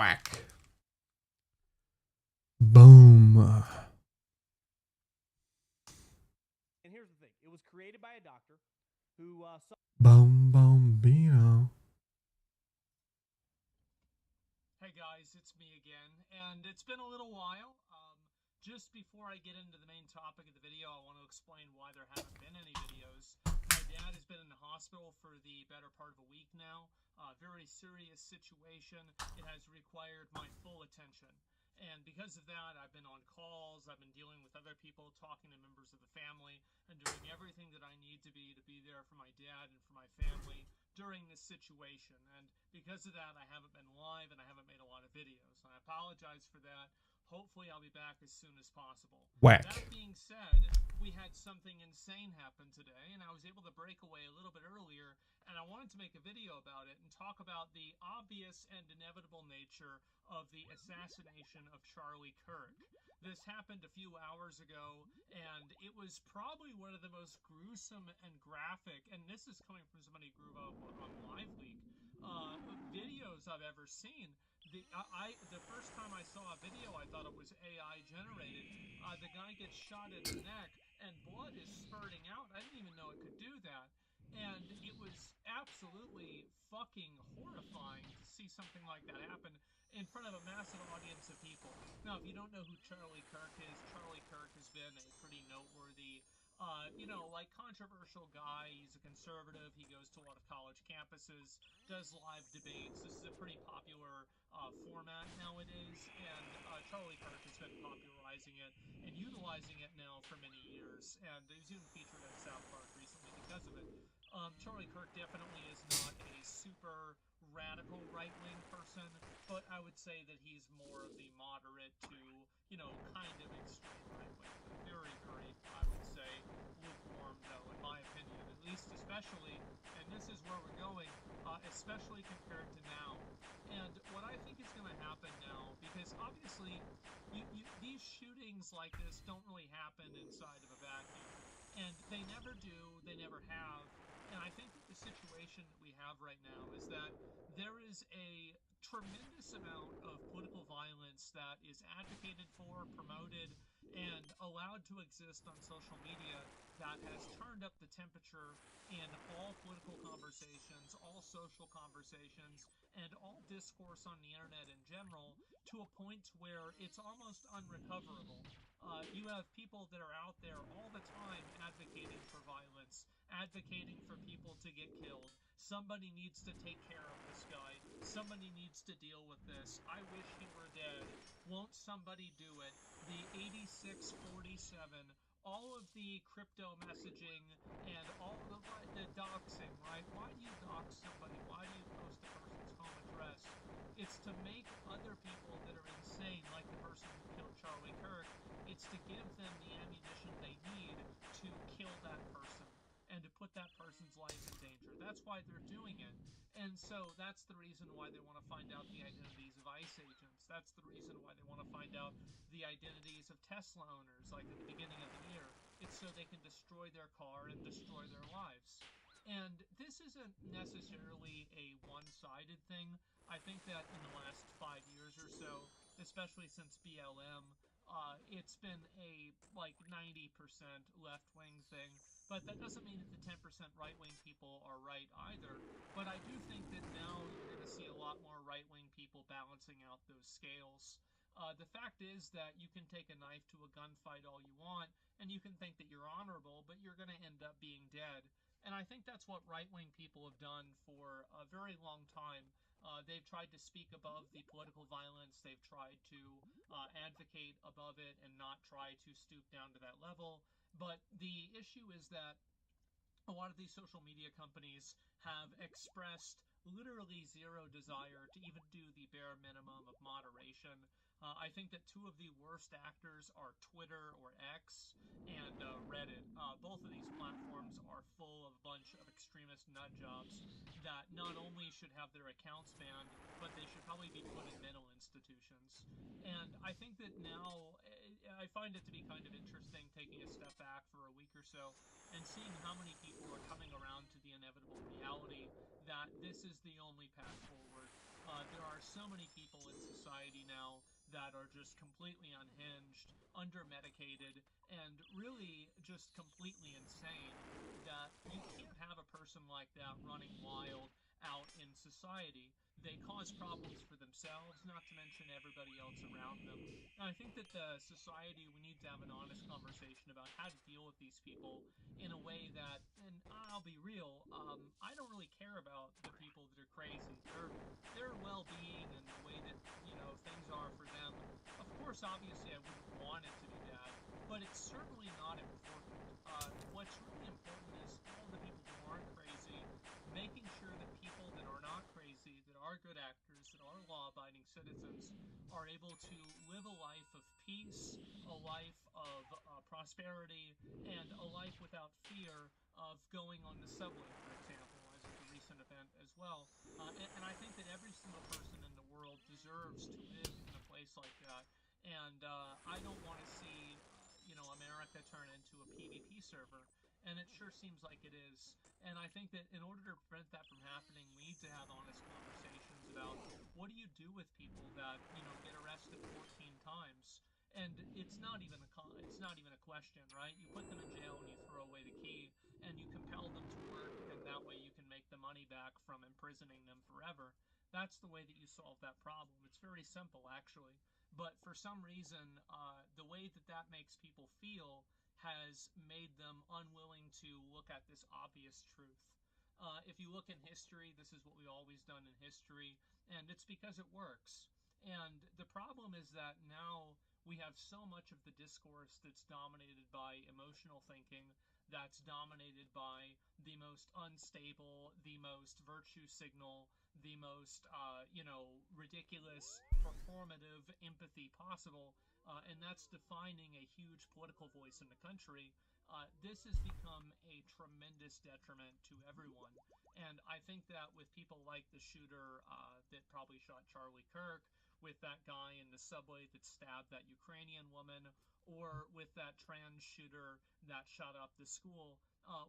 Whack. Boom. And here's the thing. It was created by a doctor who Boom, boom, Bino. Hey guys, it's me again, and it's been a little while. Just before I get into the main topic of the video, I want to explain why there haven't been any videos. My dad has been in the hospital for the better part of a week now. Very serious situation. It has required my full attention. And because of that, I've been on calls, I've been dealing with other people, talking to members of the family, and doing everything that I need to be there for my dad and for my family during this situation. And because of that, I haven't been live and I haven't made a lot of videos. And I apologize for that. Hopefully I'll be back as soon as possible. Whack. That being said, we had something insane happen today, and I was able to break away a little bit earlier, and I wanted to make a video about it and talk about the obvious and inevitable nature of the assassination of Charlie Kirk. This happened a few hours ago, and it was probably one of the most gruesome and graphic, and this is coming from somebody who grew up on Live Leak, videos I've ever seen. The first time I saw a video, I thought it was AI generated. The guy gets shot in the neck, and blood is spurting out. I didn't even know it could do that. And it was absolutely fucking horrifying to see something like that happen in front of a massive audience of people. Now, if you don't know who Charlie Kirk is, Charlie Kirk has been a pretty noteworthy, controversial guy. He's a conservative. He goes to a lot of college campuses, does live debates. This is a pretty popular format nowadays, and Charlie Kirk has been popularizing it and utilizing it now for many years, and he's even featured at South Park recently because of it. Charlie Kirk definitely is not a super radical right-wing person, but I would say that he's more of the moderate to, kind of extreme right-wing. Very, very, I would say, lukewarm, though, in my opinion, at least especially, and this is where we're going, especially compared to now. And what I think is going to happen now, because obviously these shootings like this don't really happen inside of a vacuum. And they never do, they never have. And I think that the situation that we have right now is that there is a tremendous amount of political violence that is advocated for, promoted, and allowed to exist on social media that has turned up the temperature in all political conversations, all social conversations, and all discourse on the internet in general to a point where it's almost unrecoverable. You have people that are out there all the time advocating for violence, advocating for people to get killed. Somebody needs to take care of this guy. Somebody needs to deal with this. I wish he were dead. Won't somebody do it? The 8647, all of the crypto messaging, and all of the doxing, right? Why do you dox somebody? Why do you post a person's home address? It's to make other people that are insane, like the person who killed Charlie Kirk, it's to give them the ammunition they need to kill that person and to put that person's life in danger. That's why they're doing it. And so that's the reason why they want to find out the identities of ICE agents. That's the reason why they want to find out the identities of Tesla owners, like at the beginning of the year. It's so they can destroy their car and destroy their lives. And this isn't necessarily a one-sided thing. I think that in the last 5 years or so, especially since BLM, it's been a 90% left-wing thing, but that doesn't mean that the 10% right-wing people are right either. But I do think that now you're going to see a lot more right-wing people balancing out those scales. The fact is that you can take a knife to a gunfight all you want, and you can think that you're honorable, but you're going to end up being dead. And I think that's what right-wing people have done for a very long time. They've tried to speak above the political violence. They've tried to advocate above it and not try to stoop down to that level. But the issue is that a lot of these social media companies have expressed literally zero desire to even do the bare minimum of moderation. I think that two of the worst actors are Twitter or X and Reddit. Both of these platforms are full of a bunch of extremist nut jobs that not only should have their accounts banned, but they should probably be put in mental institutions. And I think that now, I find it to be kind of interesting taking a step back for a week or so and seeing how many people are coming around to the inevitable reality that this is the only path forward. There are so many people in society now that are just completely unhinged, under-medicated, and really just completely insane, that you can't have a person like that running wild out in society. They cause problems for themselves, not to mention everybody else around them. And I think that the society, we need to have an honest conversation about how to deal with these people in a way that, and I'll be real, I don't really care about the people that are crazy. Their well-being and the way that things are for them. Of course, obviously, I wouldn't want it to be bad, but it's certainly not important. What's really important is all the people who aren't crazy, making sure that people that are not crazy, that are good actors, that are law-abiding citizens, are able to live a life of peace, a life of prosperity, and a life without fear of going on the subway, for example, as is a recent event as well. And I think that every single person in the world deserves to live in a place like that. And I don't want to see, America turn into a PvP server. And it sure seems like it is. And I think that in order to prevent that from happening, we need to have honest conversations about what do you do with people that get arrested 14 times, and it's not even a question, right? You put them in jail and you throw away the key, and you compel them to work, and that way you can make the money back from imprisoning them forever. That's the way that you solve that problem. It's very simple, actually. But for some reason, the way that that makes people feel has made them unwilling to look at this obvious truth. If you look in history, this is what we've always done in history, and it's because it works. And the problem is that now we have so much of the discourse that's dominated by emotional thinking, that's dominated by the most unstable, the most virtue signal, the most, ridiculous, performative empathy possible, and that's defining a huge political voice in the country. This has become a tremendous detriment to everyone. And I think that with people like the shooter that probably shot Charlie Kirk, with that guy in the subway that stabbed that Ukrainian woman, or with that trans shooter that shot up the school,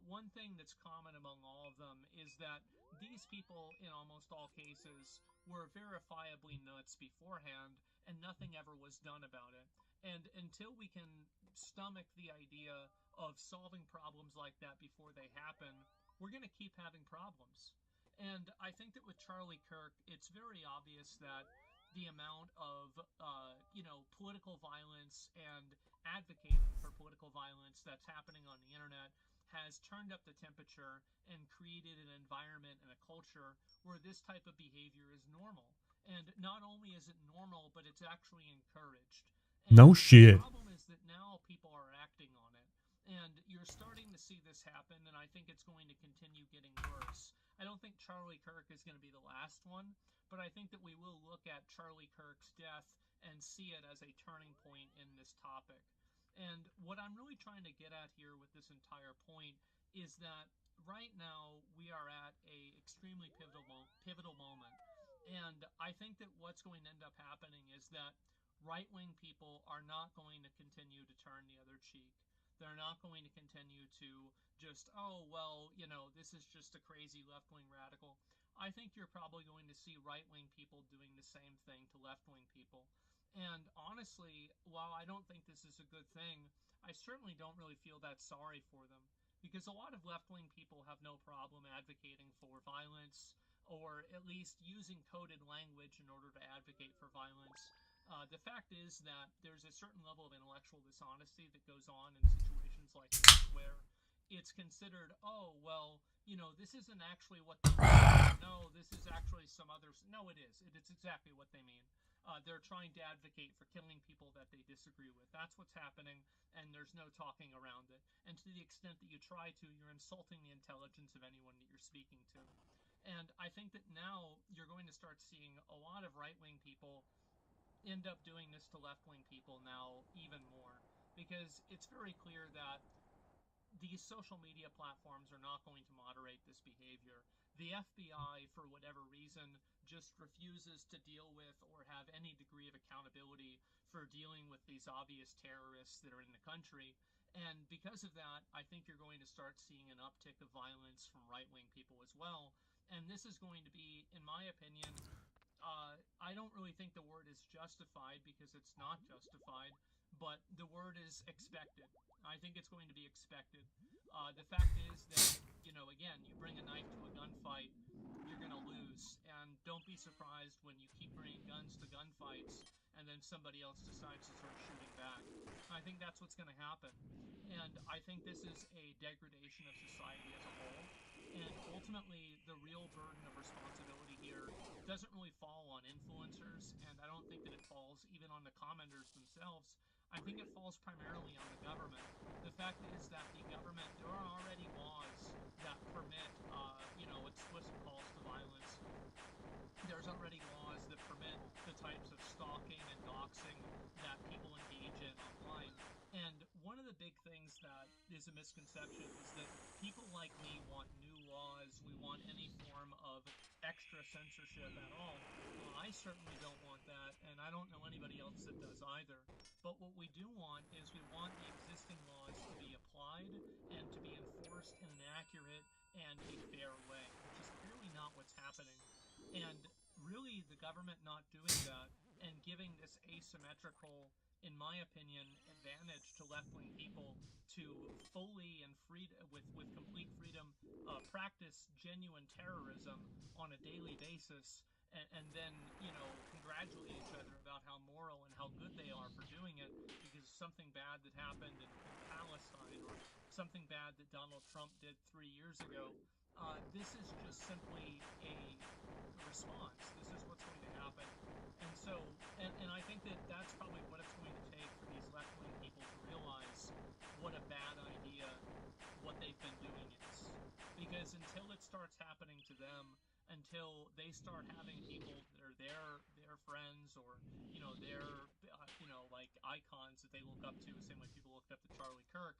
one thing that's common among all of them is that these people, in almost all cases, were verifiably nuts beforehand, and nothing ever was done about it. And until we can stomach the idea of solving problems like that before they happen, we're going to keep having problems. And I think that with Charlie Kirk, it's very obvious that the amount of, political violence and advocating for political violence that's happening on the internet has turned up the temperature and created an environment and a culture where this type of behavior is normal. And not only is it normal, but it's actually encouraged. And No the shit. problem is that now people are acting on it. And you're starting to see this happen, and I think it's going to continue getting worse. I don't think Charlie Kirk is going to be the last one, but I think that we will look at Charlie Kirk's death and see it as a turning point in this topic. And what I'm really trying to get at here with this entire point is that right now we are at a extremely pivotal moment. And I think that what's going to end up happening is that right-wing people are not going to continue to turn the other cheek. They're not going to continue to just, oh, well, this is just a crazy left-wing radical. I think you're probably going to see right-wing people doing the same thing to left-wing people. And honestly, while I don't think this is a good thing, I certainly don't really feel that sorry for them. Because a lot of left-wing people have no problem advocating for violence, or at least using coded language in order to advocate for violence. The fact is that there's a certain level of intellectual dishonesty that goes on in situations like this where it's considered, oh, well, this isn't actually what they mean. No, this is actually some other. No, it is. It's exactly what they mean. They're trying to advocate for killing people that they disagree with. That's what's happening, and there's no talking around it. And to the extent that you try to, you're insulting the intelligence of anyone that you're speaking to. And I think that now you're going to start seeing a lot of right-wing people end up doing this to left-wing people now even more, because it's very clear that these social media platforms are not going to moderate this behavior. The FBI, for whatever reason, just refuses to deal with or have any degree of accountability for dealing with these obvious terrorists that are in the country. And because of that, I think you're going to start seeing an uptick of violence from right-wing people as well. And this is going to be, in my opinion, I don't really think the word is justified because it's not justified, but the word is expected. I think it's going to be expected. The fact is that, again, you bring a knife to a gunfight, you're going to lose. And don't be surprised when you keep bringing guns to gunfights and then somebody else decides to start shooting back. I think that's what's going to happen. And I think this is a degradation of society as a whole. And ultimately, the real burden of responsibility here doesn't really fall on influencers, and I don't think that it falls even on the commenters themselves. I think it falls primarily on the government. The fact is that the government, there are already laws that permit, explicit calls to violence. There's already laws that permit the types of stalking and doxing that people engage in online. And one of the big things that is a misconception is that people like me want new laws. We want any form of extra censorship at all. Well, I certainly don't want that, and I don't know anybody else that does either. But what we do want is we want the existing laws to be applied and to be enforced in an accurate and a fair way, which is clearly not what's happening. And really, the government not doing that and giving this asymmetrical, in my opinion, advantage to left-wing people to fully and with complete freedom practice genuine terrorism on a daily basis, and then congratulate each other about how moral and how good they are for doing it because something bad that happened in Palestine or something bad that Donald Trump did 3 years ago. This is just simply a response. This is what's going to happen. And so, and I think that that's probably what it's going to take for these left-wing people to realize what a bad idea what they've been doing is. Because until it starts happening to them, until they start having people that are their friends or their like icons that they look up to, the same way people looked up to Charlie Kirk,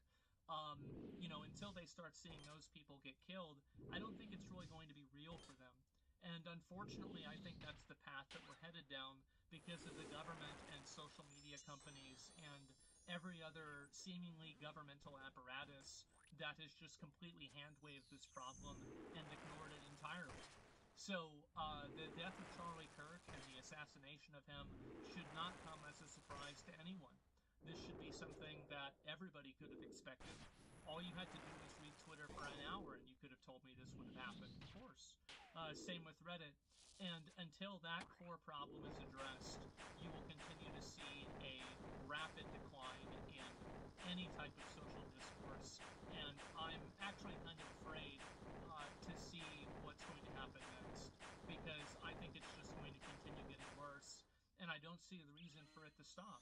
until they start seeing those people get killed, I don't think it's really going to be real for them. And unfortunately, I think that's the path that we're headed down because of the government and social media companies and every other seemingly governmental apparatus that has just completely hand-waved this problem and ignored it entirely. So the death of Charlie Kirk and the assassination of him should not come as a surprise to anyone. This should be something that everybody could have expected. All you had to do was read Twitter for an hour and you could have told me this would have happened. Of course. Same with Reddit. And until that core problem is addressed, you will continue to see a rapid decline in any type of social discourse. And I'm actually kind of afraid to see what's going to happen next because I think it's just going to continue getting worse. And I don't see the reason for it to stop.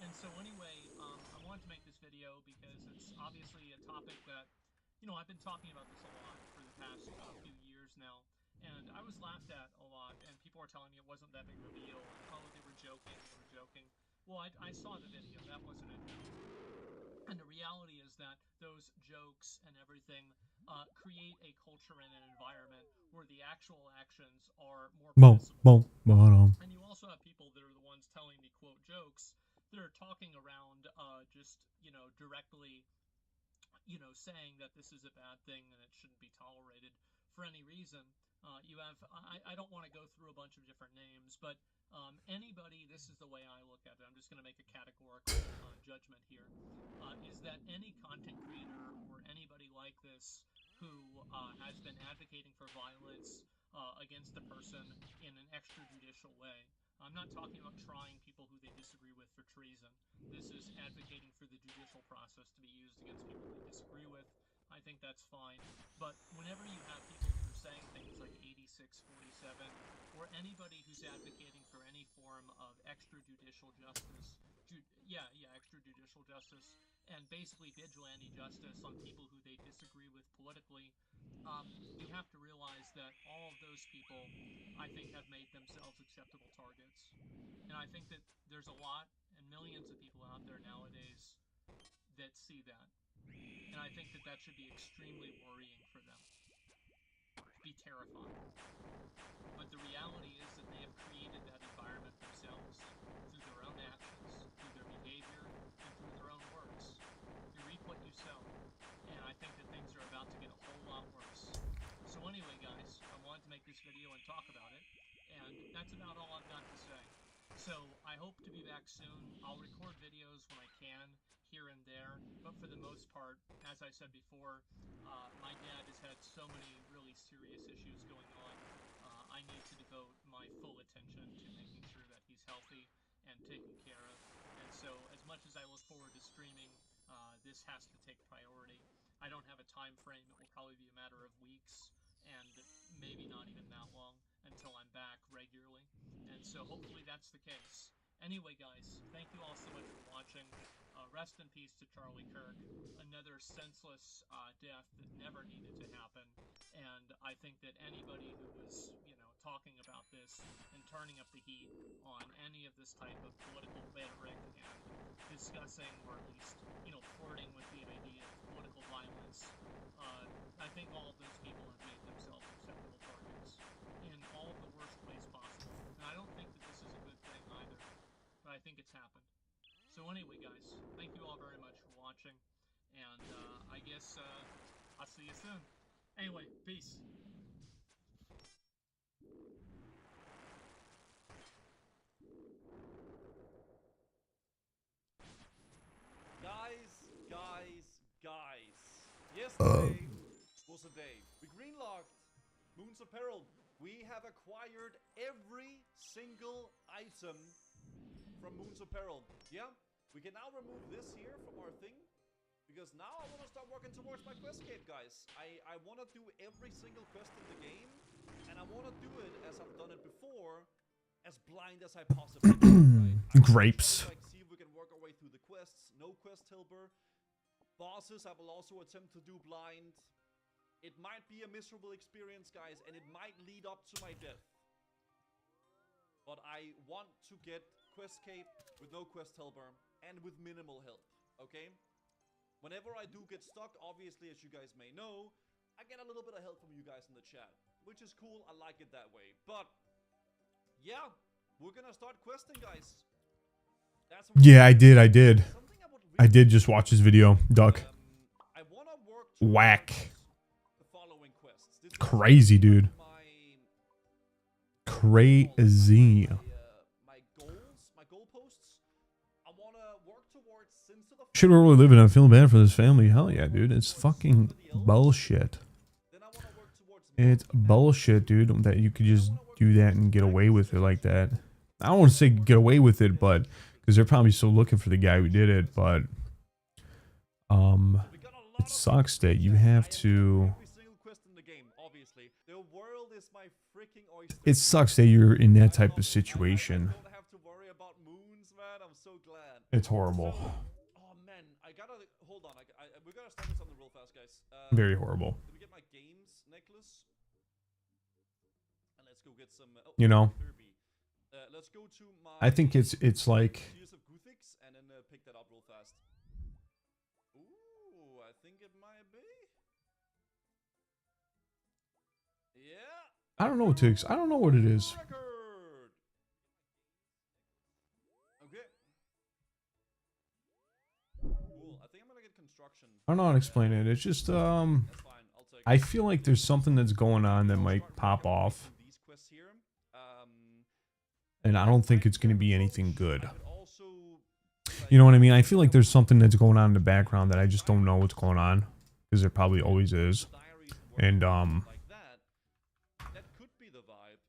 And so anyway, I wanted to make this video because it's obviously a topic that, I've been talking about this a lot for the past few years now. And I was laughed at a lot, and people were telling me it wasn't that big of a deal, and they were joking. Well, I saw the video, that wasn't a joke. And the reality is that those jokes and everything create a culture and an environment where the actual actions are more Boom, permissible. boom, bottom. And you also have people that are the ones telling the quote jokes that are talking around just, directly, saying that this is a bad thing and it shouldn't be tolerated for any reason. You have, I don't want to go through a bunch of different names, but anybody, this is the way I look at it. I'm just going to make a categorical judgment here, is that any content creator or anybody like this who has been advocating for violence against a person in an extrajudicial way. I'm not talking about trying people who they disagree with for treason. This is advocating for the judicial process to be used against people they disagree with. I think that's fine. But whenever you have people who are saying things like 8647, or anybody who's advocating for any form of extrajudicial justice, extrajudicial justice, and basically vigilante justice on people who they disagree with politically, you have to realize that all of those people, I think, have made themselves acceptable targets. And I think that there's a lot and millions of people out there nowadays that see that. And I think that that should be extremely worrying for them. Be terrifying. But the reality is that they have created that environment themselves through their own actions, through their behavior, and through their own words. You reap what you sow. And I think that things are about to get a whole lot worse. So anyway, guys, I wanted to make this video and talk about it. And that's about all I've got to say. So I hope to be back soon. I'll record videos when I can, here and there, but for the most part, as I said before, my dad has had so many really serious issues going on. I need to devote my full attention to making sure that he's healthy and taken care of. And so, as much as I look forward to streaming, this has to take priority. I don't have a time frame. It will probably be a matter of weeks, and maybe not even that long until I'm back regularly. And so hopefully that's the case. Anyway, guys, thank you all so much for watching. Rest in peace to Charlie Kirk. Another senseless death that never needed to happen. And I think that anybody who was, talking about this and turning up the heat on any of this type of political rhetoric and discussing, or at least, flirting with the idea of political violence, I think all of those people have made themselves acceptable targets in all of the worst ways possible. And I don't think that this is a good thing either, but I think it's happened. So anyway, guys, thank you all very much for watching, and I guess I'll see you soon. Anyway, peace. Guys. Yesterday was a day. We greenlocked Moon's Apparel. We have acquired every single item from Moon's Apparel. Yeah, we can now remove this here from our thing, because now I want to start working towards my quest cape, guys. I want to do every single quest in the game, and I want to do it as I've done it before, as blind as I possibly can. Right? Grapes. Like, see if we can work our way through the quests. No quest helper. Bosses I will also attempt to do blind. It might be a miserable experience, guys, and it might lead up to my death. But I want to get quest cape with no quest helper and with minimal help, okay? Whenever I do get stuck, obviously, as you guys may know, I get a little bit of help from you guys in the chat, which is cool. I like it that way. But yeah, we're gonna start questing, guys. That's Yeah, I did. I did just watch his video, Duck. I wanna work Whack. the following quests. This Crazy, dude. Crazy. My goalposts. I wanna work towards Sins to the Shit, we're really living. I'm feeling bad for this family. Hell yeah, dude. It's fucking bullshit. Then I wanna work towards It's bullshit, dude, that you could just do that and get away with it like that. I don't want to say get away with it, but because they're probably still looking for the guy who did it, but it sucks that you have to. every single quest in the game, obviously. The world is my freaking oyster. It sucks that you're in that type of situation. I don't have to worry about moons, man. I'm so glad. It's horrible. Oh man, I gotta hold on. We gotta start this on the real fast, guys. Very horrible. Let me get my games necklace, and let's go get some. You know, Kirby. Let's go to my. I think it's like Tears of Guthix, and then pick that up real fast. Ooh, I think it might be. Yeah. I don't know, Tix. I don't know what it is. Record. Okay. Cool. I think I'm gonna get construction. I don't know how to explain it. It's just That's fine. I'll take. I feel like there's something that's going on that might pop off, These quests here. and I don't think it's going to be anything good. I would also. You know what I mean? I feel like there's something that's going on in the background that I just don't know what's going on, because there probably always is. And Like that could be the vibe.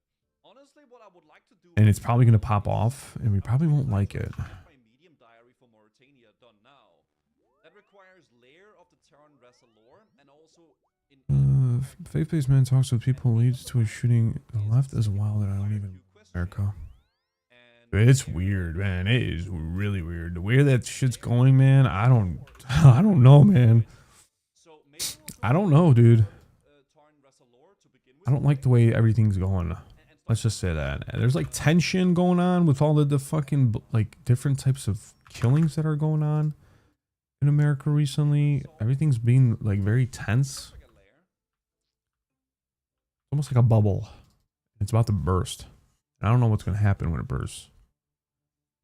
Honestly, what I would like to do. and it's probably going to pop off, and we probably won't like it. Get my medium diary for Mauritania done now. That requires layer of the Terran Wrestle lore, and also in. Faith-based man talks with people leads to a shooting the left as well that I don't even America. It's weird, man. It is really weird. The way that shit's going, man. I don't know, man. I don't know, dude. I don't like the way everything's going. Let's just say that. There's like tension going on with all the fucking like different types of killings that are going on in America recently. Everything's being like very tense. Almost like a bubble. It's about to burst. I don't know what's going to happen when it bursts.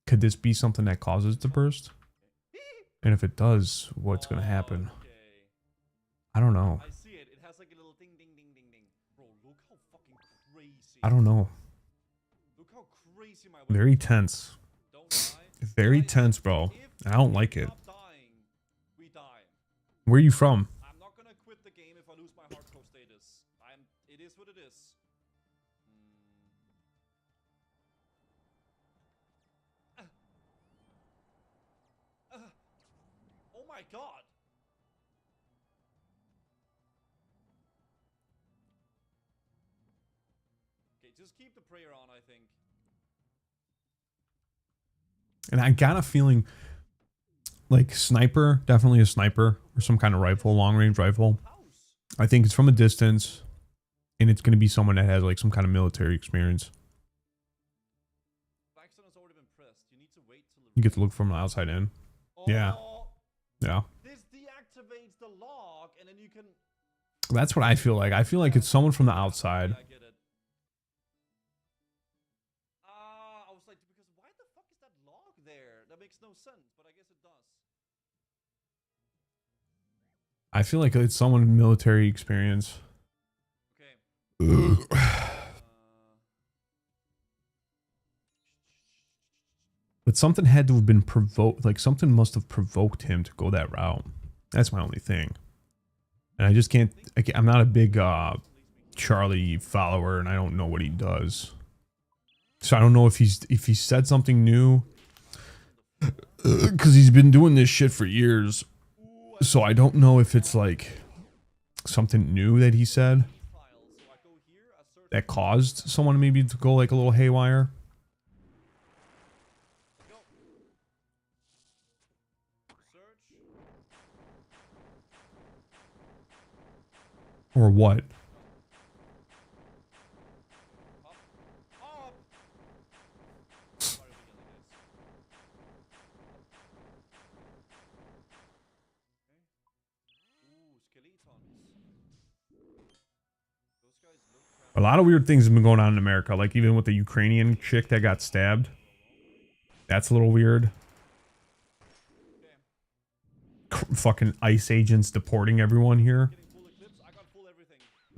Could this be something that causes it to burst? And if it does, what's going to happen? I don't know. I see it. It has like a little ding ding ding ding ding. Bro, look how fucking crazy. I don't know. Look how crazy my Very weapons are. tense. Don't die. Very Guys, tense, bro. if I don't we like it. stop dying, we die. Where are you from? I'm not gonna quit the game if I lose my hardcore status. It is what it is. Oh my god. Okay, just keep the prayer on, I think. And I got a feeling like sniper, definitely a sniper or some kind of rifle, long range rifle. House. I think it's from a distance and it's going to be someone that has like some kind of military experience. Blackstone has already been pressed. You need to wait till You get to look from the outside in. Yeah. Oh, Yeah. this deactivates the log, and then you can. That's what I feel like. I feel like it's someone from the outside. Yeah, I get it. I was like, because why the fuck is that log there? That makes no sense, but I guess it does. I feel like it's someone with military experience. Okay. But something had to have been provoked. Like something must have provoked him to go that route. That's my only thing. And I just can't. I'm not a big Charlie follower, and I don't know what he does. So I don't know if he said something new, because he's been doing this shit for years. So I don't know if it's like something new that he said that caused someone maybe to go like a little haywire. Or what? A lot of weird things have been going on in America, like even with the Ukrainian chick that got stabbed. That's a little weird. Fucking ICE agents deporting everyone here.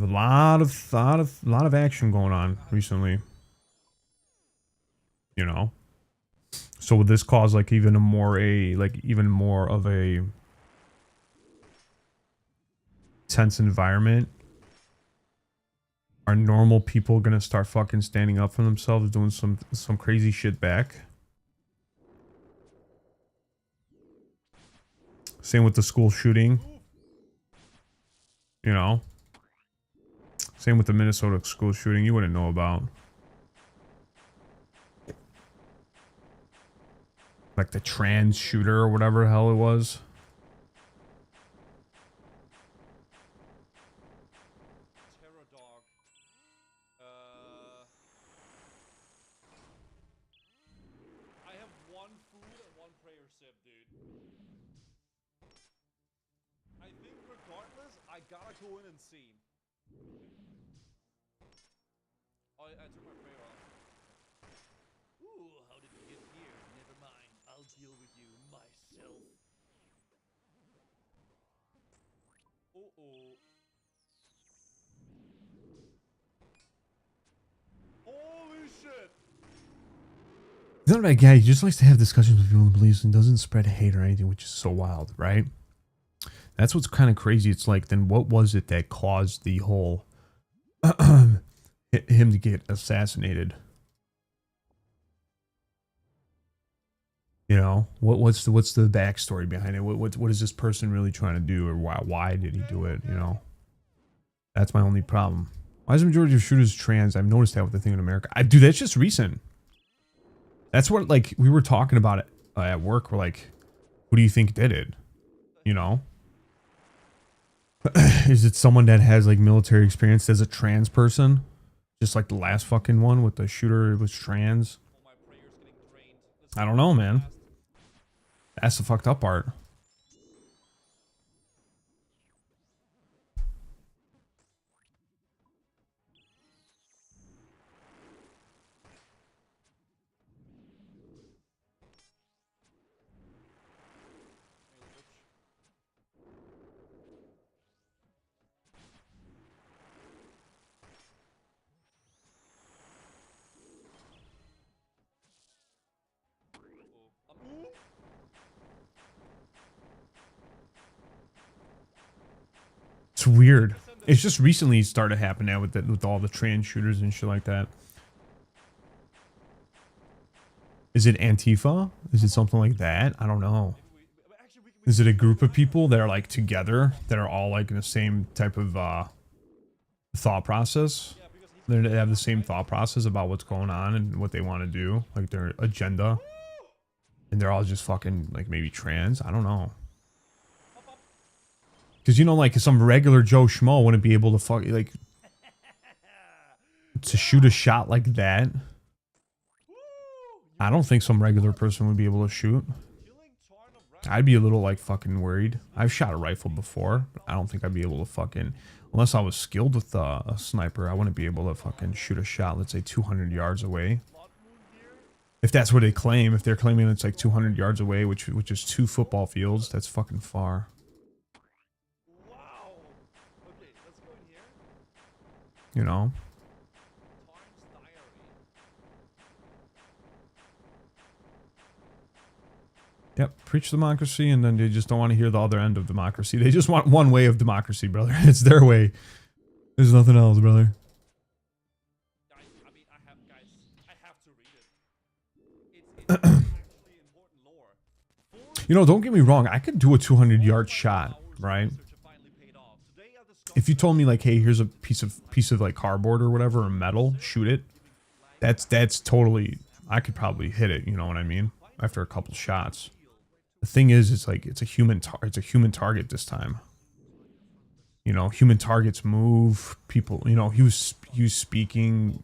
A lot of action going on recently. You know. So would this cause like even more of a tense environment? Are normal people gonna start fucking standing up for themselves, doing some crazy shit back? Same with the school shooting. You know? Same with the Minnesota school shooting you wouldn't know about. Like the trans shooter or whatever the hell it was. Terror dog. I have one food and one prayer sip, dude. I think regardless, I gotta go in and see. Oh, I took my prayer off. Ooh, how did we get here? Never mind, I'll deal with you myself. Uh-oh. Holy shit! He's not a bad guy. He just likes to have discussions with people he believes and doesn't spread hate or anything, which is so wild, right? That's what's kind of crazy. It's like, then what was it that caused the whole him to get assassinated? You know, what's the backstory behind it? What is this person really trying to do, or why did he do it? You know, that's my only problem. Why is the majority of shooters trans? I've noticed that with the thing in America. Dude, that's just recent. That's what, like, we were talking about it at work. We're like, who do you think did it? You know? Is it someone that has, like, military experience as a trans person? Just like the last fucking one with the shooter was trans? I don't know, man. That's the fucked up part. weird. It's just recently started happening with all the trans shooters and shit like that. Is it Antifa? Is it something like that? I don't know. Is it a group of people that are like together that are all like in the same type of thought process? They have the same thought process about what's going on and what they want to do, like their agenda, and they're all just fucking like maybe trans. I don't know. Because, you know, like some regular Joe Schmo wouldn't be able to fuck, like, to shoot a shot like that. I don't think some regular person would be able to shoot. I'd be a little, like, fucking worried. I've shot a rifle before, but I don't think I'd be able to fucking, unless I was skilled with a sniper, I wouldn't be able to fucking shoot a shot, let's say 200 yards away. If that's what they claim, if they're claiming it's like 200 yards away, which is 2 football fields, that's fucking far. You know? Yep, preach democracy, and then they just don't want to hear the other end of democracy. They just want one way of democracy, brother. It's their way. There's nothing else, brother. You know, don't get me wrong. I could do a 200-yard shot, right? If you told me like, hey, here's a piece of like cardboard or whatever, or metal, shoot it. That's totally. I could probably hit it. You know what I mean? After a couple shots. The thing is, it's like it's a human target this time. You know, human targets move. People. You know, he was speaking.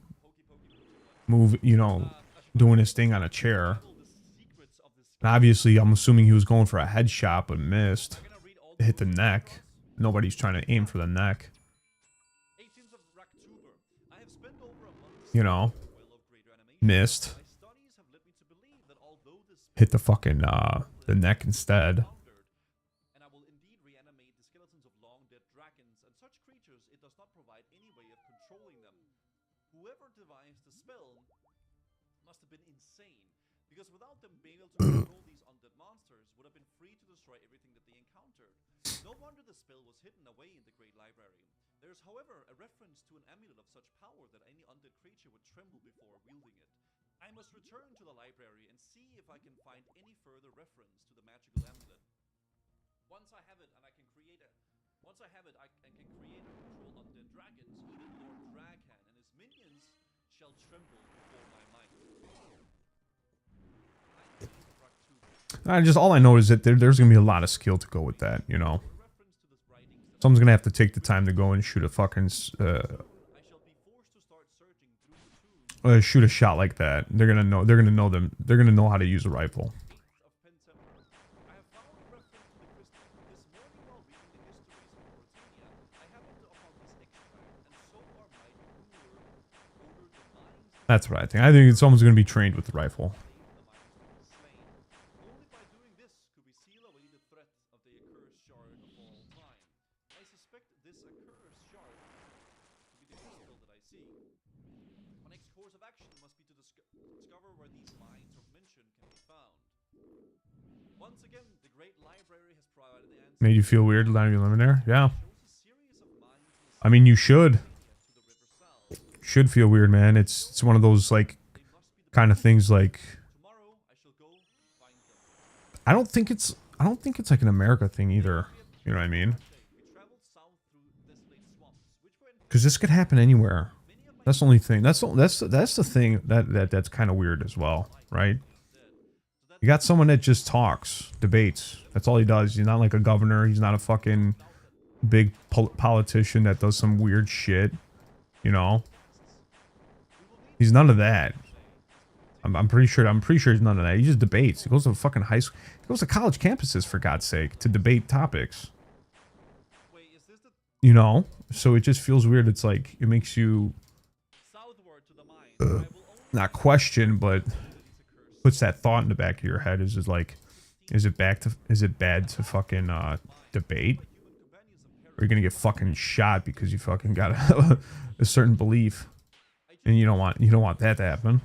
Move. You know, doing his thing on a chair. And obviously, I'm assuming he was going for a headshot, but missed. It hit the neck. Nobody's trying to aim for the neck. You know, missed. Hit the fucking the neck instead. And I will indeed reanimate the skeletons of long dead dragons and such creatures. It does not provide any way of controlling them. Whoever devised the spell must have been insane, because without them being able to control these undead monsters, would have been free to destroy everything that they encountered. No wonder the spell was hidden away in the Great Library. There is, however, a reference to an amulet of such power that any undead creature would tremble before wielding it. I must return to the library and see if I can find any further reference to the magical amulet. Once I have it and I can create and control undead dragons, even Lord Draghan and his minions shall tremble before my might. All I know is that there's gonna be a lot of skill to go with that, you know. Someone's gonna have to take the time to go and shoot a fucking shoot a shot like that. They're gonna know how to use a rifle. That's what I think. I think someone's gonna be trained with the rifle. Made you feel weird letting you live in there? Yeah. I mean, you should. Should feel weird, man. It's one of those like kind of things like I don't think it's like an America thing either. You know what I mean? Because this could happen anywhere. That's the only thing. That's the thing that's kind of weird as well, right? You got someone that just talks, debates. That's all he does. He's not like a governor. He's not a fucking big politician that does some weird shit. You know? He's none of that. I'm pretty sure he's none of that. He just debates. He goes to fucking high school. He goes to college campuses, for God's sake, to debate topics. You know? So it just feels weird. It's like, it makes you not question, but puts that thought in the back of your head. Is it bad to fucking debate? Or you're gonna get fucking shot because you fucking got a certain belief, and you don't want that to happen.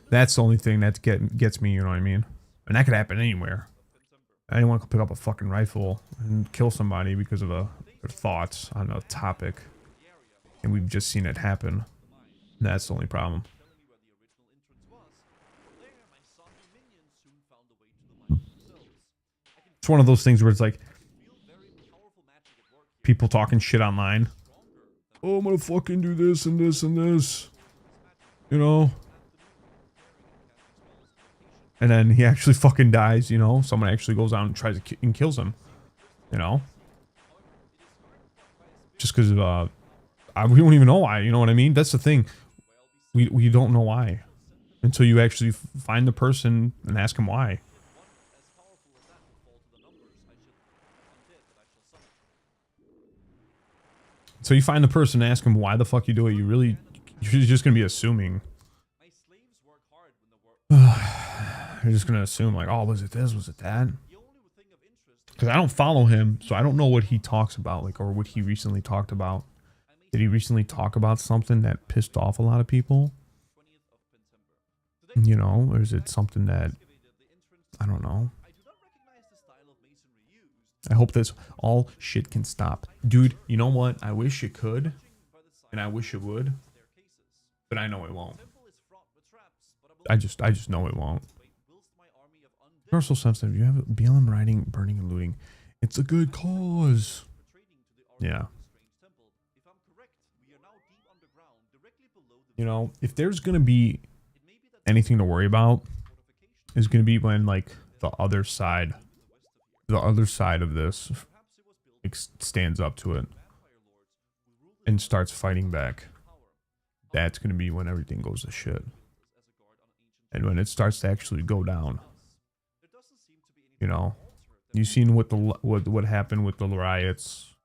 That's the only thing that gets me. You know what I mean? And that could happen anywhere. anyone could pick up a fucking rifle and kill somebody because of their thoughts on a topic. And we've just seen it happen. That's the only problem. It's one of those things where it's like people talking shit online. Oh, I'm gonna fucking do this and this and this. You know? And then he actually fucking dies, you know? Someone actually goes out and tries to and kills him. You know? Just because we don't even know why, you know what I mean? That's the thing. We don't know why. Until you actually find the person and ask him why. So you find the person and ask him why the fuck you do it, you're just gonna be assuming. You're just gonna assume like, oh, was it this? Was it that? Because I don't follow him, so I don't know what he talks about, like, or what he recently talked about. Did he recently talk about something that pissed off a lot of people? You know, or is it something that, I don't know. I hope this all shit can stop. Dude, you know what? I wish it could, and I wish it would, but I know it won't. I just know it won't. You're so sensitive. You have BLM rioting, burning, and looting. It's a good cause. Yeah. You know, if there's gonna be anything to worry about, is gonna be when like the other side of this like, stands up to it and starts fighting back. That's gonna be when everything goes to shit, and when it starts to actually go down. You know, you've seen what happened with the riots,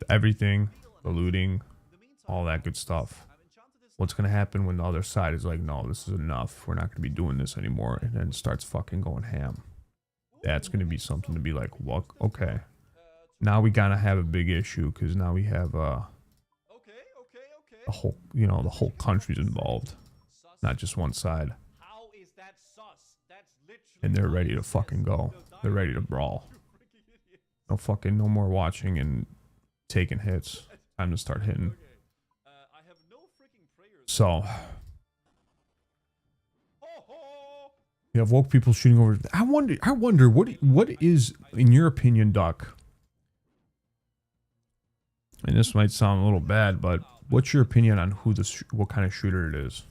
everything, the looting, all that good stuff. What's gonna happen when the other side is like, no, this is enough. We're not gonna be doing this anymore, and then starts fucking going ham. That's gonna be something to be like, well, okay, now we gotta have a big issue because now we have the whole, you know, the whole country's involved, not just one side. And they're ready to fucking go. They're ready to brawl. No more watching and taking hits. Time to start hitting. So you have woke people shooting over. I wonder what is, in your opinion, Duck? And this might sound a little bad, but what's your opinion on who what kind of shooter it is?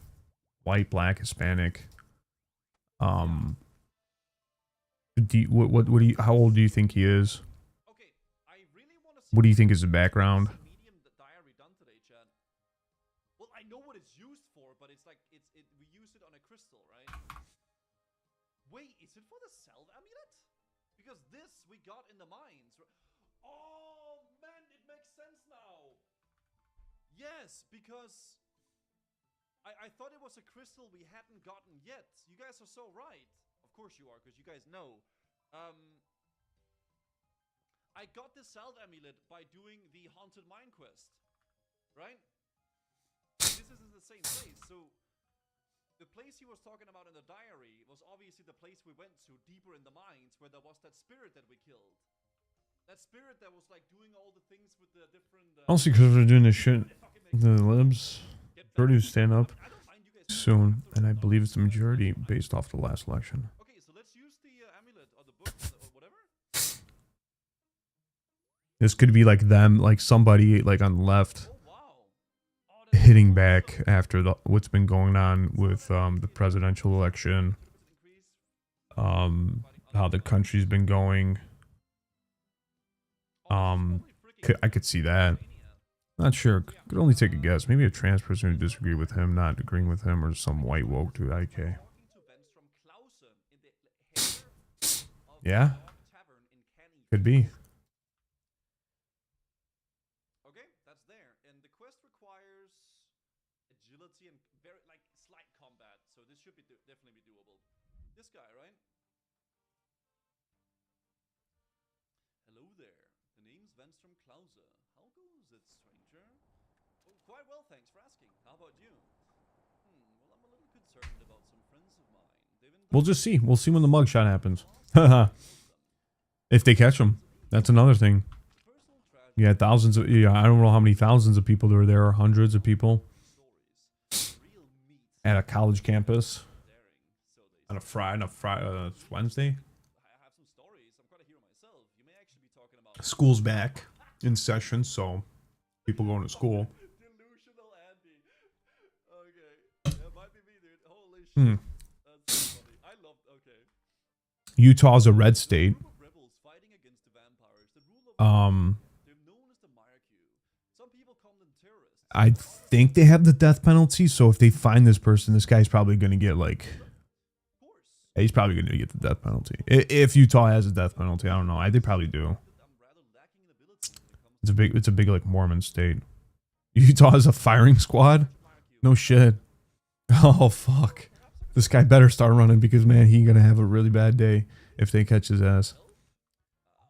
White, black, Hispanic? How old do you think he is? What do you think is the background? Well, I know what it's used for, but it's like we use it on a crystal, right? Wait, is it for the cell amulet? Because this we got in the mines. Oh man, it makes sense now. Yes, because I thought it was a crystal we hadn't gotten yet. You guys are so right. Of course you are, because you guys know. I got the Salt Amulet by doing the Haunted Mine quest, right? This isn't the same place, so the place he was talking about in the diary was obviously the place we went to deeper in the mines, where there was that spirit that we killed. That spirit that was like doing all the things with the different. Also, because we're doing this shit, the libs already stand up soon, and I believe it's the majority based off the last election. Okay, so let's use the amulet or the book or whatever. This could be like them, like somebody like on the left, hitting back after what's been going on with the presidential election, how the country's been going. I could see that. Not sure. Could only take a guess. Maybe a trans person who disagree with him, not agreeing with him, or some white woke dude. IK. Yeah. Could be. Okay, that's there. And the quest requires agility and very like slight combat, so this should be definitely be doable. This guy, right? Hello there. The name's Venstrom Klause. How goes it, stranger? Oh, quite well, thanks for asking. How about you? Well, I'm a little concerned about some friends of mine. We'll just see. We'll see when the mugshot happens. Haha. If they catch them, that's another thing. Personal tragedy. Yeah, thousands of, yeah, I don't know how many thousands of people there were there, or hundreds of people Stories. Real meat. at a college campus Daring. So they on say. a Friday, Wednesday. I have some stories. I'm quite a hero myself. You may actually be talking about School's back in session, so people going to school. delusional Andy. Okay. That might be me, dude. Holy shit. That's so funny. I love. Okay. Utah's a red state. Group of rebels fighting against the vampires. The rule of they're known as the Marquis. Some people call them terrorists. I think they have the death penalty, so if they find this person, this guy's probably going to get like, Of course. he's probably going to get the death penalty. If Utah has a death penalty, I don't know. They probably do. I'm rather lacking in ability when it comes It's a big like Mormon state. Utah has a firing squad? No shit. Oh fuck. This guy better start running because man, he gonna have a really bad day if they catch his ass. I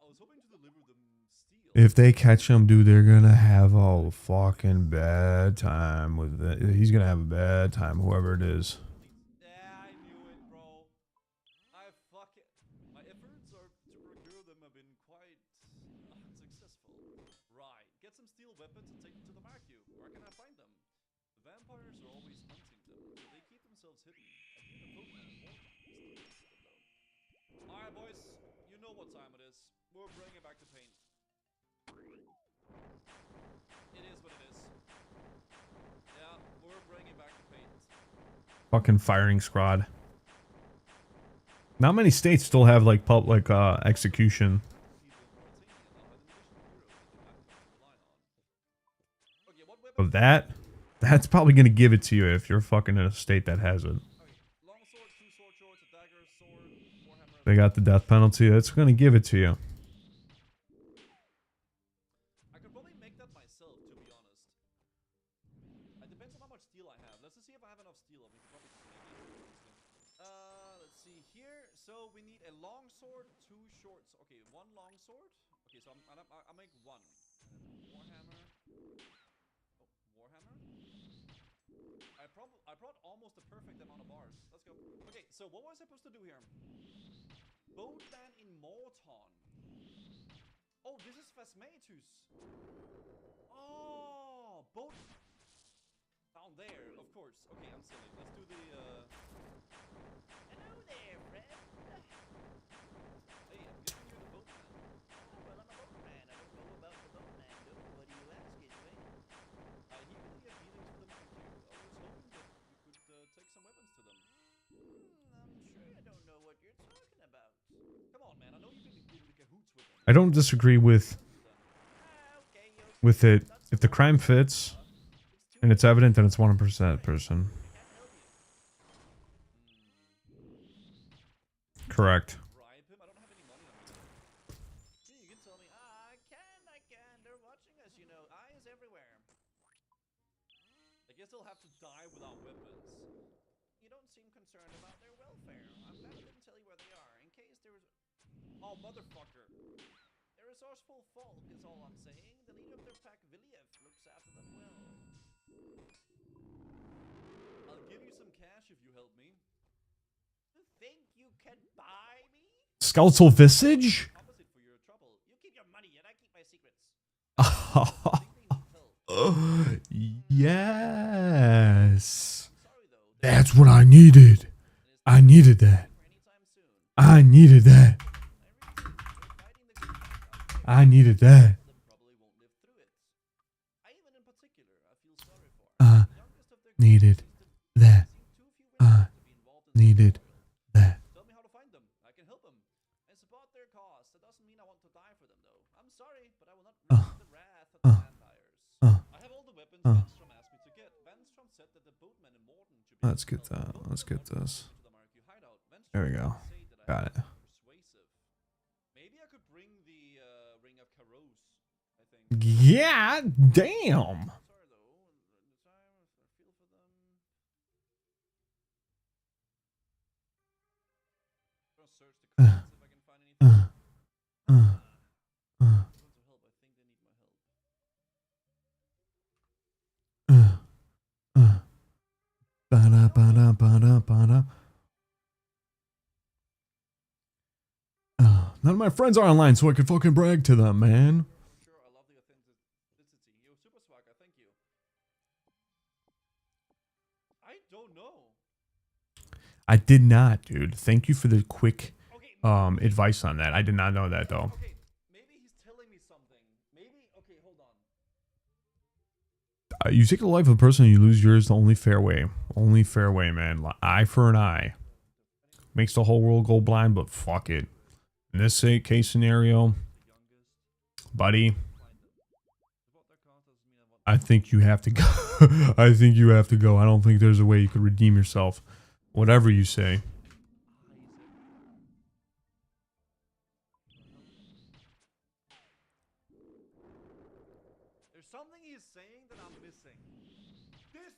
was hoping to deliver them steel. If they catch him, dude, they're gonna have a fucking bad time with it. He's gonna have a bad time, whoever it is. Yeah, I knew it, bro. I fuck it. My efforts are to procure them have been quite unsuccessful. Right. Get some steel weapons and take them to the Marquis. Where can I find them? The vampires are always hunting them, but they keep themselves hidden. Alright, boys. You know what time it is. We're bringing it back to paint. It is what it is. Yeah, we're bringing back to paint. Fucking firing squad. Not many states still have like execution. But that's probably gonna give it to you if you're fucking in a state that has it. They got the death penalty. That's gonna give it to you. I could probably make that myself, to be honest. It depends on how much steel I have. Let's just see if I have enough steel. We can probably just make it. Let's see here. So we need a long sword, 2 short. Okay, 1 long sword. Okay, so I'll make 1. Warhammer. Oh, Warhammer. I brought almost the perfect amount of bars. Let's go. Okay, so what was I supposed to do here? Boatman in Morton. Oh, this is Phasmatus. Oh, boat. Down there, of course. Okay, I'm silly. Let's do the, Hello there, friend. Hey, I'm giving you the boatman. Oh, well, I'm a boatman. I don't know about the boatman, though. What do you ask, anyway? He really appealing to the Marquis. I was hoping that you could take some weapons to them. I'm sure I don't know what you're talking about. Come on, man. I know you've been in cahoots with them. I don't disagree with it. If the crime fits and it's evident, then it's 100% person. Correct. Bribe him? I don't have any money on me. Yeah, you can tell me. I can. They're watching us, you know. Eyes everywhere. I guess they'll have to die without weapons. You don't seem concerned about their welfare. I'm glad I didn't tell you where they are, in case there was... Oh, motherfucker. They're resourceful folk, is all I'm saying. The leader of their pack, Viliev, looks after them well. I'll give you some cash if you help me. You think you can buy me? Skeletal visage? Opposite for your trouble. You keep your money and I keep my secrets. Yes. That's what I needed. I needed that. I needed that. I needed that. Needed that. Needed that. Tell me how to find them. I can help them. And support their cause. That doesn't mean I want to die for them, though. I'm sorry, but I will not risk the wrath of the vampires. I have all the weapons Venstrom asked me to get. Venstrom said that the boatman in Morton should be... Let's get that. Let's get this. There we go. Got it. Maybe I could bring the Ring of Caros, I think. Yeah, damn. Sorry, though. The time, I feel for them. I'm gonna search the credits if I can find anything. Want to help? I think they need my help. None of my friends are online, so I can fucking brag to them, man. Sure, I love the authenticity. Yo, Super Swagger, thank you. I don't know. I did not, dude. Thank you for the quick Okay. advice on that. I did not know that though. Okay, maybe he's telling me something. Maybe. Okay, hold on. You take the life of a person, you lose yours. The only fair way. Only fair way, man. Eye for an eye. Makes the whole world go blind, but fuck it. In this case scenario, buddy, I think you have to go. I think you have to go. I don't think there's a way you could redeem yourself. Whatever you say. There's something he's saying that I'm missing. This.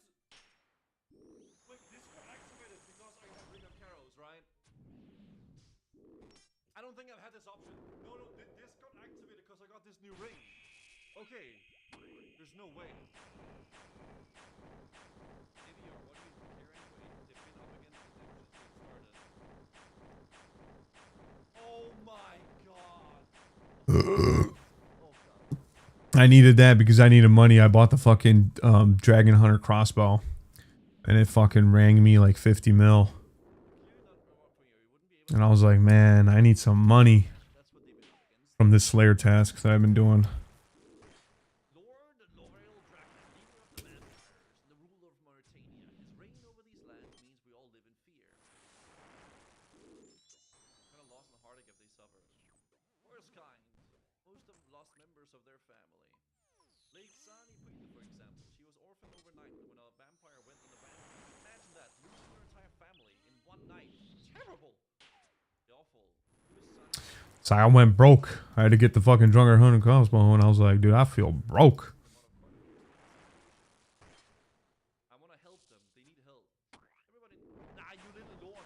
Wait, this got activated because I have Ring of Carols, right? I don't think I've had this option. No, this got activated because I got this new ring. Okay. There's no way. Maybe you're, what do you care anyway? They've been up against it ever since they started. Oh my god. Oh god. I needed that because I needed money. I bought the fucking Dragon Hunter crossbow. And it fucking rang me like 50 mil. And I was like, man, I need some money from this Slayer task that I've been doing. Lord Loyal Draken, leader of the vampires, the ruler of Mauritania. His reign over these lands means we all live in fear. What kind of loss and heartache have they suffered? Worst kind. Most of them lost members of their family. Lake Sani Puida, for example. She was orphaned overnight when a vampire went on a rampage. Imagine that, losing her entire family in one night. Terrible. Awful. So I went broke. I had to get the fucking Drunker Hunter crossbow, and I was like, dude, I feel broke. I want to help them. They need help. Everybody. Nah, you little lord.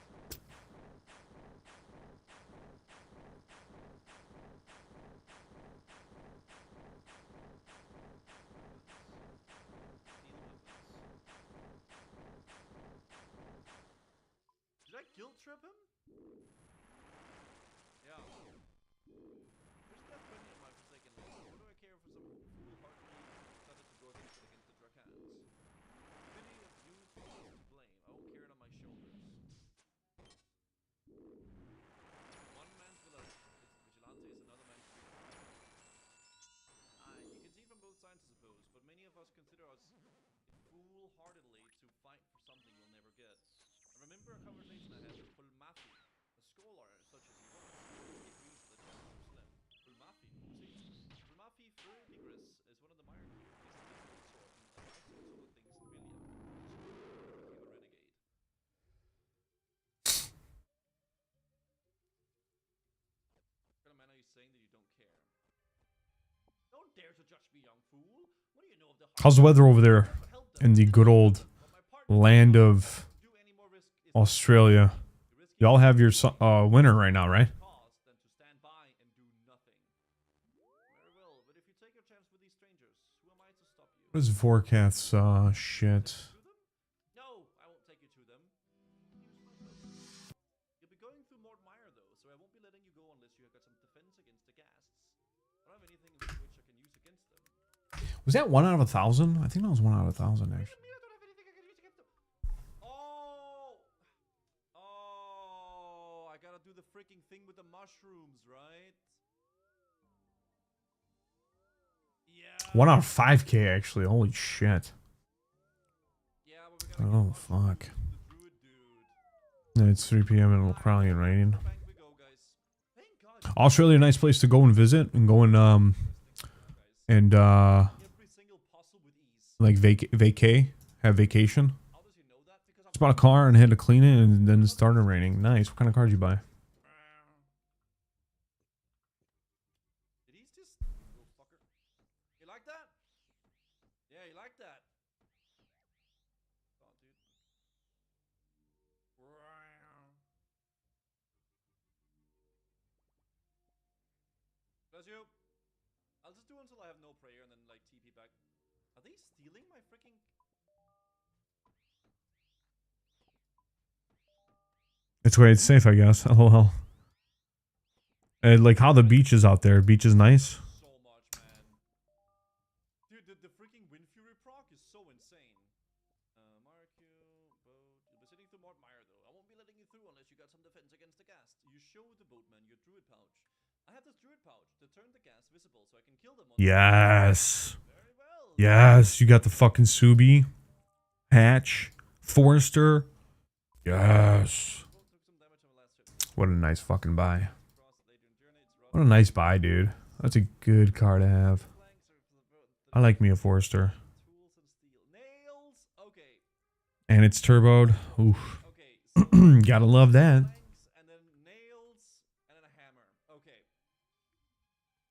Did I guilt trip him? Yeah. There's that plenty of my forsaken land. What do I care for some foolhardy decided to go against the Drakans? Many of you to blame. I won't carry it on my shoulders. One man's vigilante is another man's freedom. You can see from both sides, I suppose, but many of us consider us foolhardily to fight for something we'll never get. I remember a conversation I had with Pulmafi, a scholar such as he was. He agrees that justice was slim. Pulmafi, who's he? Pulmafi Furibigris is one of the Myron Keys. He's a difficult sort and advised on some of the things in Villiam. Became a renegade. What kind of man are you saying that you don't care? Don't dare to judge me, young fool. What do you know of the How's the weather over there in the good old land of Australia? Y'all have your winter right now, right? What is Vorkath's shit? No, I won't take you to them. You'll be going through Mort Mire though, so I won't be letting you go unless you have got some defense against the ghasts. I don't have anything which I can use against them. Was that 1 out of 1,000? I think that was 1 out of 1,000 actually. I don't have anything I can use against them. Oh, I gotta do the freaking thing with the mushrooms, right? Yeah. 1 out of 5K actually. Holy shit. Yeah, but we gotta Oh get fuck. the druid dude. Yeah, it's 3 p.m. and it'll probably be raining. Bank we go, guys. Thank God. Australia, a nice place to go and visit and go and Every single puzzle with ease. like have vacation. How does he know that? Because Just bought a car and had to clean it and then it started raining. Nice. What kind of car did you buy? Did he just little fucker? You like that? Yeah, you like that? Oh, dude. Bless you. I'll just do until I have no prayer and then like TP back. Are they stealing my freaking? It's where it's safe, I guess. LOL. And like how the beach is out there. Beach is nice. So much, man. Dude, the freaking Wind Fury proc is so insane. Marku, boat. You'll be sitting through Mort Mire, though. I won't be letting you through unless you got some defense against the ghast. You show the boatman your druid pouch. I have this druid pouch to turn the ghast visible so I can kill them on Yes. Very well. Yes. You got the fucking Subi. Hatch. Forester. Yes. Took some damage on the last hit. What a nice fucking buy. Cross later in journey. It's rough. What a nice buy, dude. That's a good car to have. Flanks are for the I like me a Forester. tools and steel. Nails. Okay. And it's turboed. Oof. Okay. So Gotta love that. planks and then nails and then a hammer. Okay.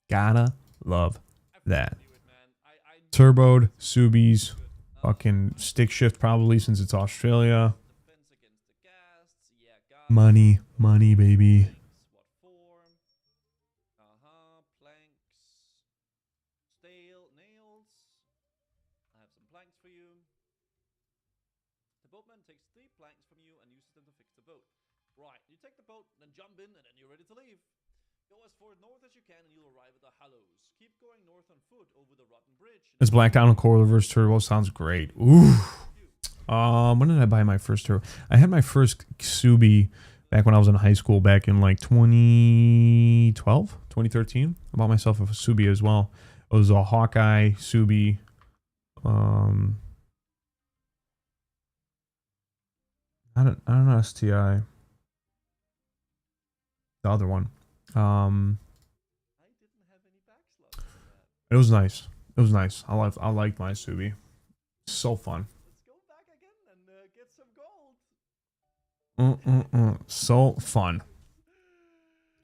Gotta love I that. knew it, man. I Turboed, Subis, good. fucking stick shift probably since it's Australia. Defense against the ghasts. Yeah, got Money, money, baby. What form? Planks. Stale nails. I have some planks for you. The boatman takes 3 planks from you and uses them to fix the boat. Right, you take the boat, then jump in, and then you're ready to leave. Go as far north as you can, and you'll arrive at the Hallows. Keep going north on foot over the rotten bridge. This black down core reverse turbo sounds great. Ooh. When did I buy my first turbo? I had my first Subi back when I was in high school, back in like 2012, 2013. I bought myself a Subi as well. It was a Hawkeye Subi. I don't know STI. The other one. I didn't have any backslots for that. It was nice. It was nice. I liked my Subi. So fun. Let's go back again and get some gold. So fun.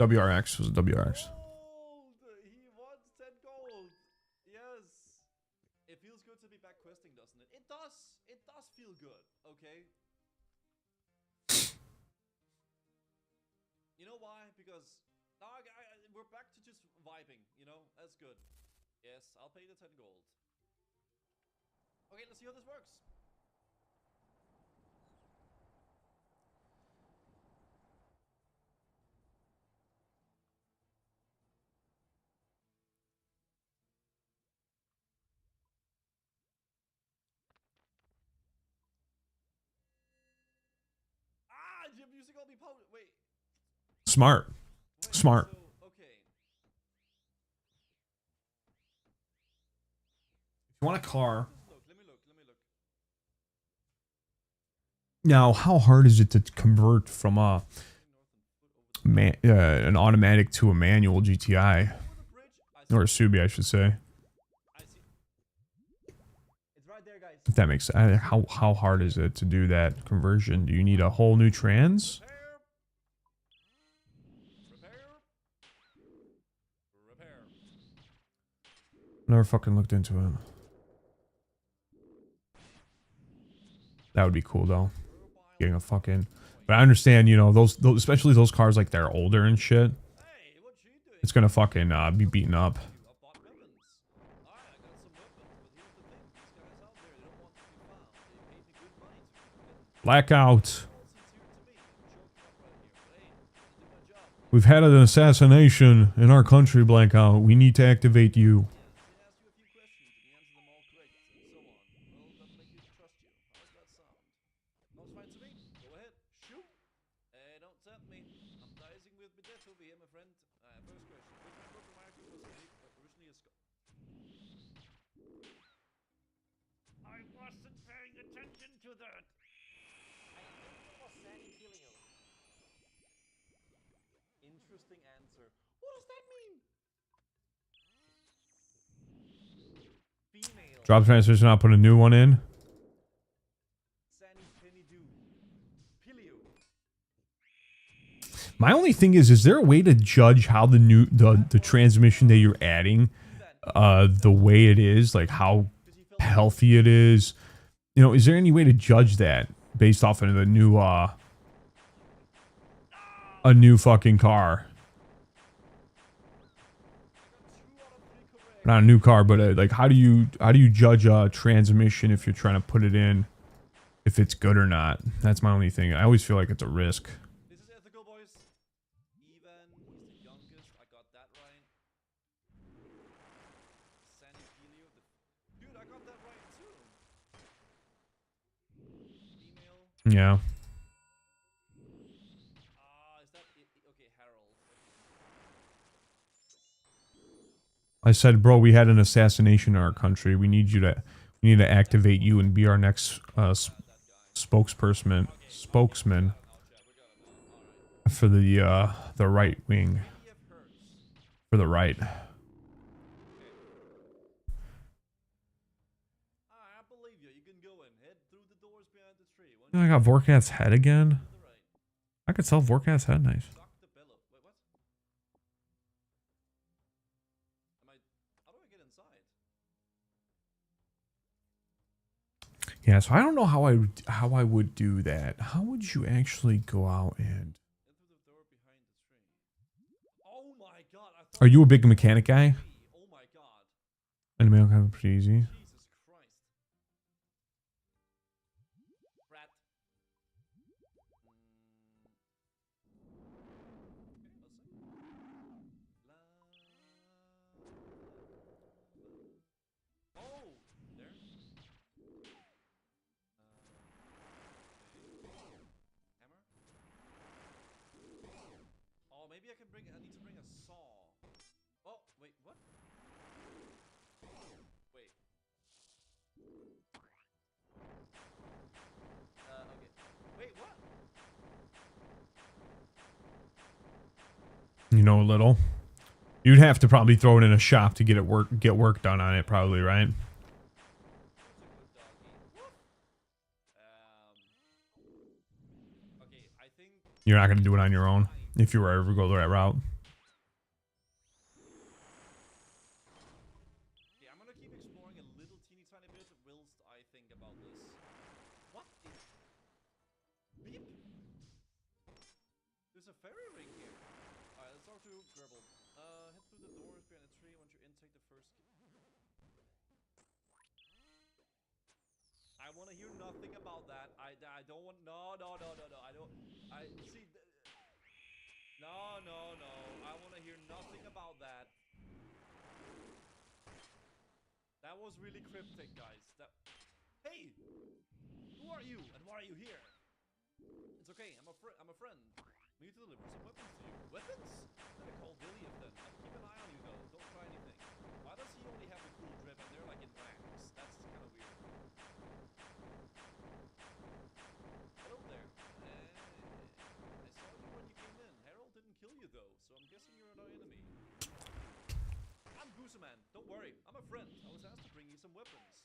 WRX was a WRX. Gold! He wants 10 gold. Yes. It feels good to be back questing, doesn't it? It does. It does feel good. Okay. You know why? Because now we're back to just vibing. You know, that's good. Yes, I'll pay the 10 gold. Okay, let's see how this works. Ah, you're using all the power. Wait. Smart. Wait, Smart. So, okay. If you want a car. Let me look. Now, how hard is it to convert from a an automatic to a manual GTI? Over the bridge, I see. Or a Subi, I should say. I see. It's right there, guys. If that makes sense. How hard is it to do that conversion? Do you need a whole new trans? Repair. Never fucking looked into it. That would be cool though. Getting a fucking. But I understand, you know, those especially those cars like they're older and shit. Hey, what you doing? It's gonna fucking be beaten up. I bought weapons. Alright, I got some weapons, but here's the thing. These guys out there, they don't want to be found. They paid me good money to get them. Blackout. All seems to me. I'm choking up right here. But hey, I do my job. We've had an assassination in our country, Blackout. We need to activate you. They ask you a few questions and you answer them all correct, and so on. Well, that make you trust you. How's that sound? Sounds fine to me. Go ahead. Shoot. Don't tempt me. I'm dicing with my death over here, my friend. First question. Which one of the Marcus was originally a Scot? I wasn't paying attention to that. I think it was Sandy Killian. Interesting answer. What does that mean? Female. Drop transmission. I'll put a new one in. Sandy Penny Do. Pilio. My only thing is there a way to judge how the transmission that you're adding, the way it is, like how healthy it is? You know, is there any way to judge that based off of the new a new fucking car? Not a new car, but like how do you judge a transmission if you're trying to put it in, if it's good or not? That's my only thing. I always feel like it's a risk. This is ethical, boys. Ivan, he's the youngest. I Yeah. Is that okay, Harold? I said, bro, we had an assassination in our country. We need we need to activate you and be our next spokesperson, spokesman for the right wing, for the right. I believe you. You can go in. Head through the doors behind the tree. I got Vorkat's head again. I could sell Vorkat's head, nice. Suck the bellow. Wait, what? How do I get inside? Yeah, so I don't know how I would do that. How would you actually go out and? Head through the door behind the tree. Oh my god! Are you a big mechanic guy? Oh my god! And mail kind of pretty easy. Jesus Christ! Rat. Oh, there. Hammer. Oh, maybe I can bring. I need to bring a saw. Oh, wait, what? Wait. Okay. Wait, what? You know, a little. You'd have to probably throw it in a shop to get work done on it, probably, right? Okay, I think. You're not gonna do it on your own if you were ever go that route. Okay, I'm gonna keep exploring a little teeny tiny bit whilst I think about this. What is... Beep? There's a fairy ring here. Alright, let's talk to Gerbil. Head through the doors behind a tree. Once you're in, take the first... I want to hear nothing about that. I don't want... No. I don't... I... See... No. I want to hear nothing about that. That was really cryptic, guys. Hey! Who are you? And why are you here? It's okay. I'm a friend. We need to deliver some weapons to you. Weapons? Better call William then. Keep an eye on you though. Don't try anything. Why does he only have a cool drip and they're like in ranks? That's kind of weird. Hello there. I saw you when you came in. Harold didn't kill you though, so I'm guessing you're not our enemy. I'm Gooseman. Don't worry. I'm a friend. I was asked to bring you some weapons.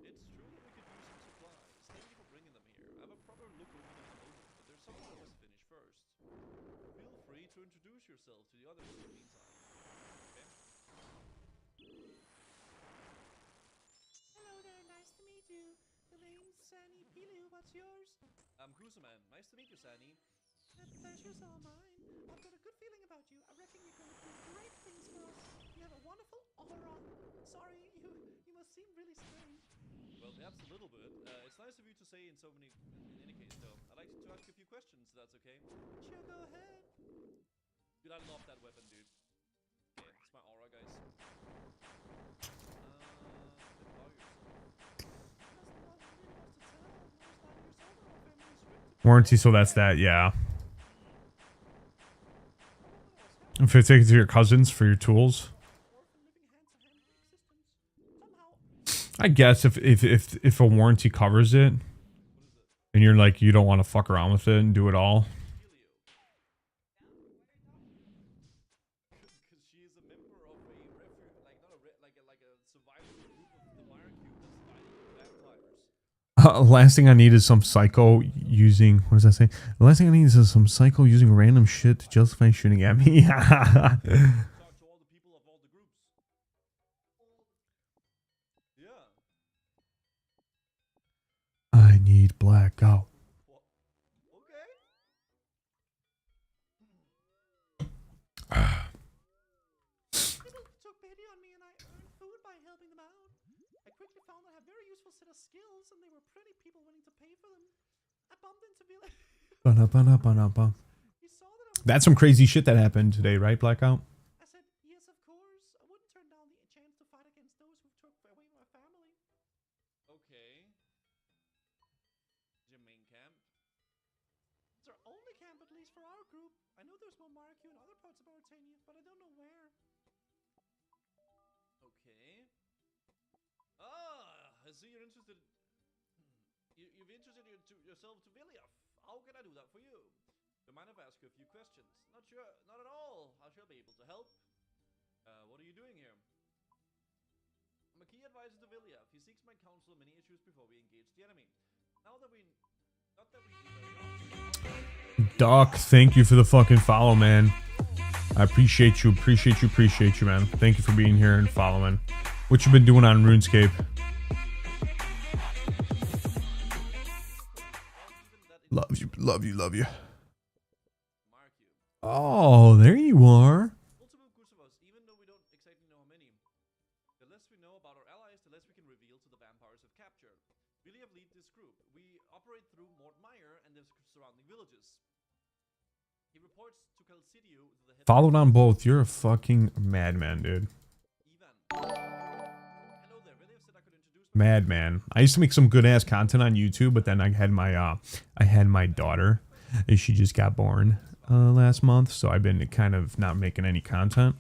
It's true that we could use some supplies. Thank you for bringing them here. I have a proper look over them in a moment, but there's something I must finish first. Feel free to introduce yourself to the others in the meantime. Okay? Hello there, nice to meet you. The name's Sani Pilu, what's yours? I'm Gooseman. Nice to meet you, Sani. The pleasure's all mine. I've got a good feeling about you. I reckon you're going to do great things for us. You have a wonderful aura. Sorry, you must seem really strange. Well, perhaps a little bit. It's nice of you to say in so many... In any case, though, I'd like to ask you a few questions, if that's okay? Sure, go ahead. Dude, I love that weapon, dude. Okay, it's my aura, guys. Warranty, so that's that, yeah. If it's taken to your cousins for your tools. I guess if a warranty covers it, and you're like you don't want to fuck around with it and do it all. Because she is a member of a like a survivor group of the Mire Cube that's fighting vampires. Last thing I need is some psycho using, what does that say? The last thing I need is some psycho using random shit to justify shooting at me. Talk to all the people of all the groups. Yeah. I need blackout. What? People took pity on me and I earned food by helping them out. I quickly found I have a very useful set of skills and they were pretty people willing to pay for them. I bumped into village. That's some crazy shit that happened today, right, Blackout? I said, yes, of course. I wouldn't turn down the chance to fight against those who took away my family. Okay. Your main camp. least for our group. I know there's more Marku in other parts of Mauritania, but I don't know where. Okay. Ah, I see you're interested. You've interested yourself to Villiaf. How can I do that for you? Do you mind if I ask you a few questions? Not sure. Not at all. I shall be able to help. What are you doing here? I'm a key advisor to Villiaf. He seeks my counsel on many issues before we engage the enemy. Not that we Doc, thank you for the fucking follow, man. I appreciate you, man. Thank you for being here and following. What you been doing on RuneScape? Love you. Oh, there you are. Even though we don't exactly know how many, the less we know about our allies, the less we can reveal to the vampires have captured. Villiaf lead this group. We operate through Mortmire and the surrounding villages. He reports to Calcidio, the head. Followed on both. You're a fucking madman, dude. Hello there. Villiaf said I could introduce Madman. I used to make some good ass content on YouTube, but then I had my daughter, and she just got born last month, so I've been kind of not making any content.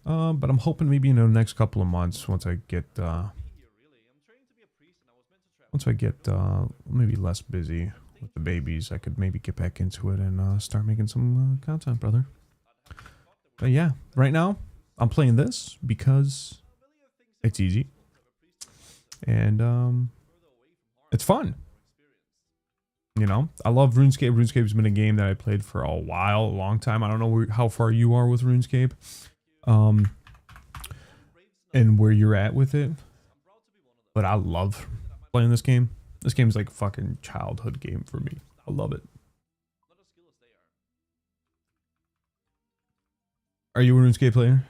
But I'm hoping maybe in the next couple of months, once I get maybe less busy with the babies, I could maybe get back into it and start making some content, brother. But yeah, right now I'm playing this because it's easy and it's fun. You know, I love RuneScape. RuneScape's been a game that I played for a while, a long time. I don't know how far you are with RuneScape, and where you're at with it, but I love playing this game. This game's like a fucking childhood game for me. I love it. Are you a RuneScape player?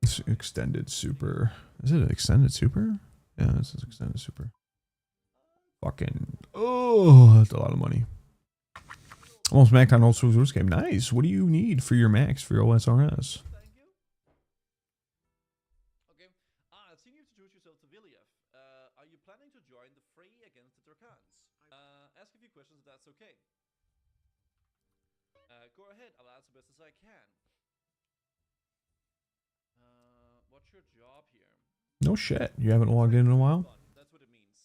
It's extended super. Is it an extended super? Yeah, this is extended super. Fucking, oh, that's a lot of money. Almost maxed on old Souls game. Nice. What do you need for your max for your OSRS? Thank you. Okay. I've seen you introduce yourself to Villiaf. Are you planning to join the fray against the Turkans? Ask a few questions if that's okay. Go ahead. I'll answer best as I can. What's your job here? No shit. You haven't logged in a while? That's what it means.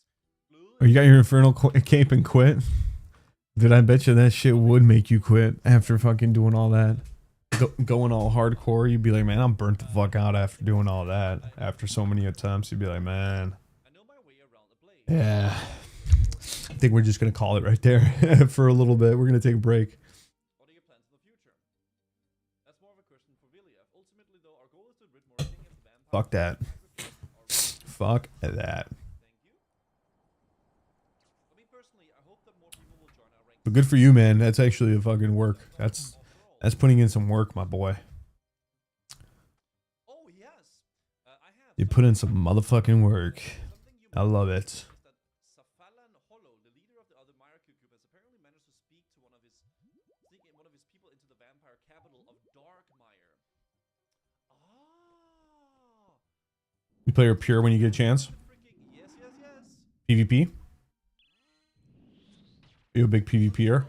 Oh, you got your infernal cape and quit? Dude, I bet you that shit would make you quit after fucking doing all that. Going all hardcore, you'd be like, man, I'm burnt the fuck out after doing all that. After so many attempts, you'd be like, man. Yeah. I think we're just going to call it right there for a little bit. We're going to take a break. What are your plans in the future? That's more of a question for Villiaf. Ultimately, though, our goal is to rid Mauritania of the vampire. Fuck that. Fuck that. But good for you, man. That's actually a fucking work. That's putting in some work, my boy. Oh yes, You put in some motherfucking work. I love it. The leader of the other Marku group has apparently managed to speak to one of his people into the vampire capital of Darkmire. Ah. You play her pure when you get a chance. Yes. PvP. You a big PvPer?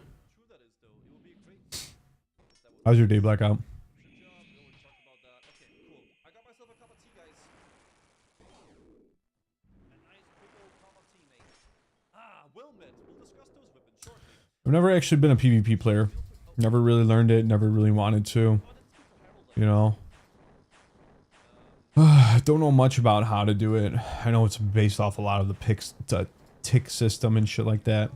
How's your day, Blackout? I've never actually been a PvP player. Never really learned it. Never really wanted to. You know. I don't know much about how to do it. I know it's based off a lot of the tick system and shit like that.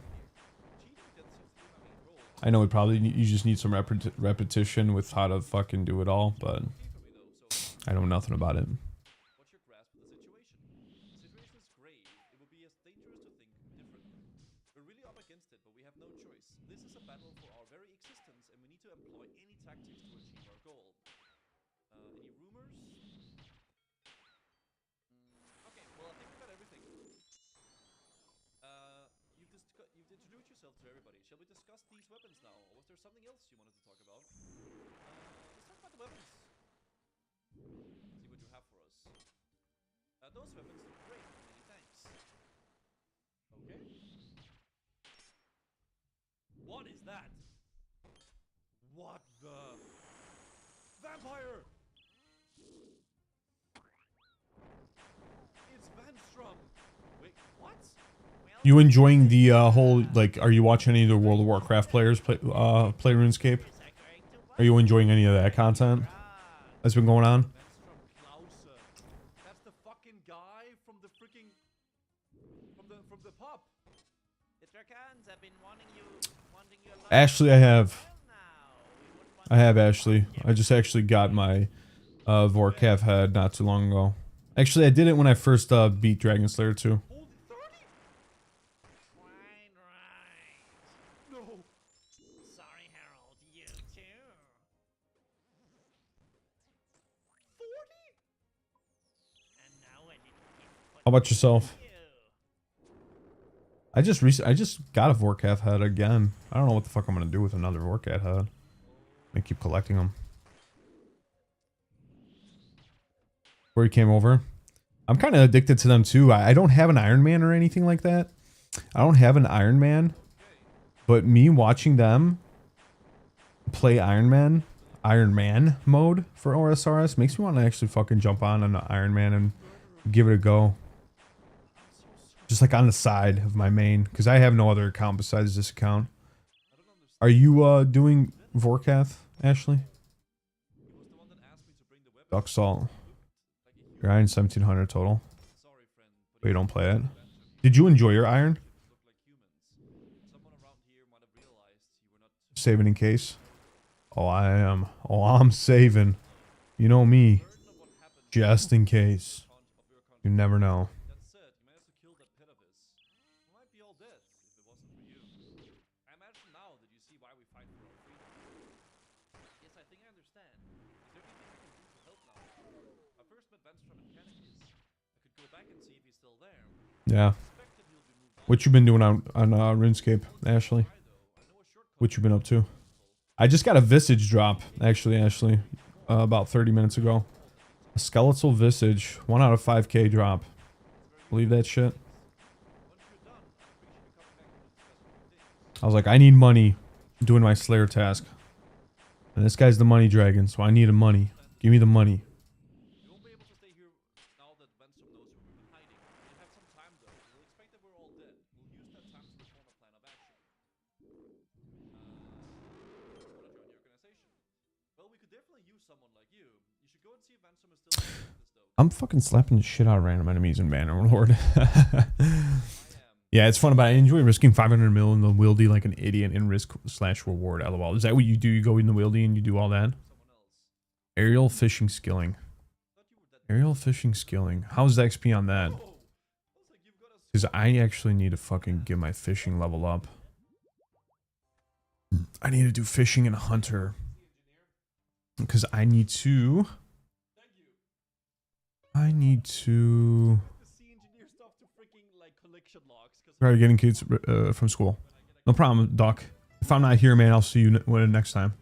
I know you just need some repetition with how to fucking do it all, but I know nothing about it. What's your grasp of the situation? The situation is grave. It would be as dangerous to think differently. We're really up against it, but we have no choice. This is a battle for our very existence, and we need to employ any tactics to achieve our goal. Any rumors? Okay, well, I think we got everything. You've introduced yourself to everybody. Shall we discuss these weapons now, or was there something else you wanted to talk about? Let's talk about the weapons. See what you have for us. Those weapons look great. Many thanks. Okay. What is that? What the? Vampire! It's Vanstrom. Wait, what? You enjoying the whole, like, are you watching any of the World of Warcraft players play RuneScape? Are you enjoying any of that content that's been going on? Vanstrom Clauser. That's the fucking guy from the freaking from the pub. The Drakans have been wanting you Ashley, I have Ashley. I just actually got my Vorkav head not too long ago. Actually, I did it when I first beat Dragon Slayer 2. Holy 30? Quite right. No. Sorry, Harold. You too. 40? And now I didn't get How about yourself? you. I just got a Vorkav head again. I don't know what the fuck I'm gonna do with another Vorkav head. I keep collecting them. Where he came over. I'm kind of addicted to them too. I don't have an Iron Man or anything like that. I don't have an Iron Man. But me watching them play Iron Man mode for OSRS makes me want to actually fucking jump on an Iron Man and give it a go. Just like on the side of my main. Because I have no other account besides this account. Are you doing Vorkath, Ashley? Duck Salt. Grind 1700 total. But you don't play it. Did you enjoy your iron? Saving in case. Oh, I am. Oh, I'm saving. You know me. Just in case. You never know. That's it. You managed to kill that pet of his. We might be all dead if it wasn't for you. I imagine now that you see why we fight for our freedom. Yes, I think I understand. Is there anything I can do to help now? I first met Vanstrom in Canakies. I could go back and see if he's still there. Yeah. I suspected he'll be moved on. What you been doing on RuneScape, Ashley? What you been up to? I just got a Visage drop, actually, Ashley. About 30 minutes ago. A skeletal Visage. 1 out of 5k drop. Believe that shit? I was like, I need money. I'm doing my Slayer task. And this guy's the money dragon, so I need the money. Give me the money. We won't be able to stay here now that Vanstrom knows where we've been hiding. We'll have some time though. We'll expect that we're all dead. We'll use that time to form a plan of action. Wanna join the organization? Well, we could definitely use someone like you. You should go and see if Vanstrom is still in this though. I'm fucking slapping the shit out of random enemies in Bannerlord. Yeah, it's fun, but I enjoy risking 500 mil in the wieldy like an idiot in risk/reward. LOL. Is that what you do? You go in the wieldy and you do all that? Aerial fishing skilling. Aerial fishing skilling. How's the XP on that? Because I actually need to fucking get my fishing level up. I need to do fishing and hunter. Because I need to... Try getting kids from school. No problem, Doc. If I'm not here, man, I'll see you next time.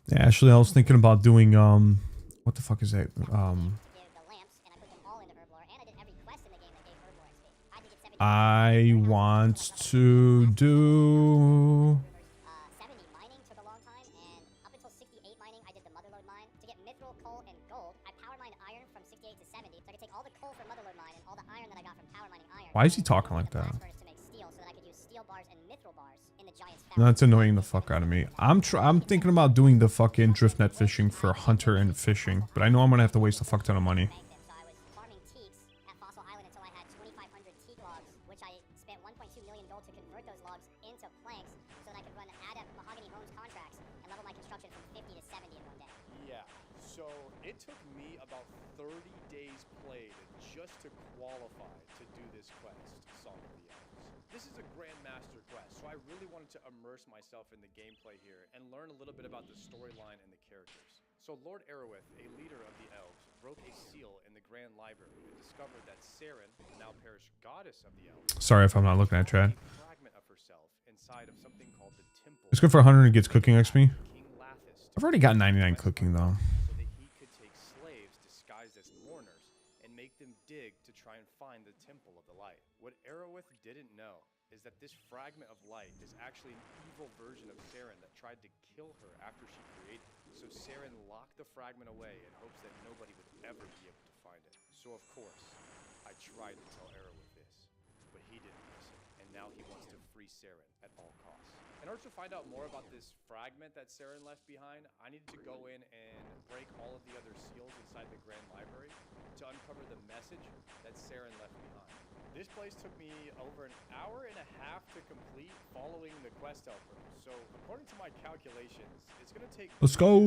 Yeah, actually, I was thinking about doing what the fuck is that? I want to do. 70 mining took a long time, and up until 68 mining, I did the Motherlode mine. To get mithril, coal, and gold, I power mined iron from 68 to 70, so I could take all the coal from Motherlode mine and all the iron that I got from power mining iron. Why is he talking like that? To make steel, so that I could use steel bars and mithril bars in the Giant's fountain. That's annoying the fuck out of me. I'm thinking about doing the fucking drift net fishing for hunter and fishing, but I know I'm gonna have to waste a fuck ton of money. So I was farming teaks at Fossil Island until I had 2,500 teak logs, which I spent 1.2 million gold to convert those logs into planks so that I could run adept mahogany homes contracts and level my construction from 50 to 70 in one day. Yeah, so it took me about 30 days played just to qualify to do this quest, Song of the Elves. This is a Grandmaster quest, so I really wanted to immerse myself in the gameplay here and learn a little bit about the storyline and the characters. So Lord Arowith, a leader of the elves, broke a seal in the Grand Library and discovered that Saren, the now perished goddess of the elves, Sorry if I'm not looking at chat. fragment fragment of herself inside of something called the temple. It's good for 100 and gets cooking XP. King Lathis I've already got 99 cooking though. so that he could take slaves disguised as mourners and make them dig to try and find the temple of the light. What Aerowith didn't know is that this fragment of light is actually an evil version of Saren that tried to kill her after she created it. So Saren locked the fragment away in hopes that nobody would ever be able to find it. So of course, I tried to tell Aerowith this, but he didn't listen, and now he wants to free Saren at all costs. In order to find out more about this fragment that Saren left behind, I needed to go in and break all of the other seals inside the Grand Library to uncover the message that Saren left behind. This place took me over an hour and a half to complete following the quest helper. So according to my calculations, it's going to take Let's go.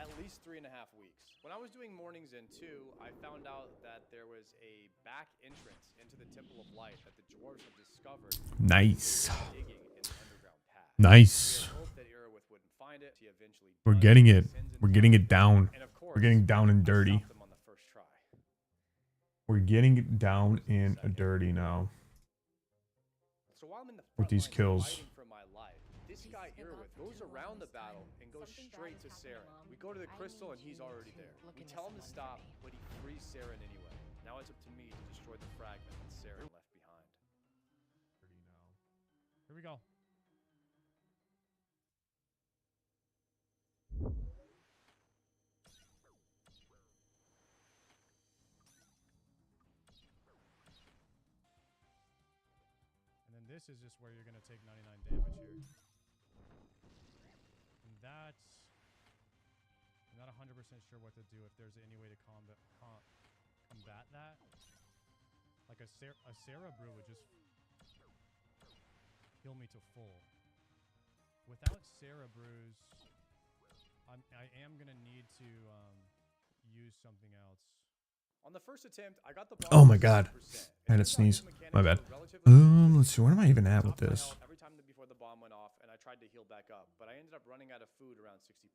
at least 3.5 weeks. When I was doing mornings in 2, I found out that there was a back entrance into the Temple of Light that the dwarves had discovered. Nice. Digging in the underground path. Nice. We had hoped that Aerowith wouldn't find it. He eventually We're does. getting it. Sends We're and getting finds it down. And of course, We're getting down and I dirty. stopped them on the first try. We're getting it down and dirty now. So while I'm in the With front these lines kills. fighting for my life, this guy Irwith goes around the battle and goes straight to Saren. We go to the crystal and he's already there. We tell him to stop, but he frees Saren anyway. Now it's up to me to destroy the fragment that Saren left behind. Here we go. And then this is just where you're going to take 99 damage here. And that's... I'm not 100% sure what to do, if there's any way to combat that. Like a Sarah Brew would just heal me to full. Without Sarah Brews, I am going to need to use something else. On the first attempt, I got the Oh my to god. 60%. I had to It turns out sneeze. these mechanics My bad. were relatively Let's see. Where am I even at with Dropped my this? health every time before the bomb went off, and I tried to heal back up, but I ended up running out of food around 60%.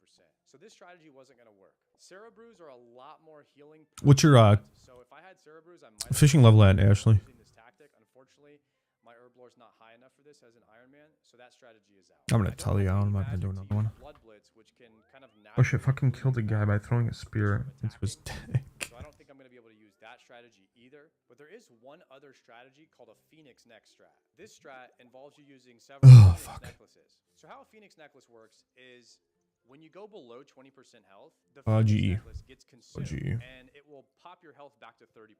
So this strategy wasn't going to work. Sarah Brews are a lot more healing. What's your So if I had Sarah Brews, I might fishing level at, Ashley? using this tactic. Unfortunately, my herb lore's not high enough for this as an Iron Man, so that strategy is out. I'm gonna I don't tell you have out. any I'm not gonna do magic to another one. use Blood Blitz, which can kind of Oh shit! naturally Fucking improve killed a guy by damage throwing a from spear into his attacking. dick. So I don't think I'm going to be able to use that strategy either. But there is one other strategy called a Phoenix Neck strat. This strat involves you using several Phoenix fuck. necklaces. So how a Phoenix necklace works is when you go below 20% health, the GE. Phoenix necklace gets consumed GE. and it will pop your health back to 30%.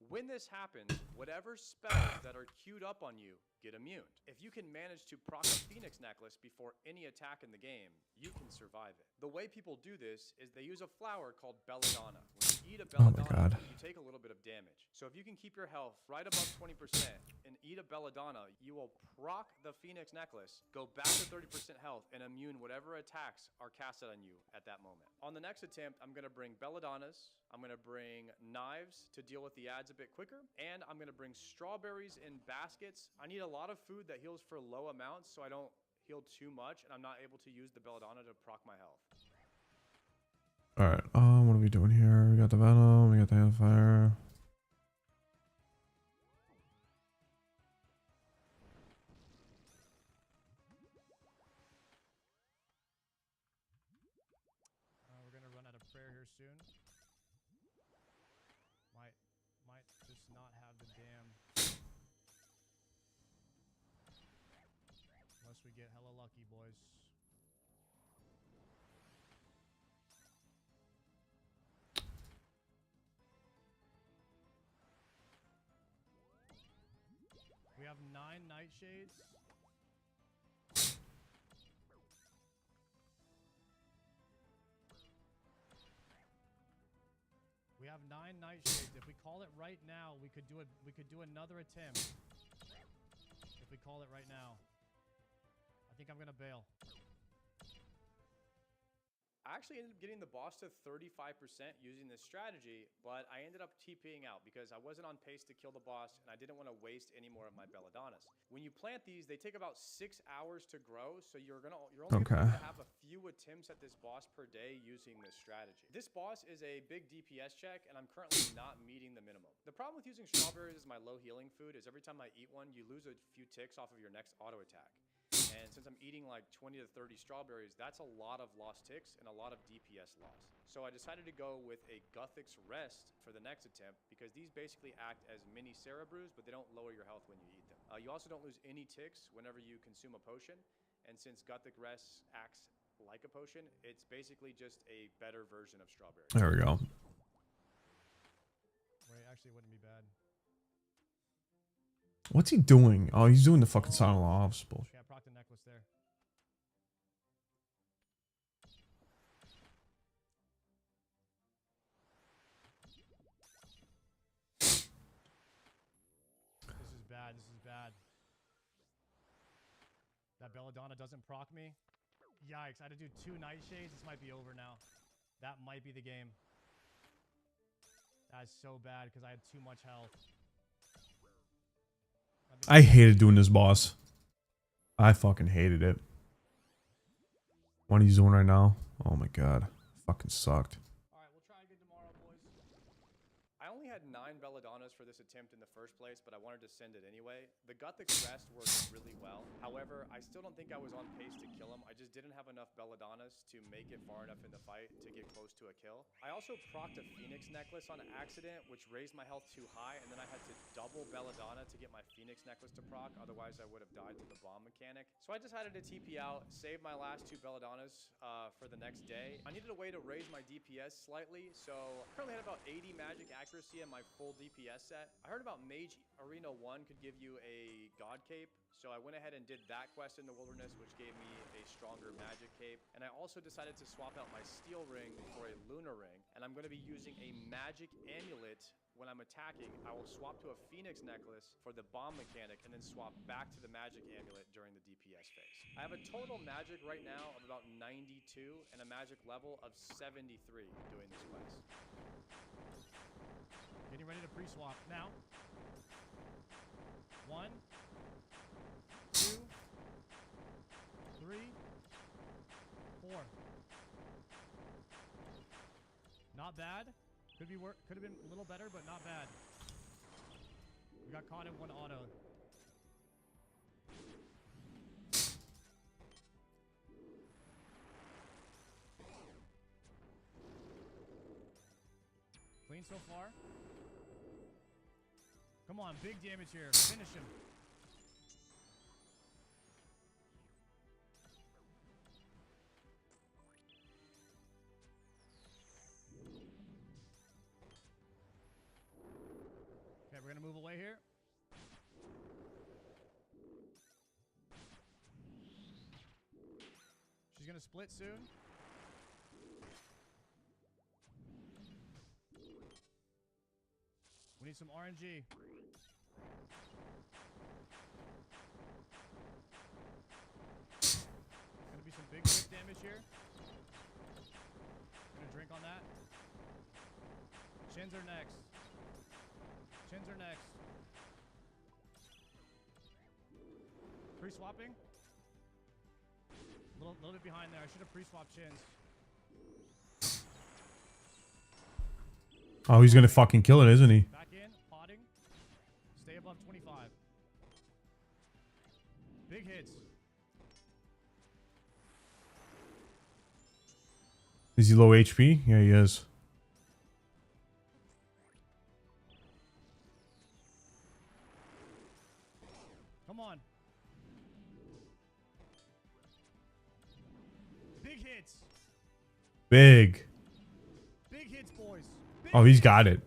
When this happens, whatever spells that are queued up on you get immune. If you can manage to proc a Phoenix necklace before any attack in the game, you can survive it. The way people do this is they use a flower called belladonna. When you eat a Oh my belladonna, God. you take a little bit of damage. So if you can keep your health right above 20% and eat a belladonna, you will proc the Phoenix necklace, go back to 30% health, and immune whatever attacks are casted on you at that moment. On the next attempt, I'm going to bring belladonnas, I'm going to bring knives to deal with the ads a bit quicker, and I'm going to bring strawberries in baskets. I need a lot of food that heals for low amounts so I don't heal too much, and I'm not able to use the belladonna to proc my health. All right. What are we doing here? We got the venom. We got the hellfire. We're going to run out of prayer here soon. Might just not have the damn... Unless we get hella lucky, boys. We have 9 nightshades. We have 9 nightshades. If we call it right now, we could do another attempt. If we call it right now. I think I'm gonna bail. I actually ended up getting the boss to 35% using this strategy, but I ended up TPing out because I wasn't on pace to kill the boss and I didn't want to waste any more of my Belladonnas. When you plant these, they take about 6 hours to grow, so you're only gonna have a few attempts at this boss per day using this strategy. This boss is a big DPS check, and I'm currently not meeting the minimum. The problem with using strawberries as my low healing food is every time I eat one, you lose a few ticks off of your next auto attack. And since I'm eating like 20 to 30 strawberries, that's a lot of lost ticks and a lot of DPS loss. So I decided to go with a Guthix Rest for the next attempt because these basically act as mini Cerebrews, but they don't lower your health when you eat them. You also don't lose any ticks whenever you consume a potion. And since Guthix Rest acts like a potion, it's basically just a better version of strawberry. There we go. Wait, actually, it wouldn't be bad. What's he doing? Oh, he's doing the fucking silent offs bullshit. Okay, I proc the necklace there. This is bad. This is bad. That Belladonna doesn't proc me. Yikes, I had to do 2 nightshades. This might be over now. That might be the game. That's so bad because I had too much health. I hated doing this boss. I fucking hated it. What he's doing right now? Oh my god. Fucking sucked. Alright, we'll try again tomorrow, boys. I only had 9 Belladonnas for this attempt in the first place, but I wanted to send it anyway. The Guthix Rest worked really well. However, I still don't think I was on pace to kill him. I just didn't have enough Belladonnas to make it far enough in the fight to get close to a kill. I also procced a Phoenix Necklace on accident, which raised my health too high, and then I had to double Belladonna to get my Phoenix Necklace to proc, otherwise I would have died to the bomb mechanic. So I decided to TP out, save my last 2 Belladonnas for the next day. I needed a way to raise my DPS slightly, so I currently had about 80 magic accuracy in my full DPS set. I heard about Mage Arena 1 could give you a God Cape, so I went ahead and did that quest in the wilderness, which gave me a stronger magic cape. And I also decided to swap out my steel ring for a lunar ring, and I'm going to be using a magic amulet when I'm attacking. I will swap to a Phoenix Necklace for the bomb mechanic and then swap back to the magic amulet during the DPS phase. I have a total magic right now of about 92 and a magic level of 73 doing this quest. Getting ready to pre-swap now. 1, 2, 3, 4. Not bad. Could have been a little better, but not bad. We got caught in 1 auto. Clean so far. Come on, big damage here. Finish him. Okay, we're gonna move away here. She's gonna split soon. We need some RNG. Gonna be some big quick damage here. Gonna drink on that. Chins are next. Chins are next. Pre-swapping. A little bit behind there. I should have pre-swapped chins. Oh, he's gonna fucking kill it, isn't he? Back in, potting. Stay above 25. Big hits. Is he low HP? Yeah, he is. Come on. Big hits. Big. Big hits, boys. Big Oh, he's hits. got it.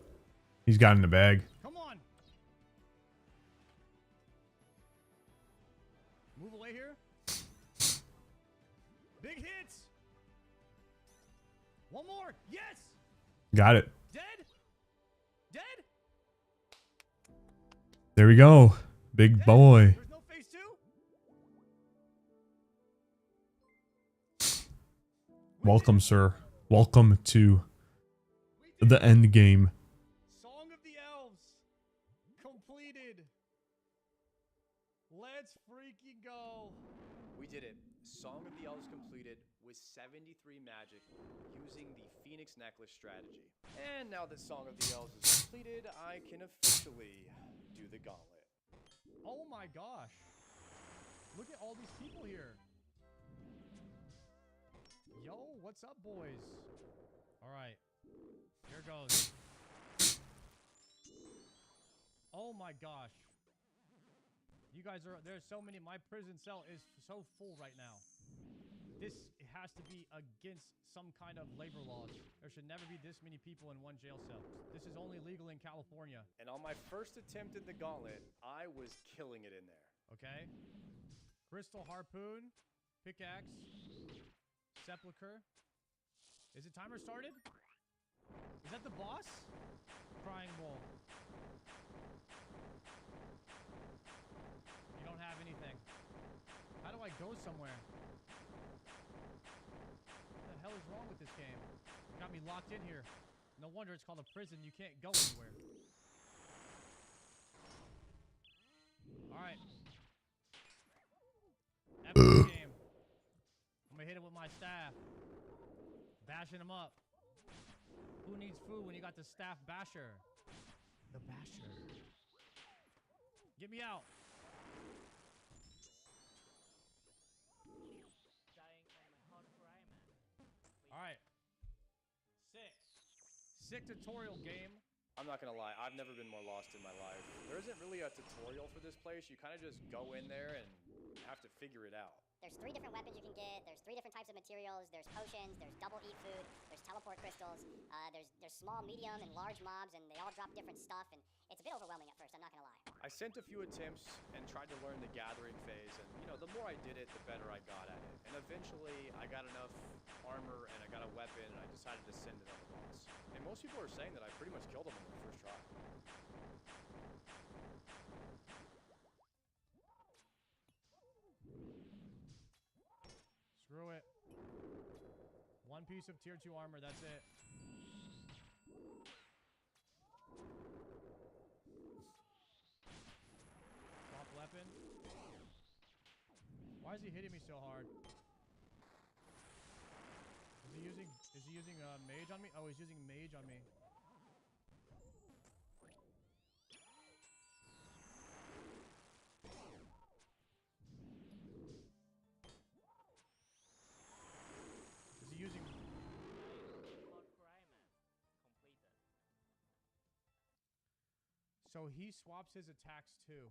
He's got it in the bag. Come on. Move away here. Big hits. One more. Yes. Got it. Dead. Dead. There we go. Big Dead. boy. There's no phase 2. Welcome, sir. Welcome to the end game. Song of the Elves completed. Let's freaking go. We did it. Song of the Elves completed with 73 magic using the Phoenix Necklace strategy. And now that Song of the Elves is completed, I can officially do the gauntlet. Oh my gosh. Look at all these people here. Yo, what's up, boys? All right. Here goes. Oh my gosh. You guys are, there's so many, my prison cell is so full right now. This has to be against some kind of labor laws. There should never be this many people in one jail cell. This is only legal in California. And on my first attempt in the gauntlet, I was killing it in there. Okay. Crystal harpoon, pickaxe, sepulcher. Is the timer started? Is that the boss? Crying wolf. You don't have anything. How do I go somewhere? What the hell is wrong with this game? You got me locked in here. No wonder it's called a prison. You can't go anywhere. Alright. Epic game. I'm gonna hit it with my staff. Bashing him up. Who needs food when you got the staff basher? The basher. Get me out. Alright. Sick tutorial game. I'm not gonna lie, I've never been more lost in my life. There isn't really a tutorial for this place. You kind of just go in there and have to figure it out. There's 3 different weapons you can get. There's 3 different types of materials. There's potions. There's double eat food. There's teleport crystals. There's small, medium, and large mobs, and they all drop different stuff. And it's a bit overwhelming at first. I'm not gonna lie. I sent a few attempts and tried to learn the gathering phase, and you know, the more I did it, the better I got at it. And eventually, I got enough armor and I got a weapon, and I decided to send it on the boss. And most people are saying that I pretty much killed him on my first try. Screw it. 1 piece of tier 2 armor, that's it. Swap weapon. Why is he hitting me so hard? Is he using mage on me? Oh, he's using mage on me. Is he using... So he swaps his attacks too.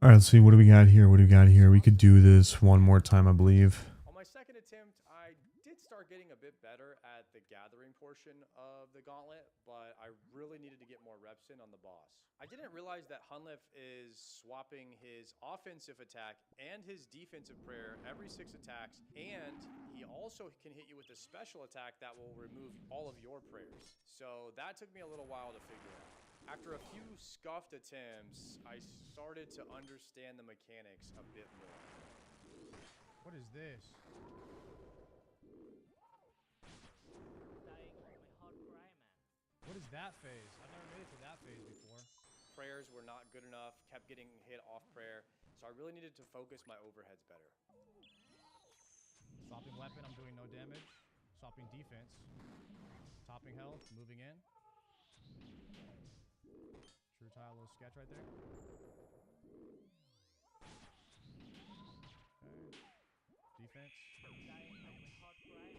All right, let's see. What do we got here? What do we got here? We could do this one more time, I believe. On my second attempt, I did start getting a bit better at the gathering portion of the gauntlet, but I really needed to get more reps in on the boss. I didn't realize that Hunlif is swapping his offensive attack and his defensive prayer every 6 attacks, and he also can hit you with a special attack that will remove all of your prayers. So that took me a little while to figure out. After a few scuffed attempts, I started to understand the mechanics a bit more. What is this? What is that phase? I've never made it to that phase before. Prayers were not good enough, kept getting hit off prayer, so I really needed to focus my overheads better. Swapping weapon, I'm doing no damage. Swapping defense. Topping health, moving in. True tile, little sketch right there. Okay. Defense.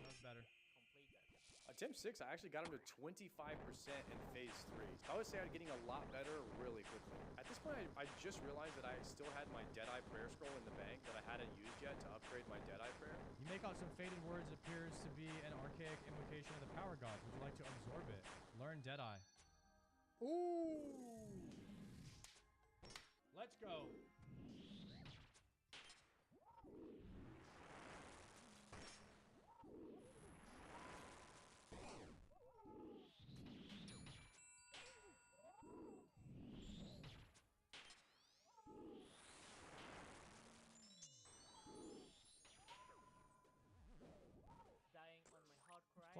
That's better. Attempt 6, I actually got him to 25% in phase 3. So I would say I'm getting a lot better really quickly. At this point, I just realized that I still had my Deadeye prayer scroll in the bank that I hadn't used yet to upgrade my Deadeye prayer. You make out some faded words appears to be an archaic invocation of the power gods. Would you like to absorb it? Learn Deadeye. Ooh! Let's go.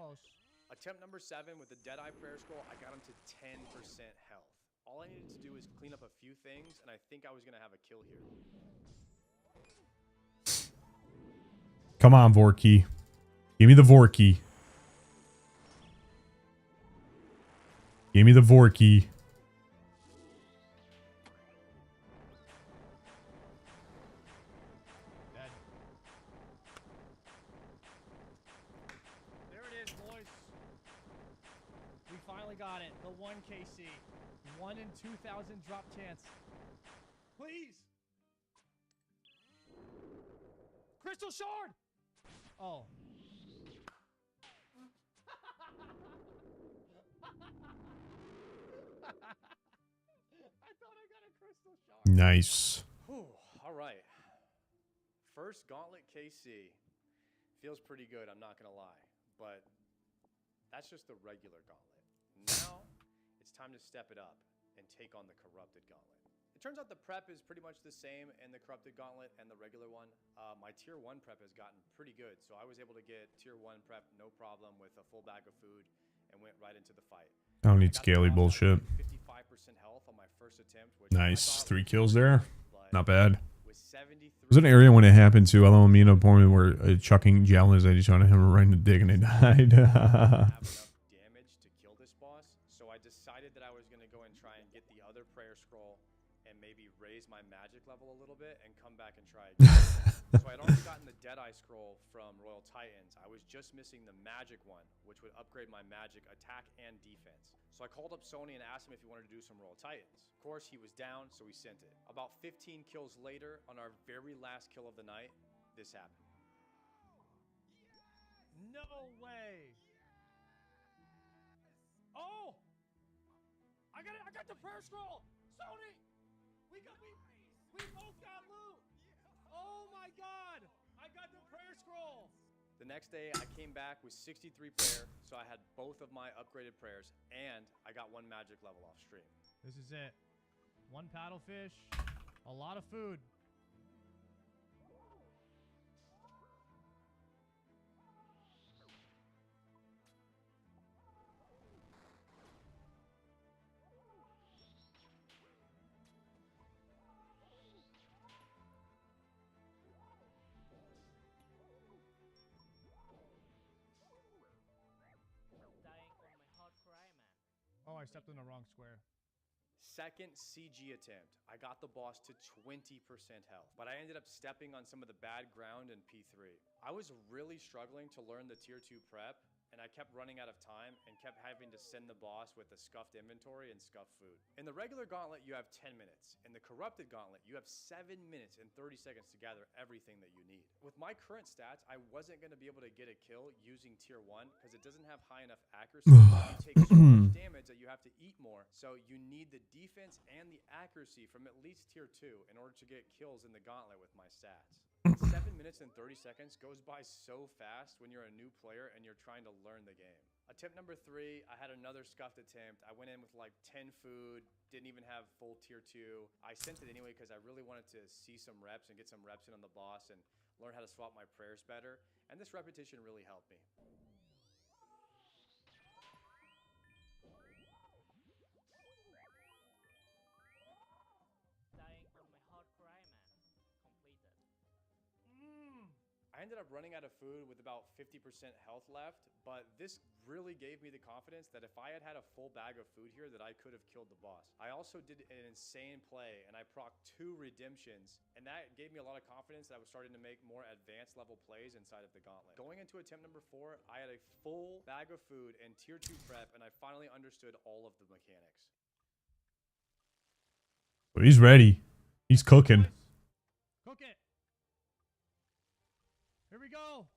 close. Attempt number 7 with the Deadeye Prayer Scroll, I got him to 10% health. All I needed to do was clean up a few things, and I think I was going to have a kill here. Come on, Vorky. Give me the Vorky. Give me the Vorky. Dead. There it is, boys. We finally got it. The 1 KC. 1 in 2,000 drop chance. Please. Crystal Shard! Oh. I thought I got a crystal shard. Nice. Whew, all right. First Gauntlet KC. Feels pretty good, I'm not going to lie. But that's just the regular Gauntlet. Now, it's time to step it up and take on the Corrupted Gauntlet. It turns out the prep is pretty much the same in the Corrupted Gauntlet and the regular one. My tier 1 prep has gotten pretty good, so I was able to get tier 1 prep no problem with a full bag of food and went right into the fight. I don't need scaly bullshit. 55% health on my first attempt, which Nice. 3 kills there. but Not bad. with 73 There's an area when it happened too. Although me and a opponent were chucking javelins at each other, him right in the dick, and they died. have enough damage to kill this boss, so I decided that I was going to go and try and get the other prayer scroll and maybe raise my magic level a little bit and come back and try again. So I'd already gotten the Deadeye scroll from Royal Titans. I was just missing the magic one, which would upgrade my magic attack and defense. So I called up Sony and asked him if he wanted to do some Royal Titans. Of course, he was down, so we sent it. About 15 kills later, on our very last kill of the night, this happened. No way. Oh! I got it. I got the prayer scroll. Sony! We both got loot. Oh my god! I got the prayer scroll. The next day, I came back with 63 prayer, so I had both of my upgraded prayers, and I got 1 magic level off stream. This is it. 1 paddlefish, a lot of food. Oh, I stepped in the wrong square. Second CG attempt, I got the boss to 20% health, but I ended up stepping on some of the bad ground in P3. I was really struggling to learn the tier 2 prep, and I kept running out of time and kept having to send the boss with a scuffed inventory and scuffed food. In the regular gauntlet, you have 10 minutes. In the corrupted gauntlet, you have 7 minutes and 30 seconds to gather everything that you need. With my current stats, I wasn't going to be able to get a kill using tier 1 because it doesn't have high enough accuracy. You take so much damage that you have to eat more, so you need the defense and the accuracy from at least tier 2 in order to get kills in the gauntlet with my stats. 7 minutes and 30 seconds goes by so fast when you're a new player and you're trying to learn the game. Attempt number 3, I had another scuffed attempt. I went in with like 10 food, didn't even have full tier 2. I sent it anyway because I really wanted to see some reps and get some reps in on the boss and learn how to swap my prayers better. And this repetition really helped me. I ended up running out of food with about 50% health left, but this really gave me the confidence that if I had had a full bag of food here that I could have killed the boss. I also did an insane play and I procced 2 redemptions, and that gave me a lot of confidence that I was starting to make more advanced level plays inside of the gauntlet. Going into attempt number 4, I had a full bag of food and tier 2 prep, and I finally understood all of the mechanics. So he's ready. He's cooking. Cook it. Here we go.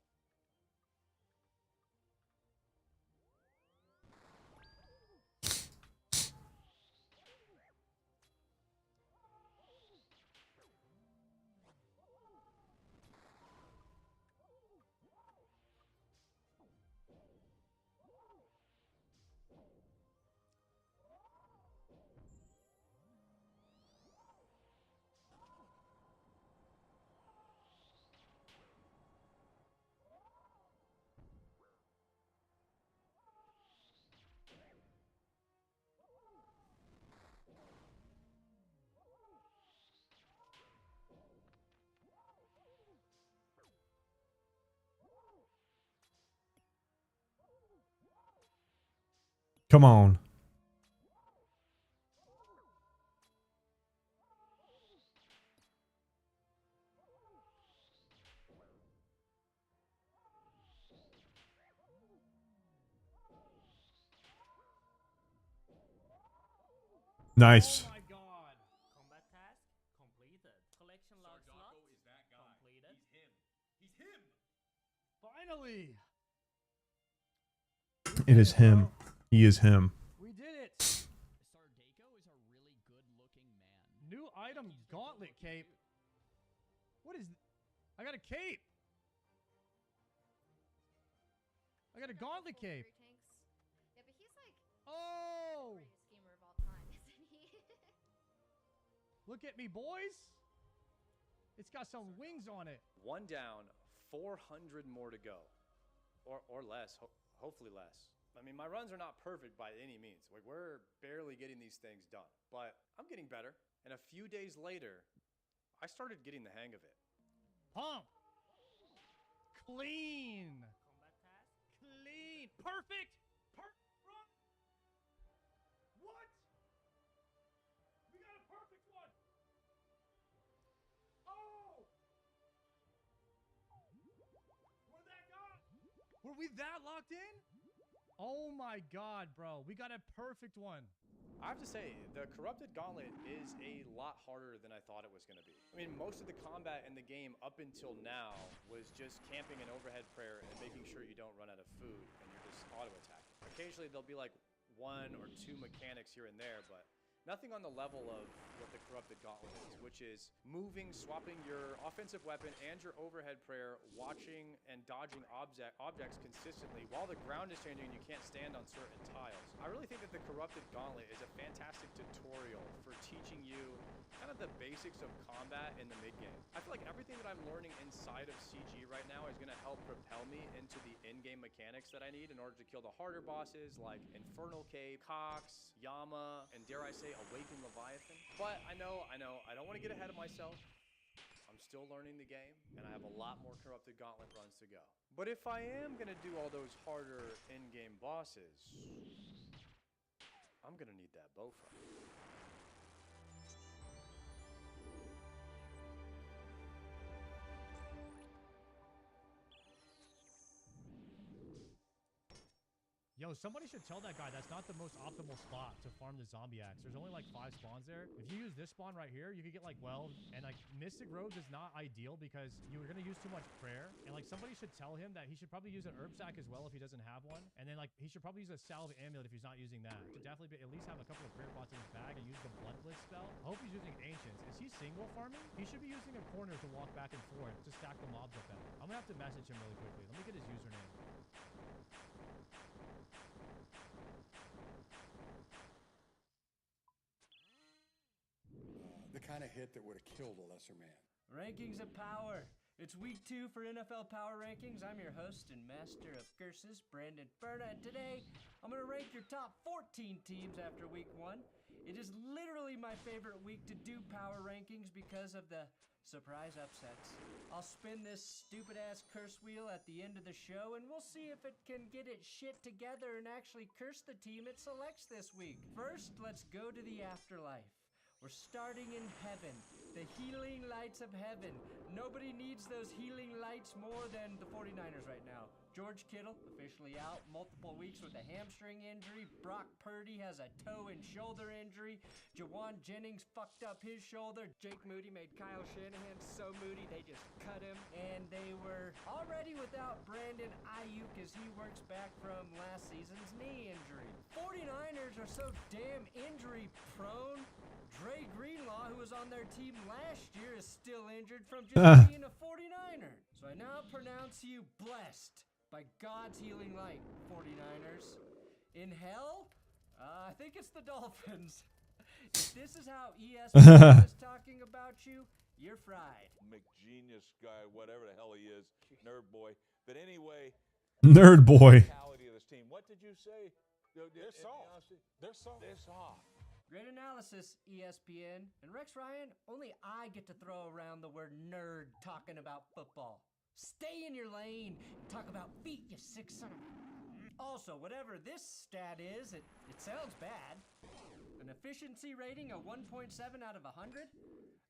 Come on. Nice. Oh my god. Combat task completed. Collection log slot completed. He's him. Finally. It is him. He is him. We did it. Sardaco is a really good-looking man. New item gauntlet cape. What is I got a cape. I got a gauntlet cape. Yeah, but he's like Oh! the greatest gamer of all time, isn't he? Look at me, boys. It's got some wings on it. 1 down, 400 more to go, or less. Hopefully less. I mean, my runs are not perfect by any means. Like, we're barely getting these things done, but I'm getting better. And a few days later, I started getting the hang of it. Pump. Clean. Combat task. Clean. Perfect. Run. What? We got a perfect one. Oh. We're that gone. Were we that locked in? Oh my god, bro. We got a perfect one. I have to say, the Corrupted Gauntlet is a lot harder than I thought it was going to be. I mean, most of the combat in the game up until now was just camping an overhead prayer and making sure you don't run out of food and you're just auto-attacking. Occasionally there'll be like 1 or 2 mechanics here and there, but nothing on the level of what the Corrupted Gauntlet is, which is moving, swapping your offensive weapon and your overhead prayer, watching and dodging objects consistently while the ground is changing and you can't stand on certain tiles. I really think that the Corrupted Gauntlet is a fantastic tutorial for teaching you kind of the basics of combat in the mid-game. I feel like everything that I'm learning inside of CG right now is going to help propel me into the in-game mechanics that I need in order to kill the harder bosses like Infernal Cave, Cox, Yama, and dare I say Awakened Leviathan. But I know, I don't want to get ahead of myself. I'm still learning the game, and I have a lot more Corrupted Gauntlet runs to go. But if I am going to do all those harder in-game bosses, I'm going to need that bow fight. Yo, somebody should tell that guy that's not the most optimal spot to farm the zombie axe. There's only like 5 spawns there. If you use this spawn right here, you could get like and like Mystic Roads is not ideal because you're gonna use too much prayer. And like somebody should tell him that he should probably use an herb sack as well if he doesn't have one. And then like he should probably use a salve amulet if he's not using that. To definitely at least have a couple of prayer pots in his bag and use the blood blitz spell. I hope he's using ancients. Is he single farming? He should be using a corner to walk back and forth to stack the mobs up better. I'm gonna have to message him really quickly. Let me get his username. The kind of hit that would have killed a lesser man. Rankings of Power. It's week 2 for NFL Power Rankings. I'm your host and master of curses, Brandon Ferna, and today I'm going to rank your top 14 teams after week 1. It is literally my favorite week to do Power Rankings because of the surprise upsets. I'll spin this stupid-ass curse wheel at the end of the show, and we'll see if it can get its shit together and actually curse the team it selects this week. First, let's go to the afterlife. We're starting in heaven, the healing lights of heaven. Nobody needs those healing lights more than the 49ers right now. George Kittle, officially out, multiple weeks with a hamstring injury. Brock Purdy has a toe and shoulder injury. Jawan Jennings fucked up his shoulder. Jake Moody made Kyle Shanahan so moody they just cut him. And they were already without Brandon Ayuk as he works back from last season's knee injury. 49ers are so damn injury prone. Dre Greenlaw, who was on their team last year, is still injured from just being a 49er. So I now pronounce you blessed by God's healing light, 49ers. In hell, I think it's the Dolphins. If this is how ESPN is talking about you, you're fried. McGenius guy, whatever the hell he is, nerd boy. But anyway, Nerd boy. mentality of this team. What did you say? They're soft. They're soft. They're soft. Great analysis, ESPN. And Rex Ryan, only I get to throw around the word nerd talking about football. Stay in your lane and talk about feet, you sick son of a... Also, whatever this stat is, it sounds bad. An efficiency rating of 1.7 out of 100?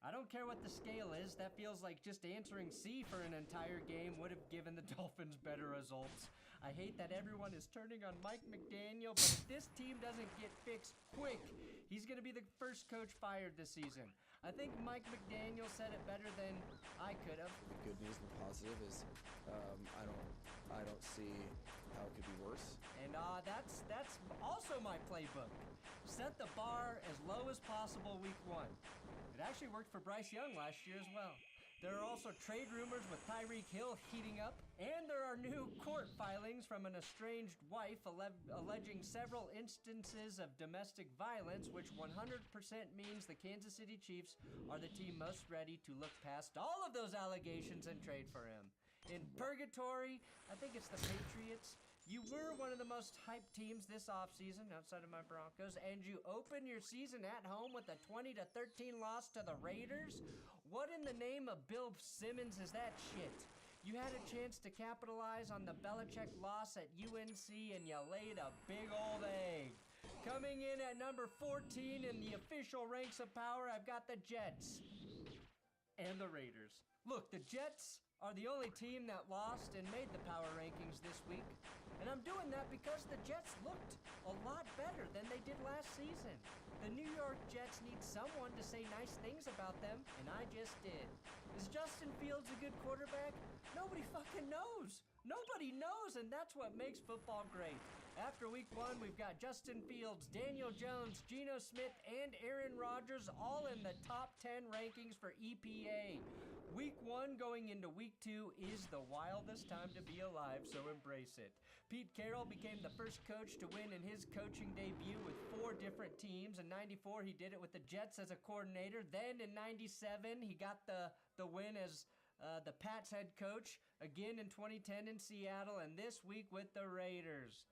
I don't care what the scale is, that feels like just answering C for an entire game would have given the Dolphins better results. I hate that everyone is turning on Mike McDaniel, but if this team doesn't get fixed quick, he's going to be the first coach fired this season. I think Mike McDaniel said it better than I could have. The good news and the positive is I don't see how it could be worse. And that's also my playbook. Set the bar as low as possible week 1. It actually worked for Bryce Young last year as well. There are also trade rumors with Tyreek Hill heating up, and there are new court filings from an estranged wife alleging several instances of domestic violence, which 100% means the Kansas City Chiefs are the team most ready to look past all of those allegations and trade for him. In purgatory, I think it's the Patriots. You were one of the most hyped teams this offseason outside of my Broncos, and you open your season at home with a 20-13 loss to the Raiders? What in the name of Bill Simmons is that shit? You had a chance to capitalize on the Belichick loss at UNC, and you laid a big old egg. Coming in at number 14 in the official ranks of power, I've got the Jets and the Raiders. Look, the Jets are the only team that lost and made the power rankings this week. And I'm doing that because the Jets looked a lot better than they did last season. The New York Jets need someone to say nice things about them, and I just did. Is Justin Fields a good quarterback? Nobody fucking knows. Nobody knows, and that's what makes football great. After week 1, we've got Justin Fields, Daniel Jones, Geno Smith, and Aaron Rodgers all in the top 10 rankings for EPA. Week 1 going into week 2 is the wildest time to be alive, so embrace it. Pete Carroll became the first coach to win in his coaching debut with 4 different teams. In '94, he did it with the Jets as a coordinator. Then in '97, he got the win as the Pats head coach. Again in 2010 in Seattle, and this week with the Raiders.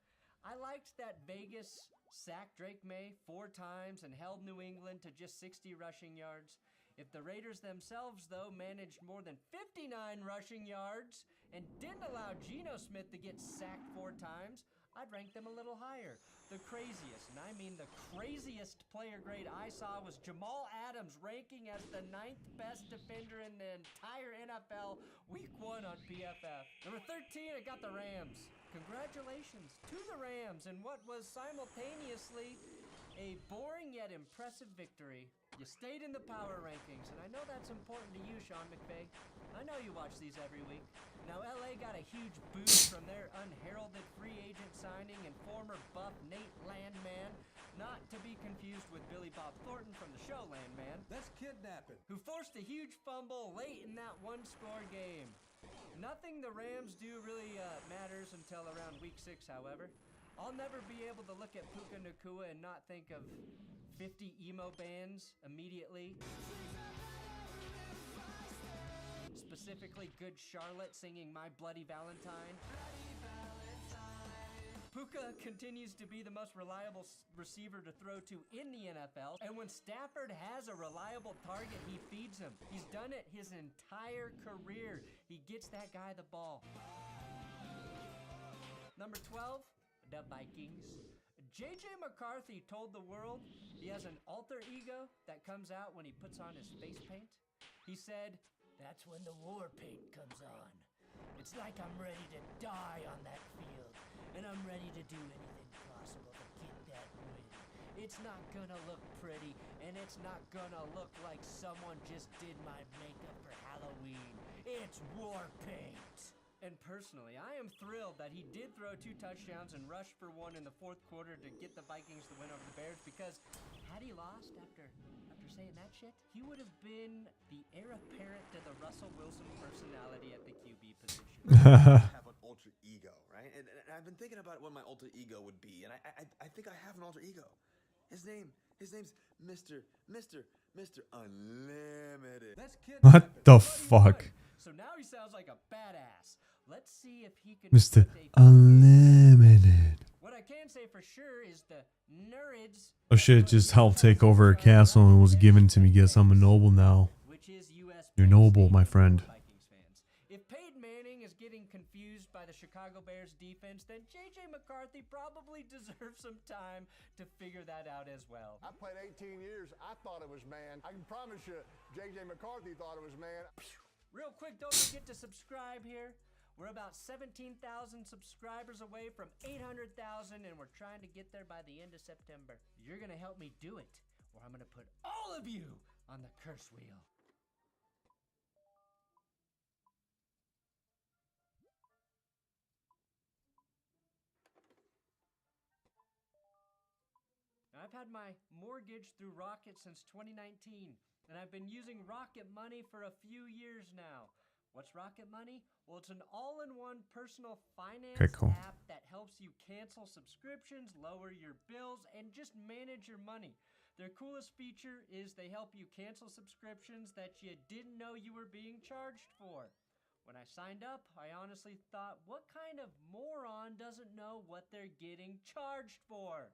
I liked that Vegas sacked Drake May 4 times and held New England to just 60 rushing yards. If the Raiders themselves, though, managed more than 59 rushing yards and didn't allow Geno Smith to get sacked 4 times, I'd rank them a little higher. The craziest, and I mean the craziest player grade I saw was Jamal Adams ranking as the 9th best defender in the entire NFL week 1 on PFF. Number 13, I got the Rams. Congratulations to the Rams in what was simultaneously a boring yet impressive victory. You stayed in the power rankings, and I know that's important to you, Sean McVay. I know you watch these every week. Now, LA got a huge boost from their unheralded free agent signing and former Buff Nate Landman, not to be confused with Billy Bob Thornton from the show Landman. That's kidnapping. Who forced a huge fumble late in that 1-score game. Nothing the Rams do really matters until around week 6, however. I'll never be able to look at Puka Nacua and not think of 50 emo bands immediately. Specifically Good Charlotte singing My Bloody Valentine. Puka continues to be the most reliable receiver to throw to in the NFL, and when Stafford has a reliable target, he feeds him. He's done it his entire career. He gets that guy the ball. Number 12, the Vikings. J.J. McCarthy told the world he has an alter ego that comes out when he puts on his face paint. He said, "That's when the war paint comes on. It's like I'm ready to die on that field, and I'm ready to do anything possible to get that win. It's not gonna look pretty, and it's not gonna look like someone just did my makeup for Halloween. It's war paint." And personally, I am thrilled that he did throw 2 touchdowns and rush for 1 in the 4th quarter to get the Vikings the win over the Bears, because had he lost after saying that shit, he would have been the heir apparent to the Russell Wilson personality at the QB position. I have an alter ego, right? And I've been thinking about what my alter ego would be, and I think I have an alter ego. His name's Mr. Unlimited. That's kidnapping. What the fuck? So now he sounds like a badass. Let's see if he can Mr. Unlimited. What I can say for sure is the nerds. Oh shit, just helped take over a castle and was given to me. Guess I'm a noble now. Which is US You're noble, my friend. Vikings fans. If Peyton Manning is getting confused by the Chicago Bears defense, then J.J. McCarthy probably deserves some time to figure that out as well. I played 18 years. I thought it was man. I can promise you, J.J. McCarthy thought it was man. Real quick, don't forget to subscribe here. We're about 17,000 subscribers away from 800,000, and we're trying to get there by the end of September. You're going to help me do it, or I'm going to put all of you on the curse wheel. I've had my mortgage through Rocket since 2019, and I've been using Rocket Money for a few years now. What's Rocket Money? Well, it's an all-in-one personal finance app that helps you cancel subscriptions, lower your bills, and just manage your money. Their coolest feature is they help you cancel subscriptions that you didn't know you were being charged for. When I signed up, I honestly thought, what kind of moron doesn't know what they're getting charged for?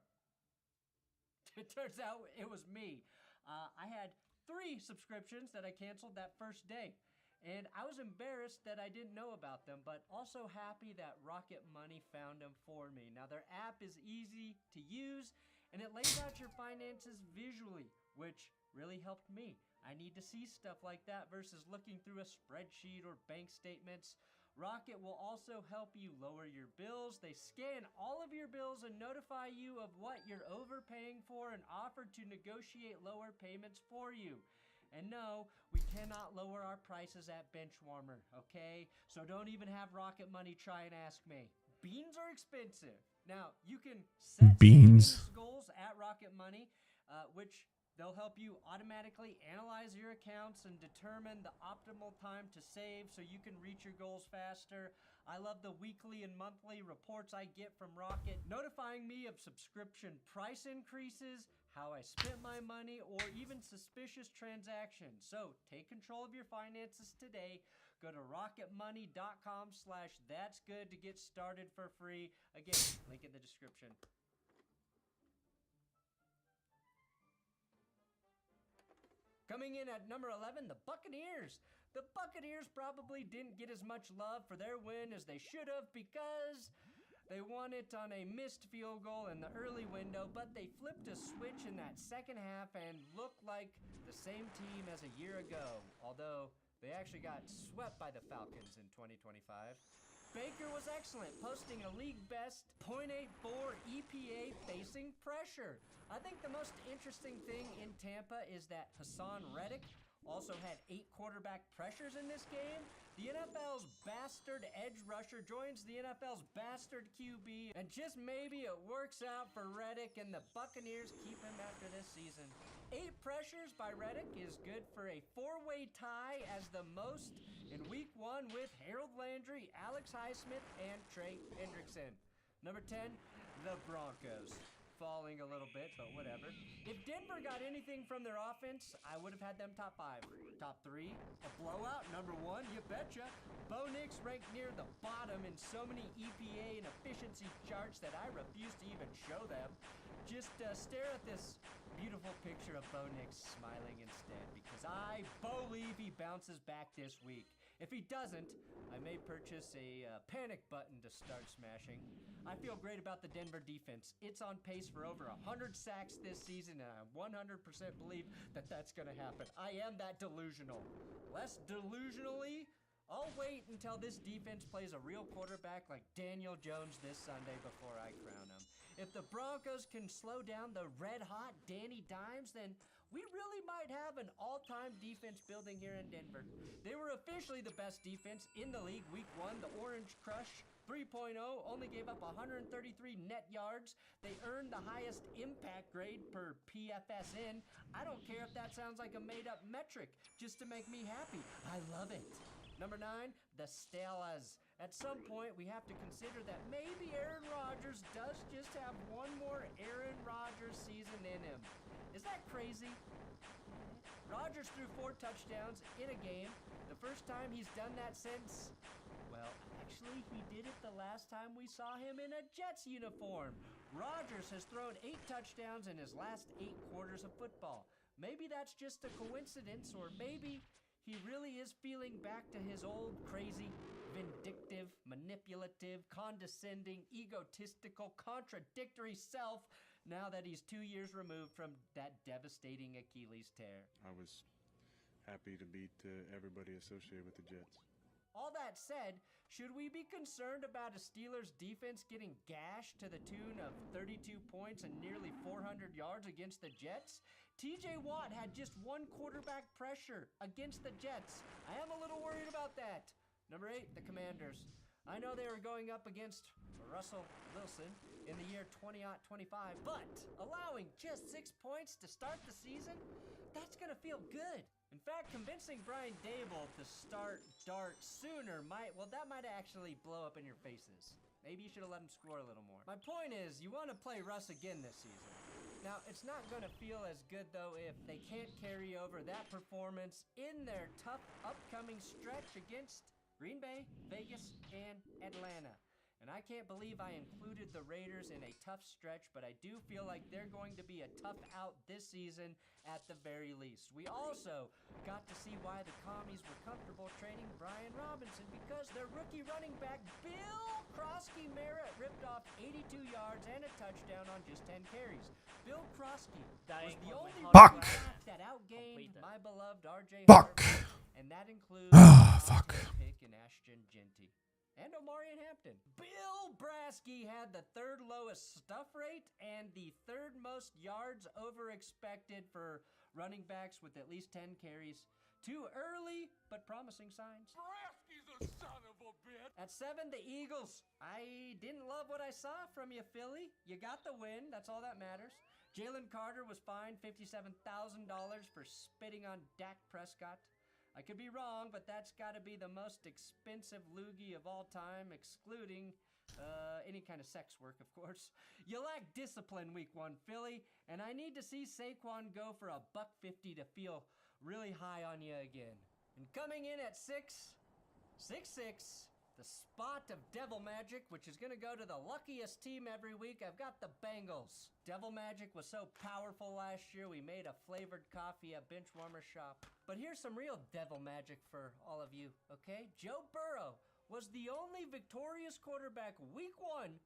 It turns out it was me. I had 3 subscriptions that I canceled that first day. And I was embarrassed that I didn't know about them, but also happy that Rocket Money found them for me. Now, their app is easy to use, and it lays out your finances visually, which really helped me. I need to see stuff like that versus looking through a spreadsheet or bank statements. Rocket will also help you lower your bills. They scan all of your bills and notify you of what you're overpaying for and offer to negotiate lower payments for you. And no, we cannot lower our prices at Benchwarmer, okay? So don't even have Rocket Money try and ask me. Beans are expensive. Now, you can set savings goals at Rocket Money, which they'll help you automatically analyze your accounts and determine the optimal time to save so you can reach your goals faster. I love the weekly and monthly reports I get from Rocket, notifying me of subscription price increases, how I spent my money, or even suspicious transactions. So take control of your finances today. Go to rocketmoney.com/that'sgood to get started for free. Again, link in the description. Coming in at number 11, the Buccaneers. The Buccaneers probably didn't get as much love for their win as they should have because they won it on a missed field goal in the early window, but they flipped a switch in that second half and looked like the same team as a year ago, although they actually got swept by the Falcons in 2025. Baker was excellent, posting a league-best .84 EPA facing pressure. I think the most interesting thing in Tampa is that Hassan Reddick also had 8 quarterback pressures in this game. The NFL's bastard edge rusher joins the NFL's bastard QB, and just maybe it works out for Reddick and the Buccaneers keep him after this season. 8 pressures by Reddick is good for a 4-way tie as the most in Week 1 with Harold Landry, Alex Highsmith, and Trey Hendrickson. Number 10, the Broncos. Falling a little bit, but whatever. If Denver got anything from their offense, I would have had them top 5. Top 3, a blowout. Number 1, you betcha. Bo Nix ranked near the bottom in so many EPA and efficiency charts that I refuse to even show them. Just stare at this beautiful picture of Bo Nix smiling instead, because I believe he bounces back this week. If he doesn't, I may purchase a panic button to start smashing. I feel great about the Denver defense. It's on pace for over 100 sacks this season, and I 100% believe that that's going to happen. I am that delusional. Less delusionally, I'll wait until this defense plays a real quarterback like Daniel Jones this Sunday before I crown him. If the Broncos can slow down the red-hot Danny Dimes, then we really might have an all-time defense building here in Denver. They were officially the best defense in the league Week 1. The Orange Crush 3.0 only gave up 133 net yards. They earned the highest impact grade per PFSN. I don't care if that sounds like a made-up metric just to make me happy. I love it. Number 9, the Steelers. At some point, we have to consider that maybe Aaron Rodgers does just have one more Aaron Rodgers season in him. Is that crazy? Rodgers threw 4 touchdowns in a game. The first time he's done that since, well, actually, he did it the last time we saw him in a Jets uniform. Rodgers has thrown 8 touchdowns in his last 8 quarters of football. Maybe that's just a coincidence, or maybe he really is feeling back to his old crazy, vindictive, manipulative, condescending, egotistical, contradictory self now that he's 2 years removed from that devastating Achilles tear. I was happy to beat everybody associated with the Jets. All that said, should we be concerned about a Steelers defense getting gashed to the tune of 32 points and nearly 400 yards against the Jets? TJ Watt had just one quarterback pressure against the Jets. I am a little worried about that. Number 8, the Commanders. I know they were going up against Russell Wilson in the year 2025, but allowing just 6 points to start the season, that's going to feel good. In fact, convincing Brian Dable to start Dart sooner might actually blow up in your faces. Maybe you should have let him score a little more. My point is, you want to play Russ again this season. Now, it's not going to feel as good, though, if they can't carry over that performance in their tough upcoming stretch against Green Bay, Vegas, and Atlanta. And I can't believe I included the Raiders in a tough stretch, but I do feel like they're going to be a tough out this season at the very least. We also got to see why the Commies were comfortable trading Brian Robinson, because their rookie running back, Bill Krosky Merritt, ripped off 82 yards and a touchdown on just 10 carries. Bill Krosky was the only Fuck. that outgained my beloved RJ Fuck. Harvey, and that includes Fuck. Pick and Ashton Genty. And Omarion Hampton. Bill Brasky had the third lowest stuff rate and the third most yards over expected for running backs with at least 10 carries. 2 early but promising signs. Brasky's a son of a bitch. At 7, the Eagles. I didn't love what I saw from you, Philly. You got the win. That's all that matters. Jalen Carter was fined $57,000 for spitting on Dak Prescott. I could be wrong, but that's got to be the most expensive loogie of all time, excluding any kind of sex work, of course. You lack discipline week 1, Philly, and I need to see Saquon go for $150 to feel really high on you again. And coming in at 6'6", the spot of Devil Magic, which is going to go to the luckiest team every week, I've got the Bengals. Devil Magic was so powerful last year, we made a flavored coffee at Benchwarmer Shop. But here's some real devil magic for all of you, okay? Joe Burrow was the only victorious quarterback week 1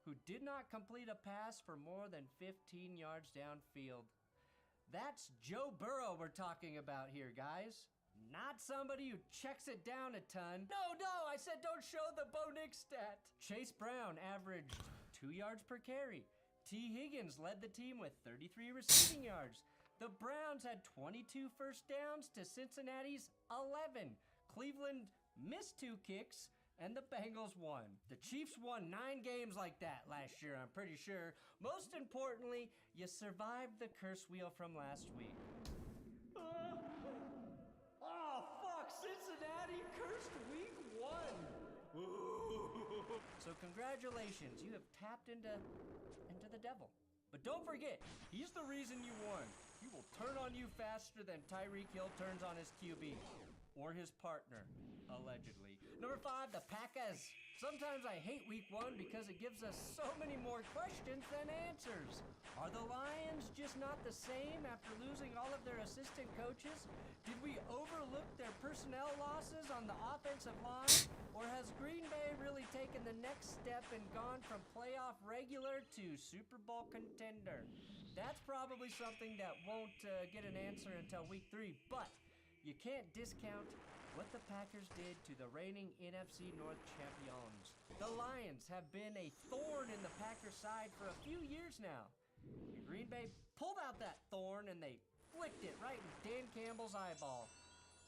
who did not complete a pass for more than 15 yards downfield. That's Joe Burrow we're talking about here, guys. Not somebody who checks it down a ton. No, I said don't show the Bo Nix stat. Chase Brown averaged 2 yards per carry. T. Higgins led the team with 33 receiving yards. The Browns had 22 first downs to Cincinnati's 11. Cleveland missed 2 kicks, and the Bengals won. The Chiefs won 9 games like that last year, I'm pretty sure. Most importantly, you survived the curse wheel from last week. Oh, fuck! Cincinnati cursed week 1! So congratulations, you have tapped into the devil. But don't forget, he's the reason you won. He will turn on you faster than Tyreek Hill turns on his QB. Or his partner, allegedly. Number 5, the Packers. Sometimes I hate week 1 because it gives us so many more questions than answers. Are the Lions just not the same after losing all of their assistant coaches? Did we overlook their personnel losses on the offensive line? Or has Green Bay really taken the next step and gone from playoff regular to Super Bowl contender? That's probably something that won't get an answer until week 3, but you can't discount what the Packers did to the reigning NFC North champions. The Lions have been a thorn in the Packers' side for a few years now. And Green Bay pulled out that thorn and they flicked it right in Dan Campbell's eyeball.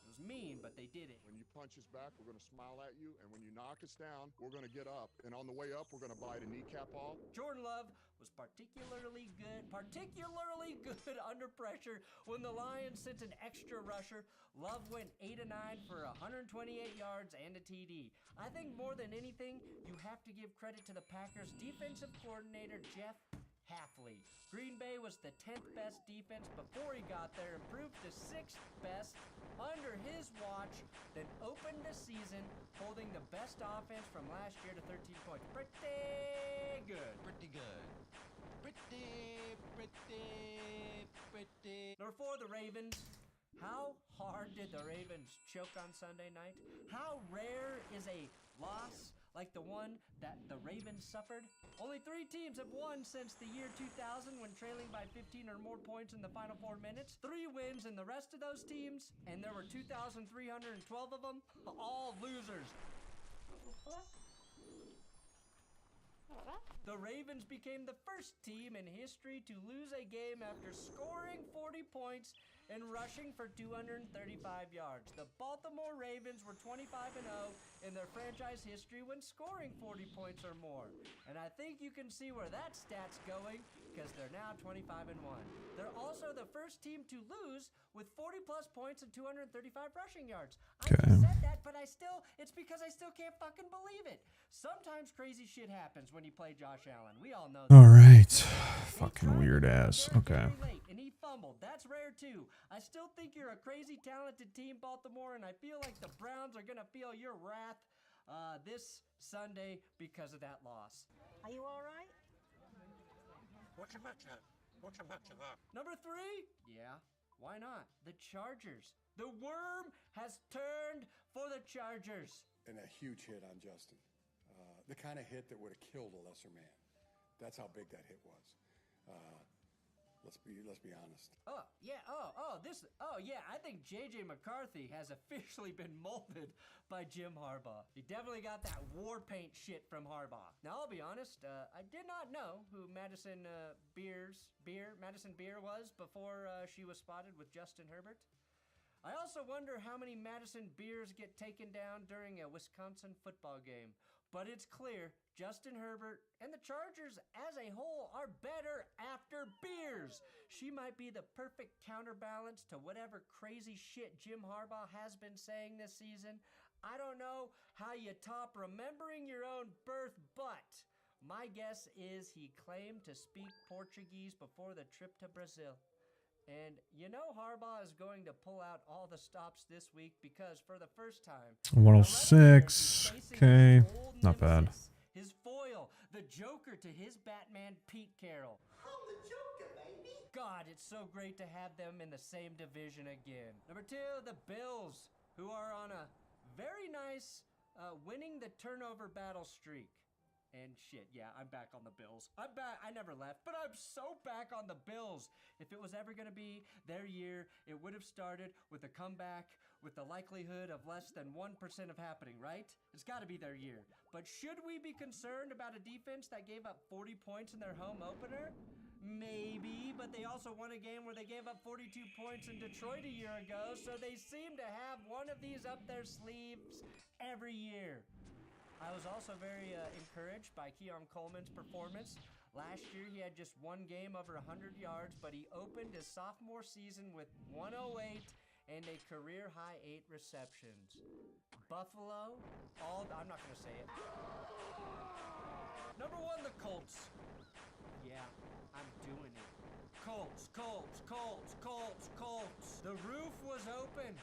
It was mean, but they did it. When you punch us back, we're going to smile at you, and when you knock us down, we're going to get up. And on the way up, we're going to bite a kneecap off. Jordan Love was particularly good under pressure when the Lions sent an extra rusher. Love went 8 of 9 for 128 yards and a TD. I think more than anything, you have to give credit to the Packers' defensive coordinator, Jeff Hafley. Green Bay was the 10th best defense before he got there, improved to 6th best under his watch, then opened the season holding the best offense from last year to 13 points. Pretty good. Pretty good. Pretty. Number 4, the Ravens. How hard did the Ravens choke on Sunday night? How rare is a loss like the one that the Ravens suffered? Only 3 teams have won since the year 2000 when trailing by 15 or more points in the final 4 minutes. 3 wins in the rest of those teams, and there were 2,312 of them, all losers. The Ravens became the first team in history to lose a game after scoring 40 points and rushing for 235 yards. The Baltimore Ravens were 25-0 in their franchise history when scoring 40 points or more. And I think you can see where that stat's going because they're now 25-1. They're also the first team to lose with 40-plus points and 235 rushing yards. I just said that, but it's because I still can't fucking believe it. Sometimes crazy shit happens when you play Josh Allen. We all know that. All right. Fucking weird ass. Okay. And he fumbled. That's rare too. I still think you're a crazy talented team, Baltimore, and I feel like the Browns are going to feel your wrath this Sunday because of that loss. Are you all right? What's your match at? What's your match at that? Number 3? Yeah, why not? The Chargers. The worm has turned for the Chargers. And a huge hit on Justin. The kind of hit that would have killed a lesser man. That's how big that hit was. Let's be honest. Oh, yeah. I think J.J. McCarthy has officially been molded by Jim Harbaugh. He definitely got that war paint shit from Harbaugh. Now, I'll be honest, I did not know who Madison Beer was before she was spotted with Justin Herbert. I also wonder how many Madison Beers get taken down during a Wisconsin football game. But it's clear Justin Herbert and the Chargers as a whole are better after Beers. She might be the perfect counterbalance to whatever crazy shit Jim Harbaugh has been saying this season. I don't know how you top remembering your own birth, but my guess is he claimed to speak Portuguese before the trip to Brazil. And you know Harbaugh is going to pull out all the stops this week because for the first time, 106. Okay, not bad. His foil, the Joker to his Batman, Pete Carroll. I'm the Joker, baby. God, it's so great to have them in the same division again. Number 2, the Bills, who are on a very nice winning the turnover battle streak. And shit, yeah, I'm back on the Bills. I'm back. I never left, but I'm so back on the Bills. If it was ever going to be their year, it would have started with a comeback with the likelihood of less than 1% of happening, right? It's got to be their year. But should we be concerned about a defense that gave up 40 points in their home opener? Maybe, but they also won a game where they gave up 42 points in Detroit a year ago, so they seem to have one of these up their sleeves every year. I was also very encouraged by Keon Coleman's performance. Last year, he had just one game over 100 yards, but he opened his sophomore season with 108 and a career-high 8 receptions. Buffalo, I'm not going to say it. Number 1, the Colts. Yeah, I'm doing it. Colts. The roof was open,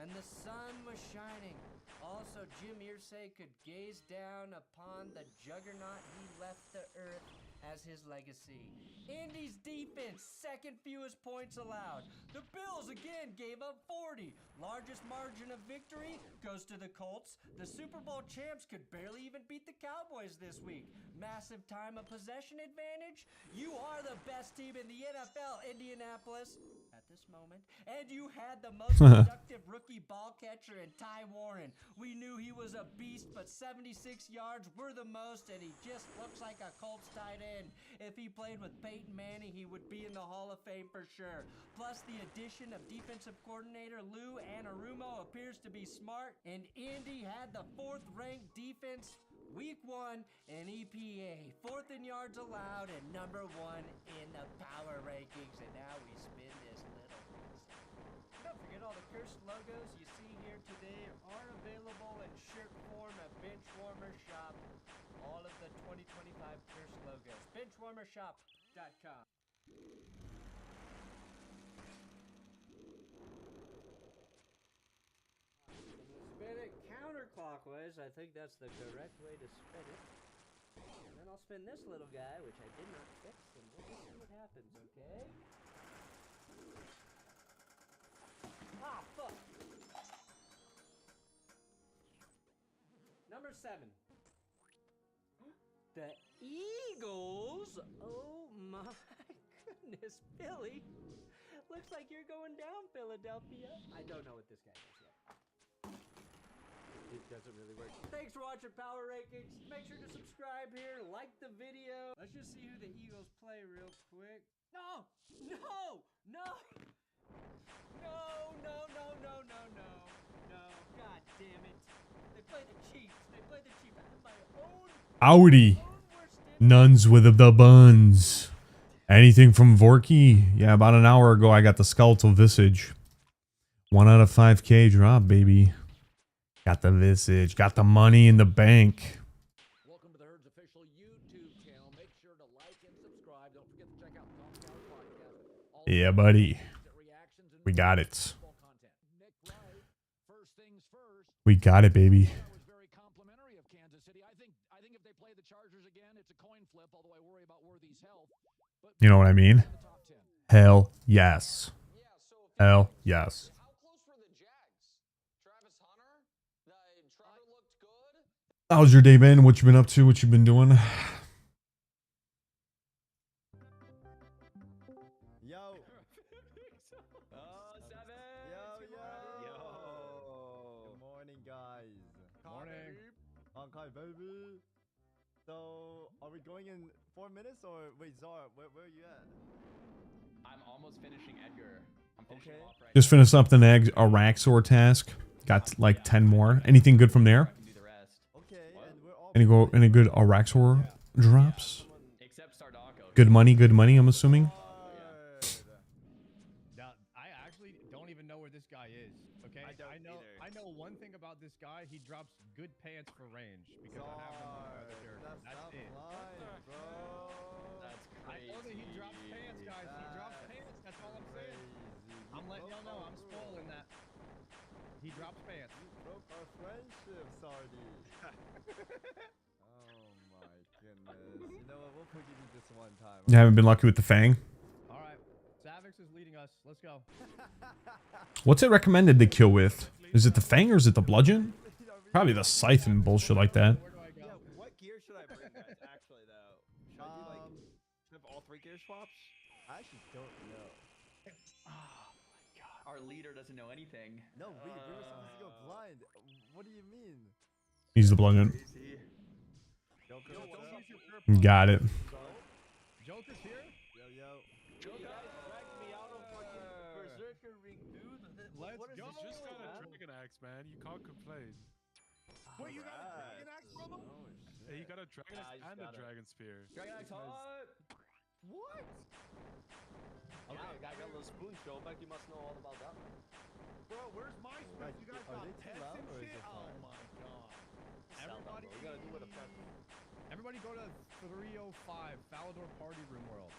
and the sun was shining. Also, Jim Irsay could gaze down upon the juggernaut he left the earth as his legacy. Indy's defense, second fewest points allowed. The Bills again gave up 40. Largest margin of victory goes to the Colts. The Super Bowl champs could barely even beat the Cowboys this week. Massive time of possession advantage. You are the best team in the NFL, Indianapolis, at this moment. And you had the most productive rookie ball catcher in Ty Warren. We knew he was a beast, but 76 yards were the most, and he just looks like a Colts tight end. If he played with Peyton Manning, he would be in the Hall of Fame for sure. Plus, the addition of defensive coordinator Lou Anarumo appears to be smart, and Indy had the 4th-ranked defense Week 1 in EPA, 4th in yards allowed, and number 1 in the power rankings. And now we spin this little piece. Don't forget all the cursed logos you see here today are available in shirt form at Benchwarmer Shop. All of the 2025 cursed logos. Benchwarmershop.com. Spin it counterclockwise. I think that's the correct way to spin it. And then I'll spin this little guy, which I did not fix, and we'll just see what happens, okay? Ah, fuck. Number 7. The Eagles? Oh my goodness, Billy. Looks like you're going down, Philadelphia. I don't know what this guy is yet. It doesn't really work. Thanks for watching Power Rankings. Make sure to subscribe here, like the video. Let's just see who the Eagles play real quick. No! No! No! No, no, no, no, no, no. No. God damn it. They play the Chiefs. They play the Chiefs. I have my own Howdy. Nuns with the buns. Anything from Vorky? Yeah, about an hour ago I got the skeletal visage. 1 out of 5k drop, baby. Got the visage. Got the money in the bank. Welcome to the Herd's official YouTube channel. Make sure to like and subscribe. Don't forget to check out the Talk Power podcast. Yeah, buddy. We got it. We got it, baby. You know what I mean? Hell yes. Hell yes. How's your day been? What you been up to? What you been doing? Yo. Good morning, guys. Morning. Okay, baby. So, are we going in 4 minutes or wait, Zara, where are you at? I'm almost finishing Edgar. I'm finishing him off right Just finished up the Araxor task. Got like 10 more. Anything good from there? Okay, and we're all Any good Araxor drops? Good money, I'm assuming. Now, I actually don't even know where this guy is. Okay, I know one thing about this guy. He drops good pants for range because I have him on my other character. That's it. That's I know that he drops pants, guys. He drops pants. That's all I'm saying. I'm letting y'all know. I'm spoiling that. He drops pants. You broke our friendship, Sardi. Oh my goodness. You know what? We'll forgive you this one time. You haven't been lucky with the Fang? All right. Savix is leading us. Let's go. What's it recommended to kill with? Is it the Fang or is it the Bludgeon? Probably the Scythe and bullshit like that. Yeah, what gear should I bring, guys, actually, though? Should I do, like, should I have all 3 gear swaps? I actually don't know. Oh my god. Our leader doesn't know anything. No, we were supposed to go blind. What do you mean? He's the Bludgeon. Got it. Joker's here? Yo. Joker dragged me out of fucking Berserker ring, dude. Let's what is go. this? You just got a dragon axe, man. You can't complain. Wait, you got a dragon axe, brother? Hey, you got a dragon axe and a dragon spear. Dragon axe hot. What? Okay, I got a little spoon show back. You must know all about that one. Bro, where's my stuff? You guys got they too pets loud and or is shit? it Oh fine? my god. Everybody, you gotta do with a pet. Everybody go to 305 Falador Party Room World.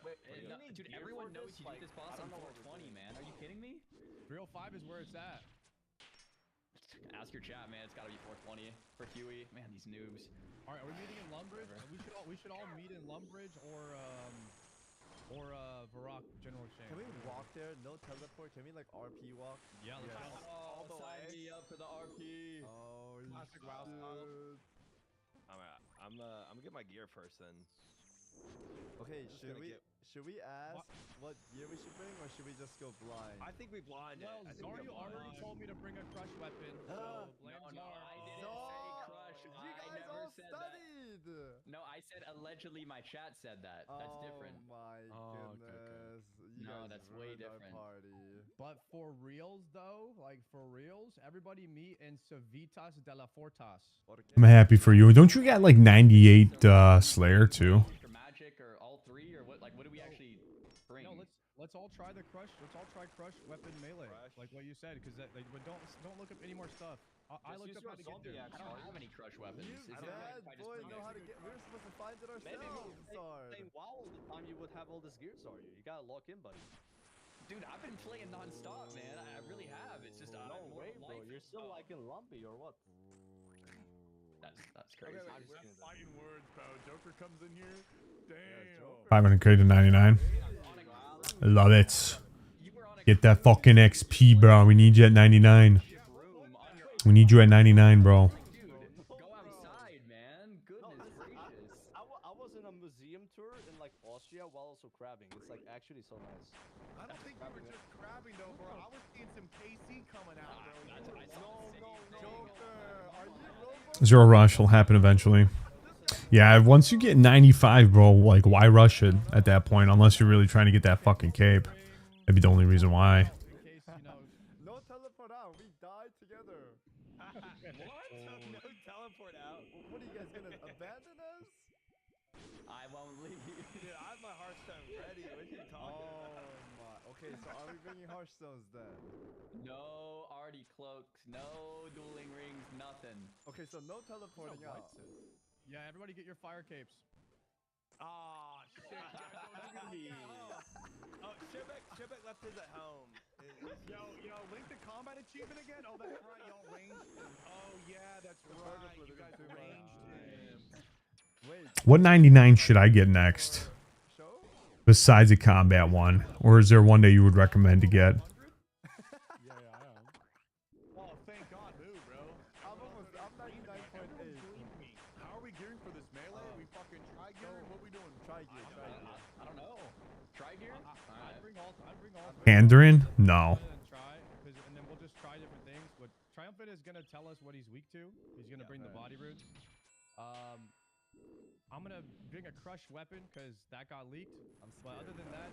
Wait, Dude, everyone knows you did this boss on 420, man. Are you kidding me? 305 is where it's at. Ask your chat, man. It's gotta be 420 for Huey. Man, these noobs. All right, are we meeting in Lumbridge? We should all meet in Lumbridge or Varrock General Exchange. Can we walk there? No teleport? Can we like RP walk? Yeah, let's go. All the way. Sign me up for the RP. Oh, Classic WoW style. I'm gonna get my gear first then. Okay, should we ask what gear we should bring or should we just go blind? I think we blind it. Well, Zario already told me to bring a crush weapon. So blame No, Zar. I didn't say crush. You I guys never all said studied! that. No, I said allegedly. My chat said that. That's different. Oh my goodness. You No, guys that's way ruined our different. Party. But for reals though, like for reals, everybody meet in Civitas de la Fortas. I'm happy for you. Don't you got like 98 Slayer too? For magic or all 3 or what? Like, what do we actually bring? No, let's all try the crush. Let's all try crush weapon melee, like what you said, because like, but don't look up any more stuff. I looked up how to get there. I don't have any crush weapons. You Is it bad like if I just boy bring know it? how to get. We're supposed to find it ourselves, Zard. Playing WoW all the time, you would have all this gear, are you? You gotta lock in, buddy. Dude, I've been playing non-stop, man. I really have. It's just No way, bro. You're still liking Lumpy or what? That's crazy. Okay, we're fighting words, bro. Joker comes in here. Damn. 500k to 99. Love it. You were on Get that fucking XP, bro. We need you at 99. We need you at 99, bro. Go outside, man. Goodness gracious. I was in a museum tour in like Austria while also crabbing. It's like actually so nice. I don't think you were just crabbing though, bro. I was seeing some KC coming out, bro. Joker, are you Zero rush will happen eventually. Yeah, once you get 95, bro, like, why rush it at that point? Unless you're really trying to get that fucking cape. That'd be the only reason why. No teleport out. We died together. What? No teleport out. What are you guys gonna abandon us? I won't leave. Dude, I have my Hearthstone ready. What are you talking about? My. Okay, so are we bringing Hearthstones then? No arty cloaks, no dueling rings, nothing. Okay, so no teleporting out. Yeah, everybody get your fire capes. Oh, shit. Oh, Shibek left his at home. Yo, link the combat achievement again? Oh, that's right, y'all ranged him. Oh, yeah, that's right. You guys ranged him. Wait. What 99 should I get next? Besides a combat one? Or is there one that you would recommend to get? Yeah, I am. Oh, thank God, who, bro? I'm 99.8. How are we gearing for this melee? Are we fucking tri-gearing? What are we doing? Tri-gear. I don't know. Try gear? I'd bring all. Pandarin? No. And then we'll just try different things. But Triumphant is gonna tell us what he's weak to. He's gonna bring the body runes. I'm gonna bring a crushed weapon because that got leaked. But other than that,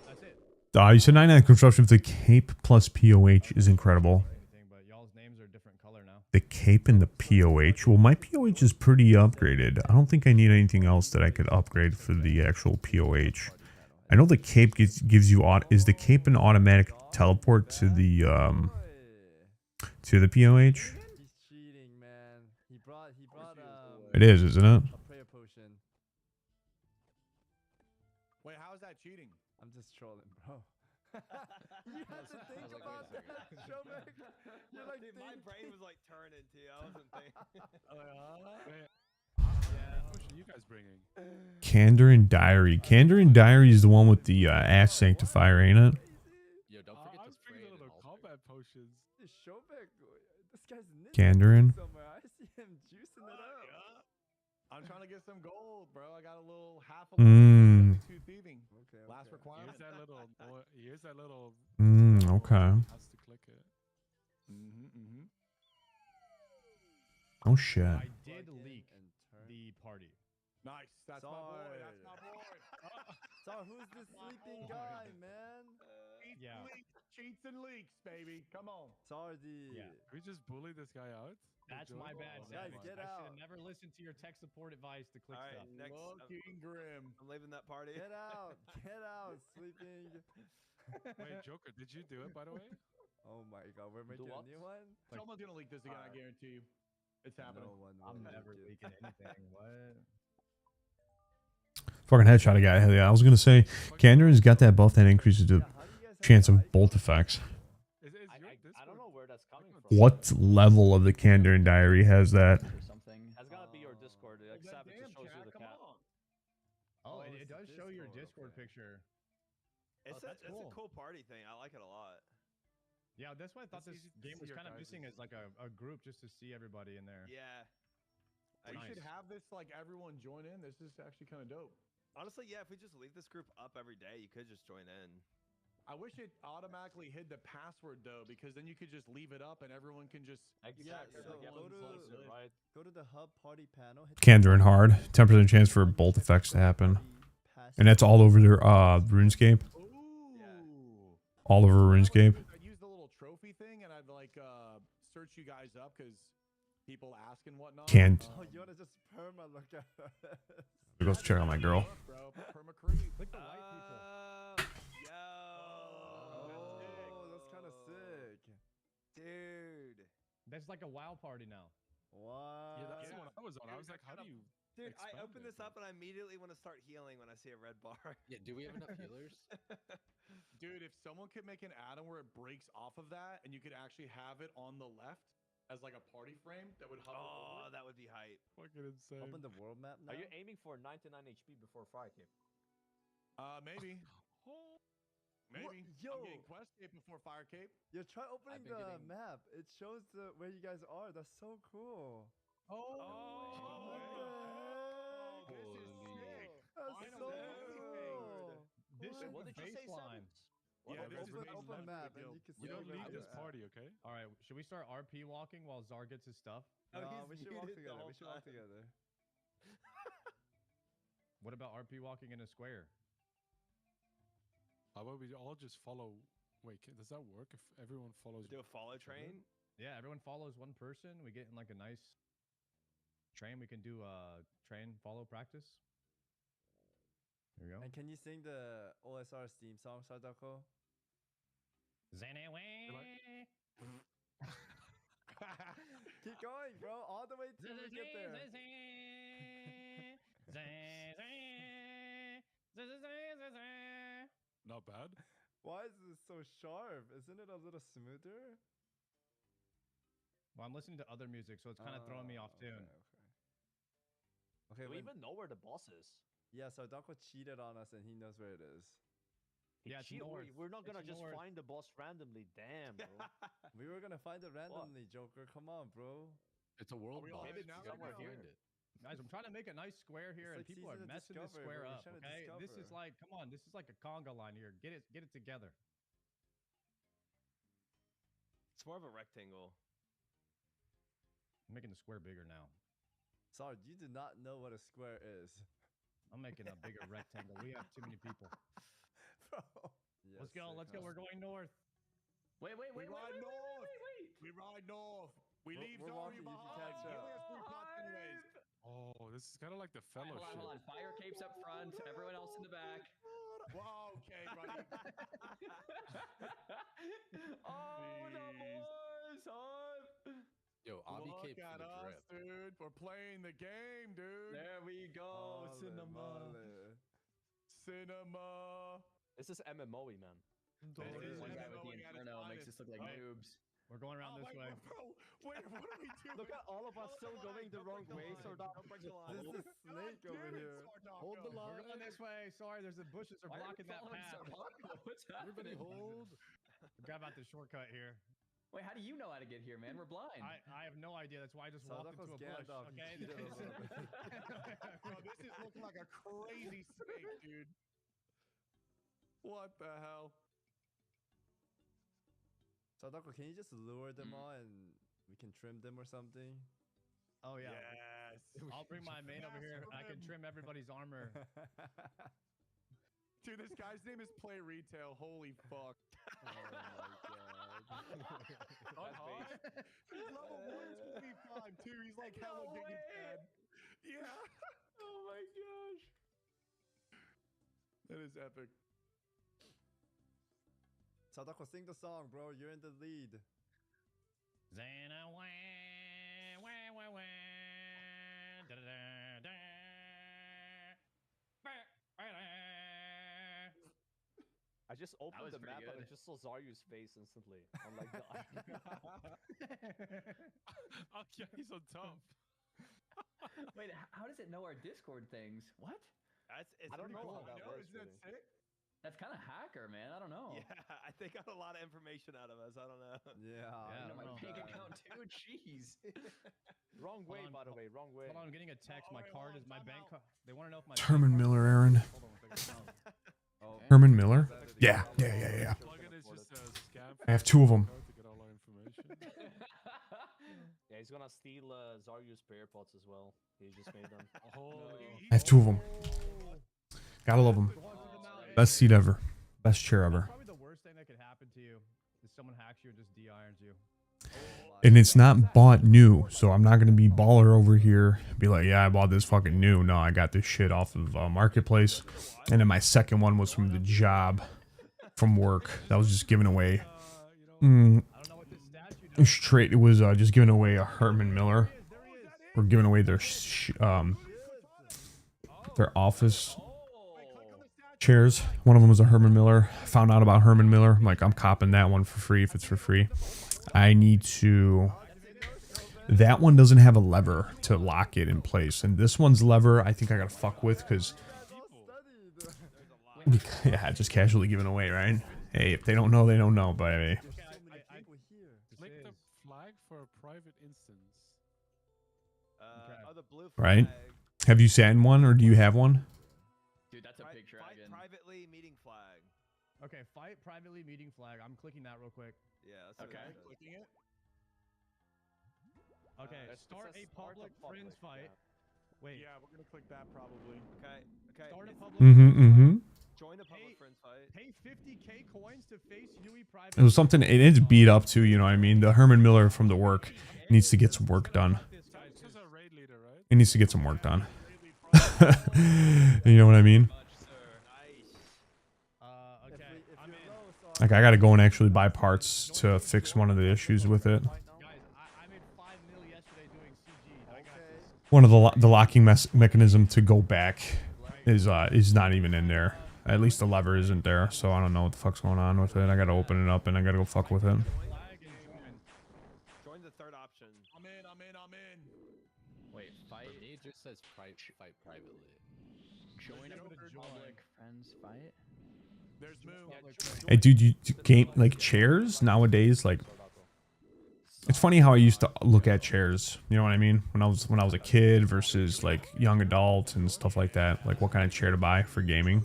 that's it. You said 99 construction with the cape plus POH is incredible. But y'all's names are different color now. The cape and the POH. Well, my POH is pretty upgraded. I don't think I need anything else that I could upgrade for the actual POH. I know the cape gives you is the cape an automatic teleport to the POH? He's cheating, man. He brought It is, isn't it? a prayer potion. Wait, how is that cheating? I'm just trolling, bro. You had to think about that, Shobek. You're like, dude, my brain was like turning too. I wasn't thinking. What are you guys bringing? Candor and Diary. Candor and Diary is the one with the Ash Sanctifier, ain't it? Yo, don't forget to spray it in all combat potions. Shobek, this guy's Candorin. somewhere. I see him juicing it up. I'm trying to get some gold, bro. I got a little half a two thieving. Okay. Last requirement. Here's that little. Okay. Has to click it. Oh shit. I did leak the party. Nice. That's my boy. That's my boy. So who's this sleeping guy, man? Yeah. Cheats and leaks, baby. Come on. Sardi. Yeah. We just bully this guy out. That's my bad. Guys, Zach. get I out. should have never listened to your tech support advice to click All right, stuff. next. Looking grim. I'm leaving that party. Get out. Get out, sleeping. Wait, Joker, did you do it, by the way? Oh my god, we're making a new one? Someone's gonna leak this again, I guarantee you. It's happening. No one I'm will never leak it. leaking anything. What? Fucking headshot a guy. Hell yeah. I was gonna say, Candor's got that buff that increases the chance of bolt effects. I don't know where that's coming from. What level of the Candor and Diary has that? That's gotta be your Discord, except it just shows you the cat. Oh, it does show your Discord picture. It's that's a cool. cool party thing. I like it a lot. Yeah, that's why I thought this game was kind of missing as like a group just to see everybody in there. Yeah. We should have this like everyone join in. This is actually kind of dope. Honestly, yeah, if we just leave this group up every day, you could just join in. I wish it automatically hid the password though, because then you could just leave it up and everyone can just Yeah, so go to the hub party panel. Candor and hard. 10% chance for bolt effects to happen. And that's all over their RuneScape. All over RuneScape. I use the little trophy thing and I'd like search you guys up because people ask and whatnot. Can't. Oh, you wanna just perma look at us? Go check out my girl. Bro, perma creep. Click the white people. Oh, that's kind of sick. Dude. That's like a WoW party now. What? Yeah, that's what I was on. I was like, how do you? Dude, I expand open it? this up and I immediately want to start healing when I see a red bar. Yeah, do we have enough healers? Dude, if someone could make an add-on where it breaks off of that and you could actually have it on the left as like a party frame that would hover over. That would be hype. Fucking insane. Open the world map now. Are you aiming for 99 HP before fire cape? Maybe. Maybe. Yo. I'm getting Quest Cape before Fire Cape. Yo, try opening been the getting- map. It shows where you guys are. That's so cool. This is sick. That's Finally, so dude. cool. This is What the did you say, baseline. Yeah, this is Open baseline map for the and you guild. can see We don't where leave you're this at. party, okay? All right, should we start RP walking while Czar gets his stuff? Oh, No, he's we should walk muted the together. whole We should walk time. together. What about RP walking in a square? How about we all just follow? Wait, does that work if everyone follows? Do a follow train. Yeah, everyone follows one person. We get in like a nice train. We can do train follow practice. There you go. And can you sing the OSRS theme song, Sadako? Keep going, bro. All the way till we get there. Not bad. Why is this so sharp? Isn't it a little smoother? Well, I'm listening to other music, so it's kind of throwing me off tune. Okay, Do we when- even know where the boss is? Yeah, so Sadako cheated on us and he knows where it is. Yeah, it's Gee, north. we're not gonna It's just north. find the boss randomly. Damn, bro. We were gonna find it randomly, Joker. Come on, bro. It's a world we all boss. in now? somewhere We're here. in it. Guys, I'm trying to make a nice square here, It's and like people are Season of messing this Discovery, square bro. We're up. trying to Okay, this is discover. like, come on, this is like a conga line here. Get it together. It's more of a rectangle. I'm making the square bigger now. Sorry, you do not know what a square is. I'm making a bigger rectangle. We have too many people. Bro. Let's go. Let's go. We're going north. Wait, wait, We wait, wait, ride wait, north. wait, wait, wait. We ride north. We leave we're Zarya walking, you can behind. catch He up. only has 3 pots anyways. Oh, this is kind of like the Hold fellowship. on, hold on. Fire capes up front. Everyone else in the back. Wow, okay, buddy. Oh, the boys, son. Yo, Obby Look Cape at for the us, drip. dude. We're playing the game, dude. There we go. Cinema. Cinema. This is MMOE, man. This is One guy with the MMOing at its Inferno makes finest. us look like noobs. We're going around this wait, way. Bro, wait, what are we doing? Look at all of us still going the wrong way, Sardako. This is Snake over here. Hold the We're going this way. Sorry, there's the bushes are Why are we blocking that following path. Sardaco? What's Everybody happening? hold. Grab out the shortcut here. Wait, how do you know how to get here, man? We're blind. I have no idea. That's why I just walked into Sadako's a bush. Gandalf. He Okay. cheated a little bit. Bro, this is looking like a crazy snake, dude. What the hell? Sadako, can you just lure them all and we can trim them or something? Oh yeah. Yes. I'll bring my main over here. I can trim everybody's armor. Dude, this guy's name is Play Retail. Holy fuck. Oh my god. He's level 125 too. He's like hella No big and way. bad. Yeah. Oh my gosh. That is epic. Sadako, sing the song, bro. You're in the lead. Zana wah wah wah wah da da da da ba ba da. I just opened was the pretty map and I good. just saw Zaryu's face instantly. I'm like, Oh, yeah, he's on top. Wait, how does it know our Discord things? What? I don't know how that works. Isn't that really. sick? That's kind of hacker, man. I don't know. Yeah, I think got a lot of information out of us. I don't know. Yeah. I know my no. bank account too. Jeez. Wrong way, on, by the way. Wrong way. Hold on, I'm getting a text. My wait, card hold is on, my time bank out. card. They want to know if my Herman bank Miller, card- Aaron. Hold on, we'll figure it out. Oh, Herman Miller? Yeah, yeah. Plugin is just a scam. I have two of 'em. To get all our information. Yeah, he's gonna steal Zaryu's prayer pots as well. He just made them. I have two of them. Gotta love them. Best seat ever. Best chair ever. Probably the worst thing that could happen to you is someone hacks you and just de-irons you. And it's not bought new, so I'm not gonna be baller over here. Be like, yeah, I bought this fucking new. No, I got this shit off of Marketplace, and then my second one was from the job, from work. That was just giving away. Straight, it was just giving away a Herman Miller. We're giving away their office chairs. One of them was a Herman Miller. Found out about Herman Miller. I'm like, I'm copping that one for free if it's for free. I need to... That one doesn't have a lever to lock it in place. And this one's lever, I think I gotta fuck with because... Yeah, just casually giving away, right? Hey, if they don't know, they don't know, baby. Click the flag for a private instance. Oh, the blue Right? flag. Have you sat in one, or do you have one? Dude, that's a big dragon. Privately meeting flag. Okay, fight privately meeting flag. I'm clicking that real quick. Yeah. That's Okay. Clicking it. Okay, start a public friends fight. Wait. Yeah, we're gonna click that probably. Okay. Okay. Start a public Join a public friends fight. Pay 50K coins to face Huey private. It was something. It is beat up too. You know what I mean? The Herman Miller from the work needs to get some work done. He needs to get some work done. You know what I mean? Like, I gotta go and actually buy parts to fix one of the issues with it. One of the locking mechanism to go back is not even in there. At least the lever isn't there, so I don't know what the fuck's going on with it. I gotta open it up and I gotta go fuck with it. Join the third option. I'm in. Wait, fight. It just says fight privately. Join a public friends fight. There's move. Hey, dude, you game like chairs nowadays? Like, it's funny how I used to look at chairs. You know what I mean? When I was a kid versus like young adult and stuff like that. Like, what kind of chair to buy for gaming?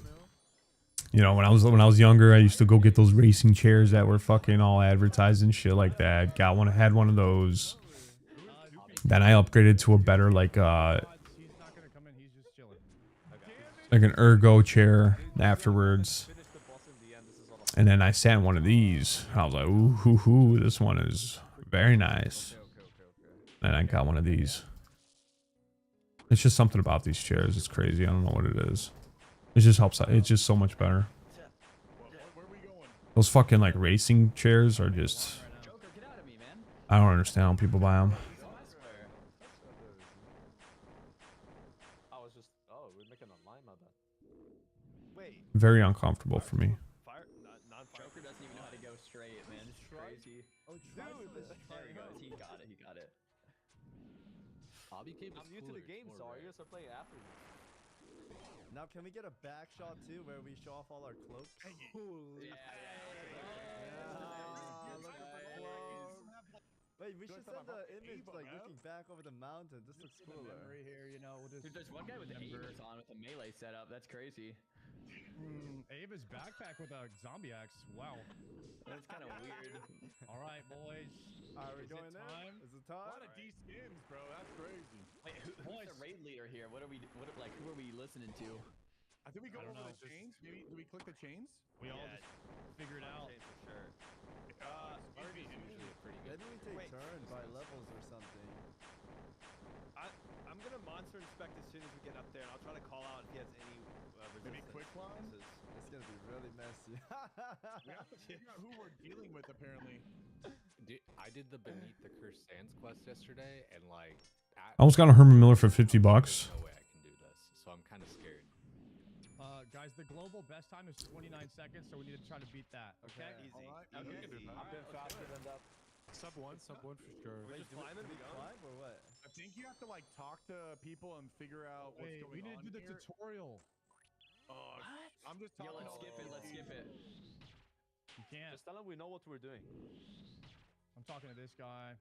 You know, when I was younger, I used to go get those racing chairs that were fucking all advertised and shit like that. Had one of those. Then I upgraded to a better like an ergo chair afterwards. And then I sat in one of these. I was like, ooh, this one is very nice. And I got one of these. It's just something about these chairs. It's crazy. I don't know what it is. It just helps. It's just so much better. Those fucking like racing chairs are just. I don't understand how people buy them. We're making a line of that. Wait. Very uncomfortable for me. Joker doesn't even know how to go straight, man. It's crazy. Oh, dude. There he goes. He got it. I'm new to the game, so you guys are playing after me. Now, can we get a back shot too, where we show off all our cloaks? Yeah. Look at the clothes. Wait, we should send the image like looking back over the mountain. This looks cooler. Here, you know, we'll just. Dude, there's one guy with Ava's on with a melee setup. That's crazy. Ava's backpack with a zombie axe. Wow. That's kind of weird. All right, boys. Are we going there? Is it time? A lot of D skins, bro. That's crazy. Wait, who's the raid leader here? Who are we listening to? I think we go over the chains. Maybe do we click the chains? We all just figure it out. For sure. RV is usually pretty good. Maybe we take turns by levels or something. I'm gonna monster inspect as soon as we get up there, and I'll try to call out if he has any resistance. Maybe quick one? It's gonna be really messy. We have to figure out who we're dealing with, apparently. I did the Beneath the Cursed Sands quest yesterday, and like, I almost got a Herman Miller for $50. No way I can do this, so I'm kind of scared. Guys, the global best time is 29 seconds, so we need to try to beat that. Okay? Easy. Alright, Okay. I've been faster than that. Sub one for sure. We're just climbing. We climb or what? I think you have to like talk to people and figure out what's going on. We need to do the here. tutorial. I'm just talking. Let's skip it. You can't. Just tell them we know what we're doing. I'm talking to this guy.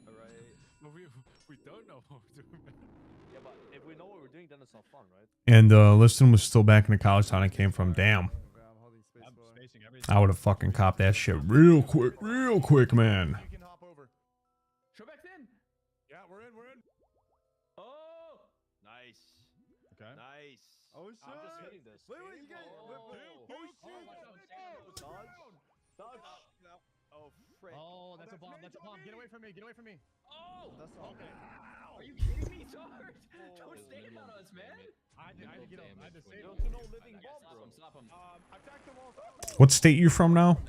All right. But we don't know what we're doing. Yeah, but if we know what we're doing, then it's not fun, right? And Liston was still back in the college town I came from. Damn. I'm spacing everything. I would have fucking copped that shit real quick, man. You can hop over. Trebek's in. Yeah, we're in. Oh. Nice. Okay. Nice. Oh shit! I'm just hitting this. Wait, you guys. Dodge. Oh, frick. Oh, that's a bomb. That's a bomb. Get away from me. Oh. That's all. Okay. Are you kidding me, Sarge? Don't stand on us, man. I had to get him. I had to save him. Don't no living bomb, bro. Stop him. Attack them all. What state you from now?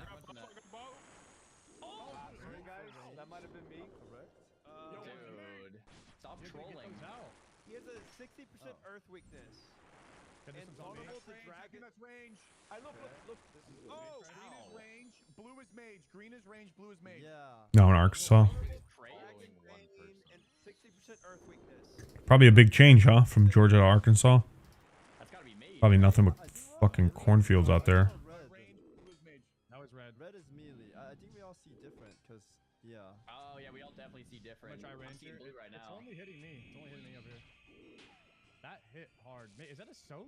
Sorry, guys. That might have been me. Correct. Dude, stop trolling. He has a 60% earth weakness. This And one's on me. vulnerable to dragon. That's range. Look. This is Oh, green is range, blue is mage. Green is range, blue is mage. Yeah. No, in Arkansas. Dragon rain and 60% earth weakness. Probably a big change, huh? From Georgia to Arkansas. That's gotta be me. Probably nothing but fucking cornfields out there. Range, blue is mage. definitely see different. I'm I'm seeing blue right It's now. only hitting me. It's only hitting me over here. That hit hard. Is that a soak?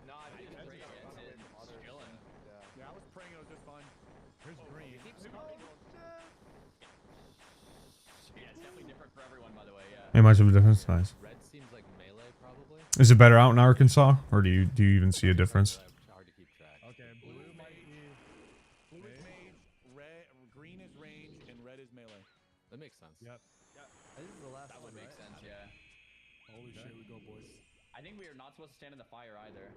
No, I think it's great. It's chilling. Yeah, I was praying it was just fun. Here's green. It keeps coming. Yeah, it's definitely different for everyone, by the way. Yeah. Ain't much of a difference. Nice. Red seems like melee, probably. Is it better out in Arkansas, or do you even see a difference? Hard to keep track. Okay, blue might be. Blue is mage, green is range, and red is melee. That makes sense. Yep. This is the last That one, would make right? sense. Yeah. Holy shit, we go, boys. I think we are not supposed to stand in the fire either.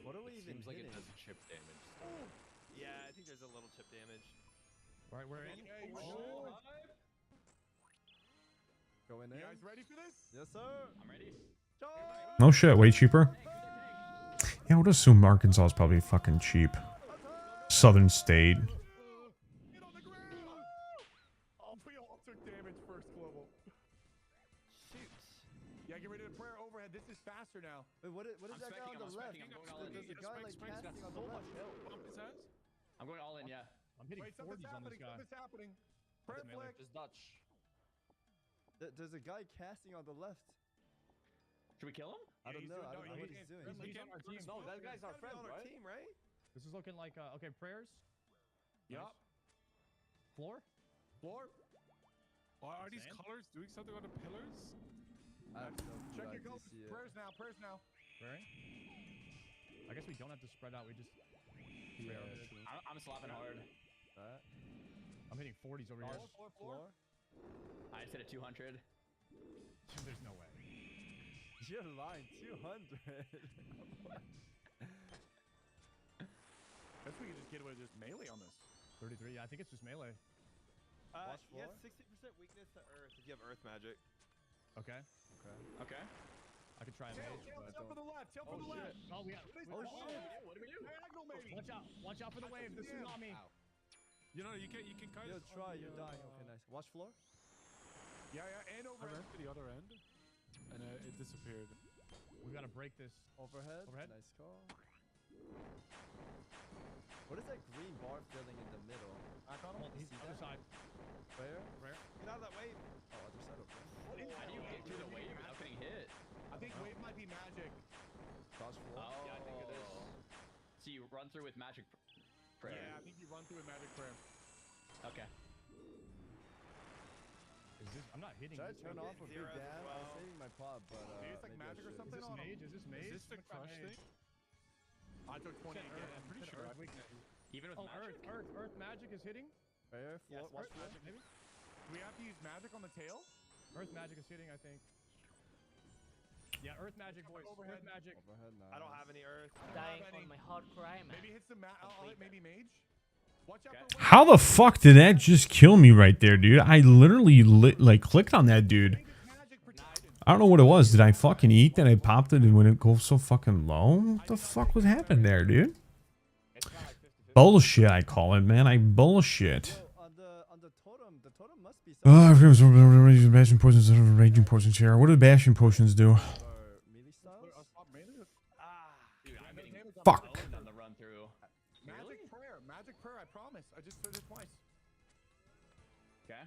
What are we even Seems like hitting? it does chip damage. Yeah, I think there's a little chip damage. Right, we're in. Going in. You guys ready for this? Yes, sir. I'm ready. No shit, way cheaper. Yeah, I would assume Arkansas is probably fucking cheap. Southern state. Get on the ground! Oh, we all took damage first global. Shoot. Yeah, get rid of the prayer overhead. This is faster now. Wait, what is that guy on the left? I'm going all in. There's a guy like casting on the left. I'm going all in. Yeah. I'm hitting Wait, something's 40s on this happening. guy. Something's happening. Prayer flick. Just Dutch. There's a guy casting on the left. Should we kill him? I don't know. I don't know what he's doing. He's on our team. No, that guy's our friend, on our right? team, right? This is looking like okay. Prayers. Yup. Floor. Floor. Are these colors doing something on the pillars? I have no clue. Check I your can goals. see it. Prayers now. Prayers now. Praying. I guess we don't have to spread out. We just. Yeah. I'm slapping hard. Alright. I'm hitting 40s over here. Floor. I just hit a 200. There's no way. You're lying. 200. Guess we can just get away with just melee on this. 33. Yeah, I think it's just melee. Watch He has floor. 60% weakness to earth if you have earth magic. Okay. Okay. I could try and mage, but Tail for the left. Tail for the left. oh, we got. Oh shit. What do we do? Diagonal maybe. Watch out for the wave. The tsunami. You know, you can kind Yo, of. try. You're dying. Okay, nice. Watch floor. Yeah, yeah, and I overhead. ran to the other end, and it disappeared. We gotta break this. Overhead. Overhead. Nice call. What is that green bar filling in the middle? Back on him. He's See other that? side. Where? Get out of that wave. Oh, other side. Okay. How do you get through the wave without getting hit? I think wave might be magic. Dodge floor. Oh. Yeah, I think it is. So you run through with magic prayer. Yeah, I think you run through a magic prayer. Okay. Is this? I'm not hitting. Should I this turn thing. off a big Zeros as dab? I was well. saving my pod, but Maybe it's like maybe I magic or should. something. Is this mage? Is this mage? Is this the I'm gonna try crush mage. thing? I took 28 Earth, damage. I'm pretty hit sure Earth I- weakness. Even with Oh, magic? Earth magic is hitting. Right here. Floor. Yes, Watch Earth floor. magic maybe. Do we have to use magic on the tail? Earth magic is hitting, I think. Yeah, Earth magic, boys. Earth magic. Overhead. Nice. I don't have any earth. Dying Benny. on my hardcore iron. Maybe hit some I'll hit maybe mage. Watch out Okay. for wave. How the fuck did that just kill me right there, dude? I literally clicked on that dude. Magic protection. I don't know what it was. Did I fucking eat that? I popped it and when it goes so fucking low? What the fuck was happening there, dude? It's not like 50-50. Bullshit, I call it, man. I bullshit. Yo, on the totem must be something. Oh, everyone's raging bashing potions. Raging potions here. What do the bashing potions do? Or melee styles. Dude, I'm hitting Fuck. on the run through. Magic prayer. Magic prayer, I promise. I just said it twice. Okay.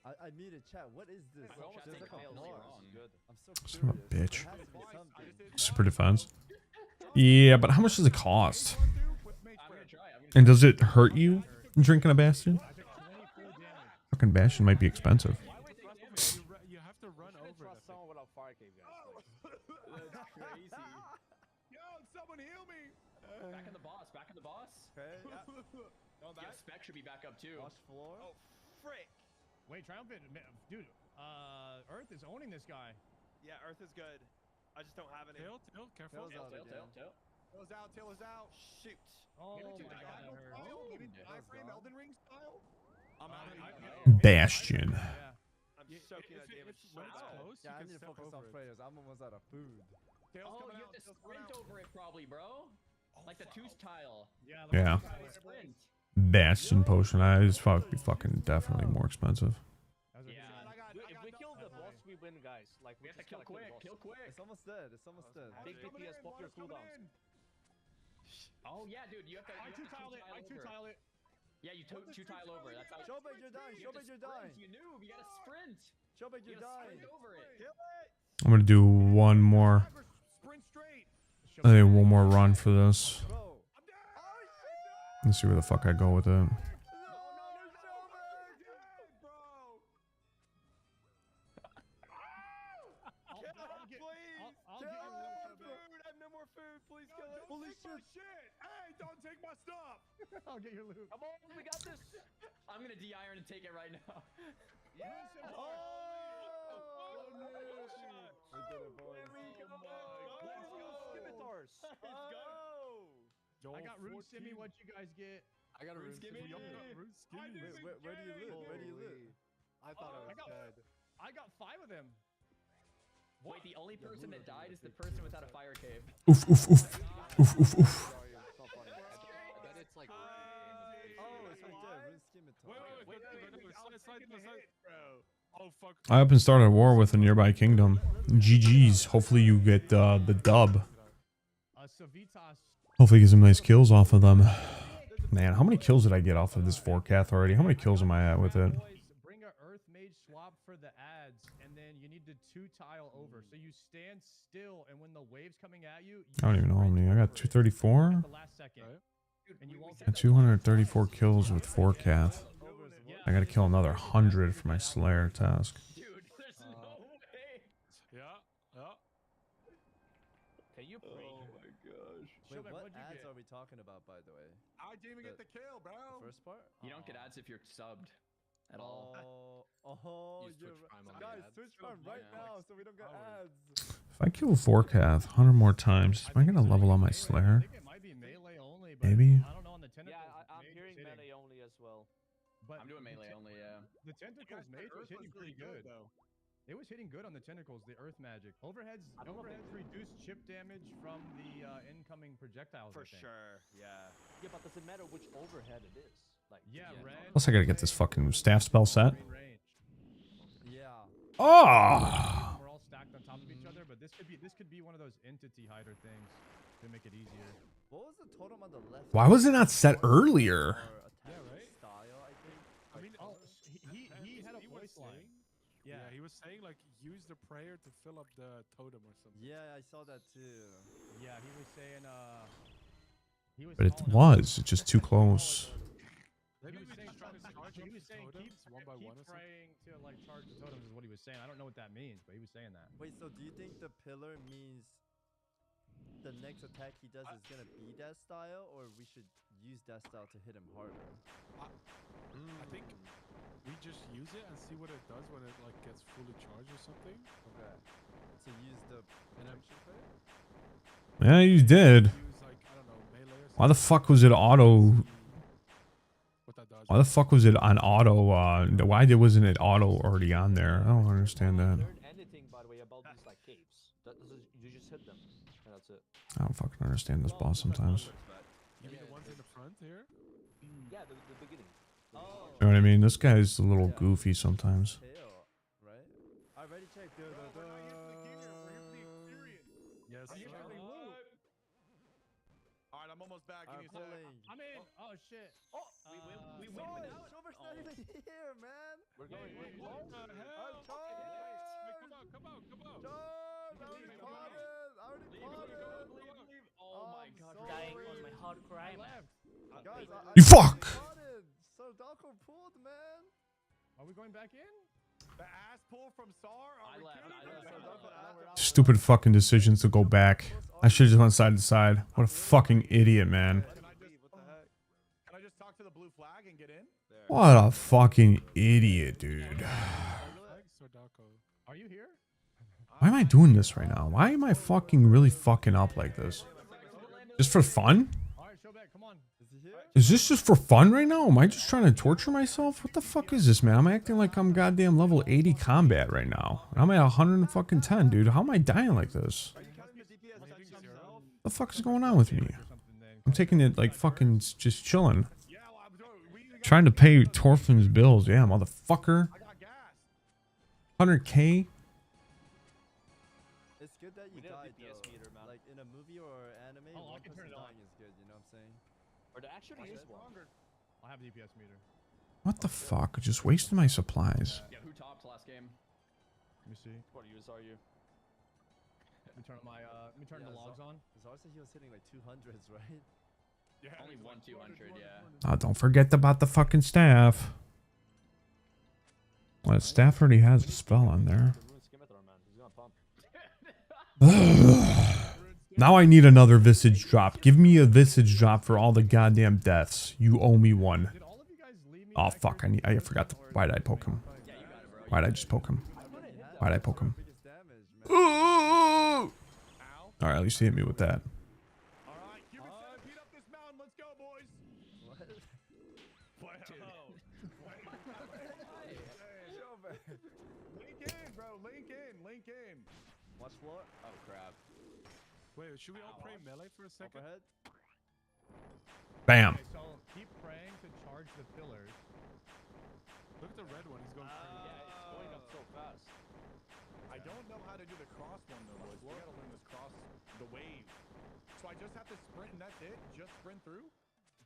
I muted chat. What is this? Well, chat There's saying like a fails, bar. you're wrong. Good. I'm so Son of a curious. bitch. There has to be something. Super defense. Yeah, but how much does it cost? I'm gonna try. And does it hurt you drinking a Bastion? Fucking Bastion might be expensive. You have to run over it. I think. Someone without fire cave, guys. That's crazy. Yo, someone heal me. Back in the boss. Back in the boss. Okay. Going Yeah, back. spec should be back up too. Watch floor. Oh, frick. Wait, Triumphant, dude. Earth is owning this guy. Yeah, earth is good. I just don't have any. Tail, careful. Tail's out again. Tail. Tail is out. Tail is out. Shoot. Oh Give it to my the god, guy. that hurt. Style, maybe Tail's iframe gone. Elden Ring style. I'm out of I- Bastion. Yeah. I'm soaking that damage so When it's bad. close, Yeah, I you need can to step focus on over it. prayers. I'm almost out of food. Tail's Oh, coming you out. have to Tail's coming sprint out. over it probably, bro. Like the two's tile. Yeah. Yeah. Sprint. Bastion potion. It's probably fucking definitely more expensive. Yeah. If we kill the boss, we win, guys. Like We have to kill quick. Kill quick. It's almost dead. It's almost dead. Big Coming DPS, in, pop your water's coming cooldowns. in. Oh yeah, dude, you have to. I two-tiled it. I two-tiled it. Yeah, you two-tile over. That's how. Showbag, you're dying. Showbag, you're dying. You noob. You gotta sprint. Showbag, you're dying. Sprint over it. Kill it. I'm gonna do one more. I think one more run for this. Let's see where the fuck I go with it. Holy shit! Hey, don't take my stuff! I'll get your loot. Come on, we got this. I'm gonna de-iron and take it right now. We did it, boys. I got Rune Simmy. What you guys get? I got a Rune Skimmy. Where do you live? Where do you live? I thought I was dead. I got 5 of them. Wait, the only person that died is the person without a fire cave. Oof, oof, oof. Oof, oof, oof. Then it's like. Oh, it's right there. Rune Scimitar. Oh fuck. I up and started a war with a nearby kingdom. GG's. Hopefully you get the dub. Hopefully get some nice kills off of them. Man, how many kills did I get off of this forecast already? How many kills am I at with it? Bring a Earth Mage swap for the ads, and then you need to two-tile over. So you stand still, and when the wave's coming at you, I don't even know how many. I got 234. the last second. And you won't Got 234 kills with forecast. I gotta kill another 100 for my Slayer task. Dude, there's no way. Yeah. Can you pray? Oh my gosh. Wait, what ads are we talking about, by the way? I didn't even get the kill, bro. The first part? You don't get ads if you're subbed at all. Use Twitch Prime on the guys, ads. Twitch Prime right now, so we don't get ads. If I kill forecast 100 more times, am I gonna level on my Slayer? It might be melee only, but Maybe. I don't know on the tentacles. Yeah, I'm hearing melee only as well. But I'm doing melee only, yeah. The tentacles mage was hitting pretty good though. It was hitting good on the tentacles, the earth magic. Overheads reduced chip damage from the incoming projectiles. For sure, yeah. Yeah, but does it matter which overhead it is? Like, red. Plus I gotta get this fucking staff spell set. Yeah. Oh! We're all stacked on top of each other, but this could be one of those entity hider things to make it easier. What was the totem on the left? Why was it not set earlier? Yeah, right. Style, I think. I mean, he had a voice line. Yeah, he was saying like use the prayer to fill up the totem or something. Yeah, I saw that too. Yeah, he was saying But it was. It's just too close. Maybe we just try to charge up the totems one by one or something. Praying to like charge the totems is what he was saying. I don't know what that means, but he was saying that. Wait, so do you think the pillar means the next attack he does is gonna be that style, or we should use that style to hit him harder? I think we just use it and see what it does when it like gets fully charged or something. Okay. So use the protection prayer? Yeah, you did. Use like I don't know melee or something. Why the fuck was it auto? What that does. Why the fuck was it on auto? Why wasn't it auto already on there? I don't understand that. Learn anything, by the way, about these like caves. You just hit them, and that's it. I don't fucking understand this boss sometimes. You mean the ones in the front here? Yeah, the beginning. Oh. You know what I mean? This guy's a little goofy sometimes. Tail, right? I already checked. Yes. Alright, I'm almost back. Give me a second. I'm in. Oh shit. Oh, we win without. Shover's not even here, man. We're going. What the hell? Come out. John, I already caught it. Oh my god, so dying on my hardcore I iMac. left. Guys, You fuck! So Darko pulled, man. Are we going back in? The ass pull from SAR? I left. Stupid fucking decisions to go back. I should have just went side to side. What a fucking idiot, man. Can I just talk to the blue flag and get in? What a fucking idiot, dude. Are you here? Why am I doing this right now? Why am I fucking really fucking up like this? Just for fun? Alright, Showback, come on. Is he here? Is this just for fun right now? Am I just trying to torture myself? What the fuck is this, man? I'm acting like I'm goddamn level 80 combat right now. I'm at 110, dude. How am I dying like this? What the fuck is going on with me? I'm taking it like fucking just chilling. Trying to pay Torfin's bills. Yeah, motherfucker. 100K? It's good that you died though. Like in a movie or anime, one person dying is good, you saying. Or there actually is one. I have a DPS meter. What the fuck? Just wasting my supplies. Yeah, who topped last game? Let me see. What use are you? Let me turn the logs on. Czar said he was hitting like 200s, right? Yeah, only one 200, yeah. Oh, don't forget about the fucking staff. Well, staff already has a spell on there. Now I need another visage drop. Give me a visage drop for all the goddamn deaths. You owe me one. Oh fuck! I forgot. Why did I poke him? Why did I just poke him? Why did I poke him? All right, at least he hit me with that. Link in. Watch floor. Oh crap. Wait, should we all pray melee for a second? Overhead. Bam. Okay, so keep praying to charge the pillars. Look at the red one. He's going crazy. Yeah, it's going up so fast. I don't know how to do the cross one though, boys. We gotta learn this cross, the wave. So I just have to sprint and that's it? Just sprint through?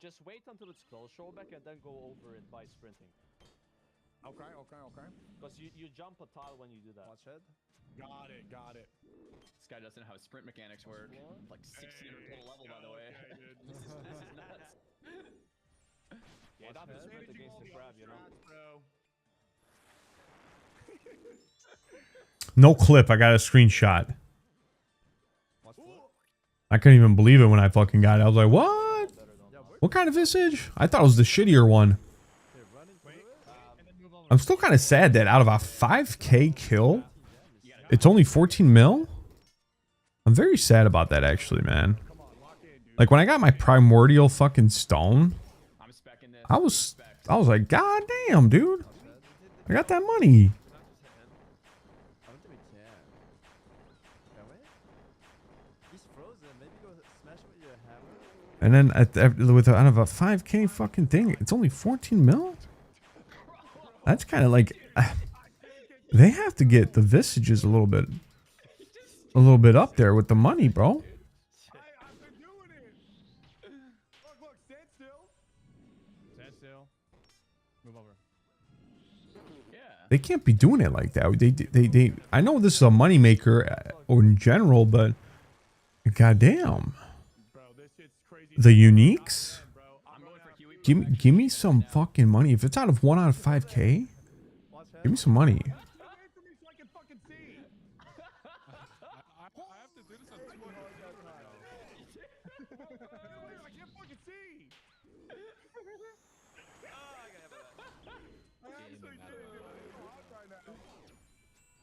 Just wait until it's close, showback, and then go over it by sprinting. Okay. Because you jump a tile when you do that. Watch head. Got it. This guy doesn't know how sprint mechanics work. Like 1600 total level, by the way. This is nuts. Yeah, not to sprint against the crab, you know. No clip. I got a screenshot. I couldn't even believe it when I fucking got it. I was like, what? What kind of visage? I thought it was the shittier one. I'm still kind of sad that out of a 5k kill, it's only 14 mil. I'm very sad about that, actually, man. Like, when I got my primordial fucking stone, I was like, god damn, dude. I got that money. I don't think we can. Can we? He's frozen. Maybe go smash him with your hammer. And then with out of a 5k fucking thing, it's only 14 mil? That's kind of like... they have to get the visages a little bit up there with the money, bro. I've been doing it. Look, stand still. Stand still. Move over. Yeah. They can't be doing it like that. They I know this is a moneymaker in general, but goddamn. The uniques? Give me some fucking money. If it's out of 1 out of 5k, give me some money.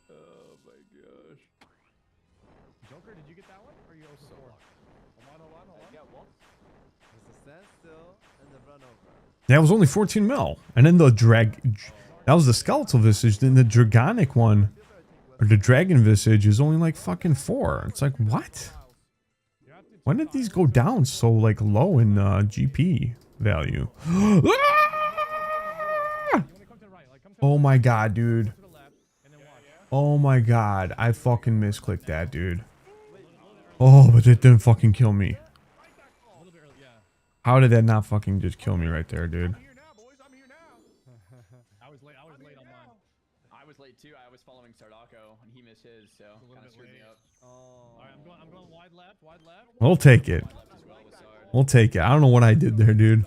Oh my gosh. Joker, did you get that one? Or are you open for? Hold on. Yeah, what? There's a standstill and the run over. That was only 14 mil. And then the that was the skeletal visage. Then the dragonic one, or the dragon visage, is only like fucking 4. It's like, what? When did these go down so like low in GP value? Oh my god, dude. Oh my god, I fucking misclicked that, dude. Oh, but it didn't fucking kill me. How did that not fucking just kill me right there, dude? I was late on mine. I was late too. I was following Sardako and he missed his, so kind of screwed me up. All right, I'm going wide left. We'll take it. We'll take it. I don't know what I did there, dude.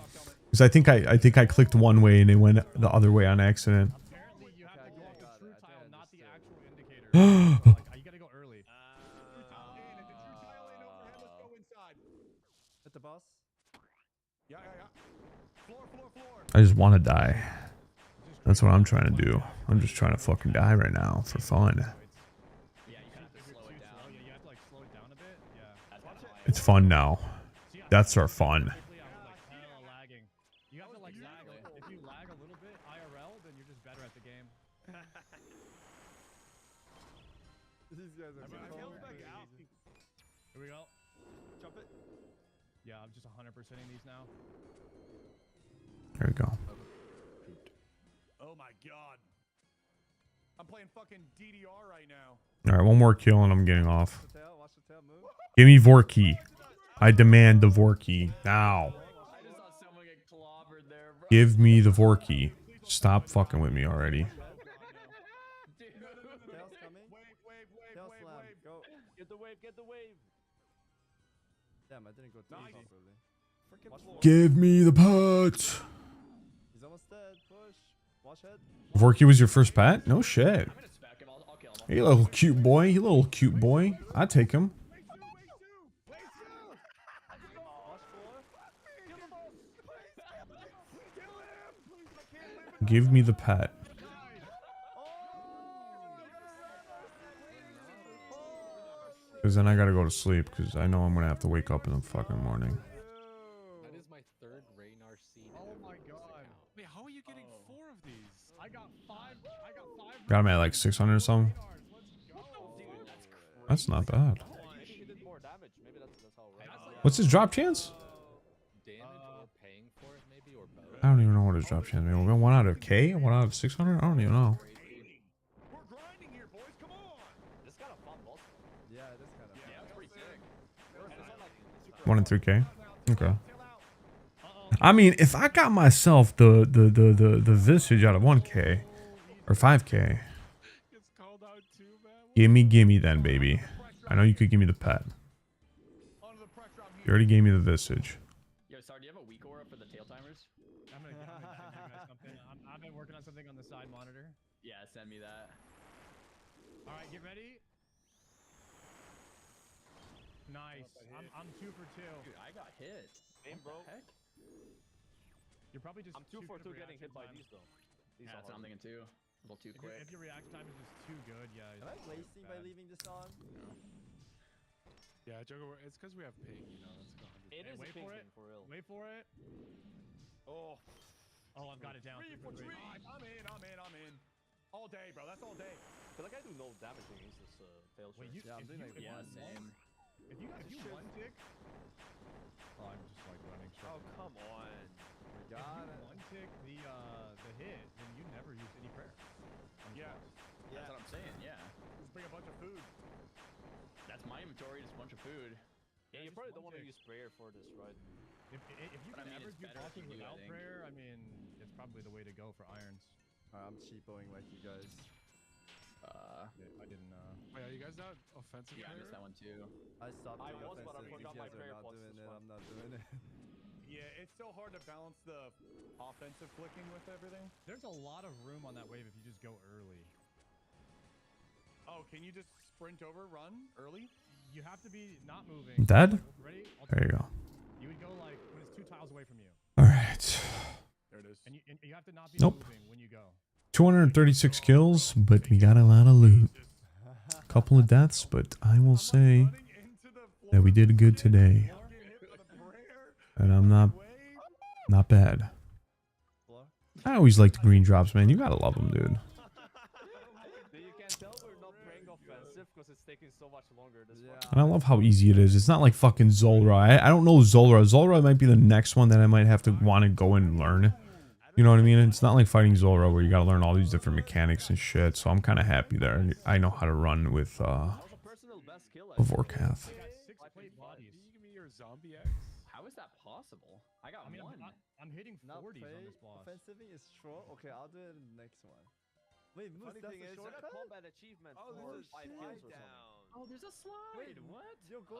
Because I think I clicked one way and it went the other way on accident. Apparently, you have to go off the true tile, not the actual indicator. Like, you gotta go early. Hit the boss. Yeah. Floor. I just want to die. That's what I'm trying to do. I'm just trying to fucking die right now for fun. Yeah, you kind of have to slow it down. Yeah, you have to like slow it down a bit. Yeah. It's fun now. That's our fun. Lagging. You have to like lag. If you lag a little bit IRL, then you're just better at the game. These guys are so crazy. Here we go. Jump it. Yeah, I'm just 100%ing these now. There we go. Oh my god. I'm playing fucking DDR right now. All right, one more kill and I'm getting off. Watch the tail move. Give me Vorkey. I demand the Vorkey now. Give me the Vorkey. Stop fucking with me already. Tails coming. Tails slam. Go. Get the wave, get the wave. Damn, I didn't go too properly. Freaking Give me the pet. He's almost dead. Push. Watch head. Vorkey was your first pet? No shit. Hey, little cute boy. You little cute boy. I'd take him. Give me the pet. Because then I gotta go to sleep, because I know I'm gonna have to wake up in the fucking morning. That is my third Raynar seed. Oh my god. Wait, how are you getting 4 of these? I got five. Got him at like 600 or something. That's not bad. What's his drop chance? I don't even know what his drop chance is. 1 out of K? 1 out of 600? I don't even know. Yeah, it is kind of. Yeah, that's pretty sick. 1 in 3K. Okay. I mean, if I got myself the visage out of 1K or 5K, gimme then, baby. I know you could give me the pet. You already gave me the visage. Yo, sorry, do you have a weak aura for the tail timers? I'm gonna send you guys something. I've been working on something on the side monitor. Yeah, send me that. All right, get ready. Nice. I'm 2 for 2. Dude, I got hit. Aim, bro. Heck? You're probably just. I'm 2 for 2 getting hit by these though. Yeah, that's what I'm thinking too. A little too quick. If your reaction time is just too good, yeah. Am I wasting by leaving this on? Yeah, Joker, it's because we have ping, you know. Let's go. It is wait a for ping it. for real. Wait for it. Oh. Oh, I've got it down. 3 for 3. I'm in. All day, bro. That's all day. I feel like I do no damage against this tail Wait, shot. Yeah, I'm doing like Yeah, one. same. If you one tick. Oh, I'm just like running. Oh, come on. We If got you it. one tick the hit, then you never use any prayer. Yeah. That's what I'm saying, yeah. Just bring a bunch of food. That's my inventory, just a bunch of food. Yeah, you probably don't want to use sprayer for this, right? If you But I can mean, ever it's do better if bosses you do, I without think. prayer, I mean, it's probably the way to go for irons. I'm cheapoing like you guys. I didn't. Wait, are you guys not offensive? Yeah, I missed that one too. I stopped I doing was, but I offensive. forgot You my guys prayer are not pots doing this it. one. I'm not doing it. Yeah, it's so hard to balance the offensive flicking with everything. There's a lot of room on that wave if you just go early. Oh, can you just sprint over, run early? You have to be not moving. Dead? Ready? There you go. You would go like when it's 2 tiles away from you. Alright. There it is. And you have to not be Nope. moving when you go. 236 kills, but we got a lot of loot. Couple of deaths, but I will say that we did good today. And I'm not bad. I always like the green drops, man. You gotta love them, dude. You can tell we're not playing offensive because it's taking so much longer this one. And I love how easy it is. It's not like fucking Zolra. I don't know Zolra. Zolra might be the next one that I might have to want to go and learn. You know what I mean? It's not like fighting Zolra where you gotta learn all these different mechanics and shit. So I'm kind of happy there. I know how to run with Vorkath. Can you give me your zombie X? How is that possible? I got one. I'm hitting 40s on this boss. Offensiving is troll. Okay, I'll do it in the next one. Wait, Moose, Funny that's thing a is, shortcut? combat achievement for 5 kills or something. Oh, there's a slide. Wait, what? Yo, go.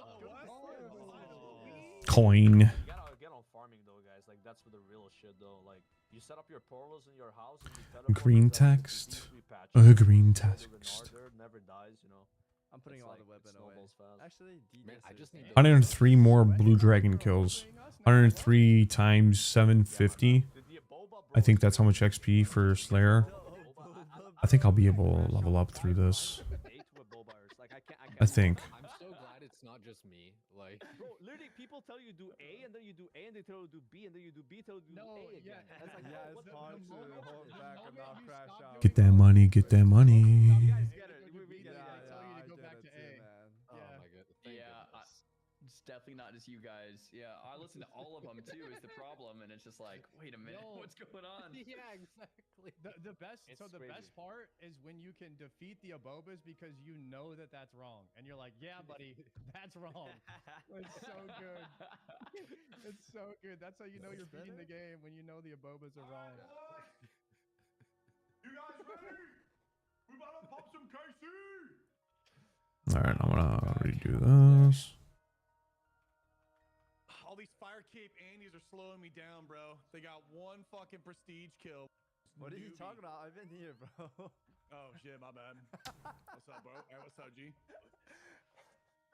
Coin. You gotta get on farming though, guys. Like that's for the real shit though. Like you set up your portals in your house and you teleport Green to the text. B3 patches. Green So the text. Renard there never dies, you know. I'm putting It's all like, the weapon it away. snowballs fast. Actually, Man, I just need 103 more blue dragon kills. 103 times 750. I think that's how much XP for Slayer. I think I'll be able to level up through this. I think. I'm so glad it's not just me. Like, Bro, literally people tell you do A and then you do A and they tell you do B and then you do B tell you do A again. That's like, Yeah, what it's the hard fuck? to hold back and not crash out. Get that money, get that money. Yeah, I get it too, man. oh my god. Yeah, it's definitely not just you guys. Yeah, I listen to all of them too. Is the problem, and it's just like, wait a minute, Yo. what's going on? Yeah, exactly. The best. The best part is when you can defeat the Abobas because you know that that's wrong, and you're like, yeah, buddy, that's wrong. It's so good. It's so good. That's how you know you're beating the game, when you know the Abobas are wrong. You guys ready? We about to pop some KC. All right, I'm gonna redo this. All these Fire Cape Andes are slowing me down, bro. They got one fucking prestige kill. What are you talking about? I've been here, bro. Oh shit, my bad. What's up, bro? Hey, what's up, G?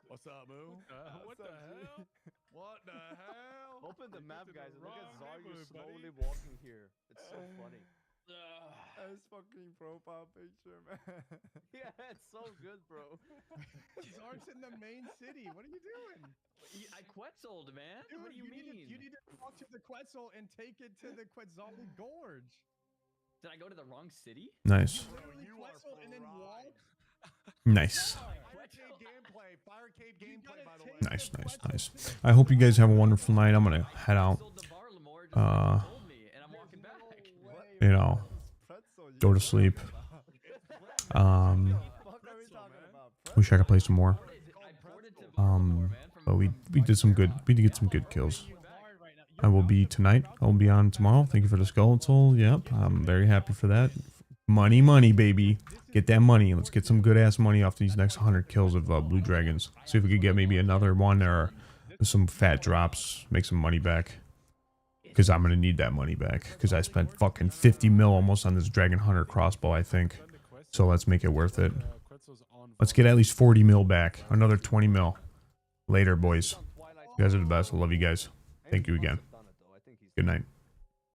What's up, Moo? What the hell? What the hell? Open the map, guys, and look at wrong Zarya neighborhood, slowly buddy. walking here. It's so funny. Ugh. His fucking profile picture, man. Yeah, it's so good, bro. Zark's in the main city. What are you doing? I Quetzaled, man. Dude, What do you mean? You need to walk to the Quetzal and take it to the Quetzalcoatl Gorge. Did I go to the wrong city? Nice. Literally Quetzal and then walk. Nice. Firecade gameplay. Firecade gameplay, by the way. Nice, nice, nice. I hope you guys have a wonderful night. I'm gonna head out. You know, go to sleep. Wish I could play some more. But we did some good. We did get some good kills. I will be tonight. I will be on tomorrow. Thank you for the skeletal. Yep, I'm very happy for that. Money, money, baby. Get that money. Let's get some good ass money off these next 100 kills of blue dragons. See if we could get maybe another one or some fat drops. Make some money back. Because I'm gonna need that money back. Because I spent fucking 50 mil almost on this dragon hunter crossbow, I think. So let's make it worth it. Let's get at least 40 mil back. Another 20 mil. Later, boys. You guys are the best. I love you guys. Thank you again. Good night.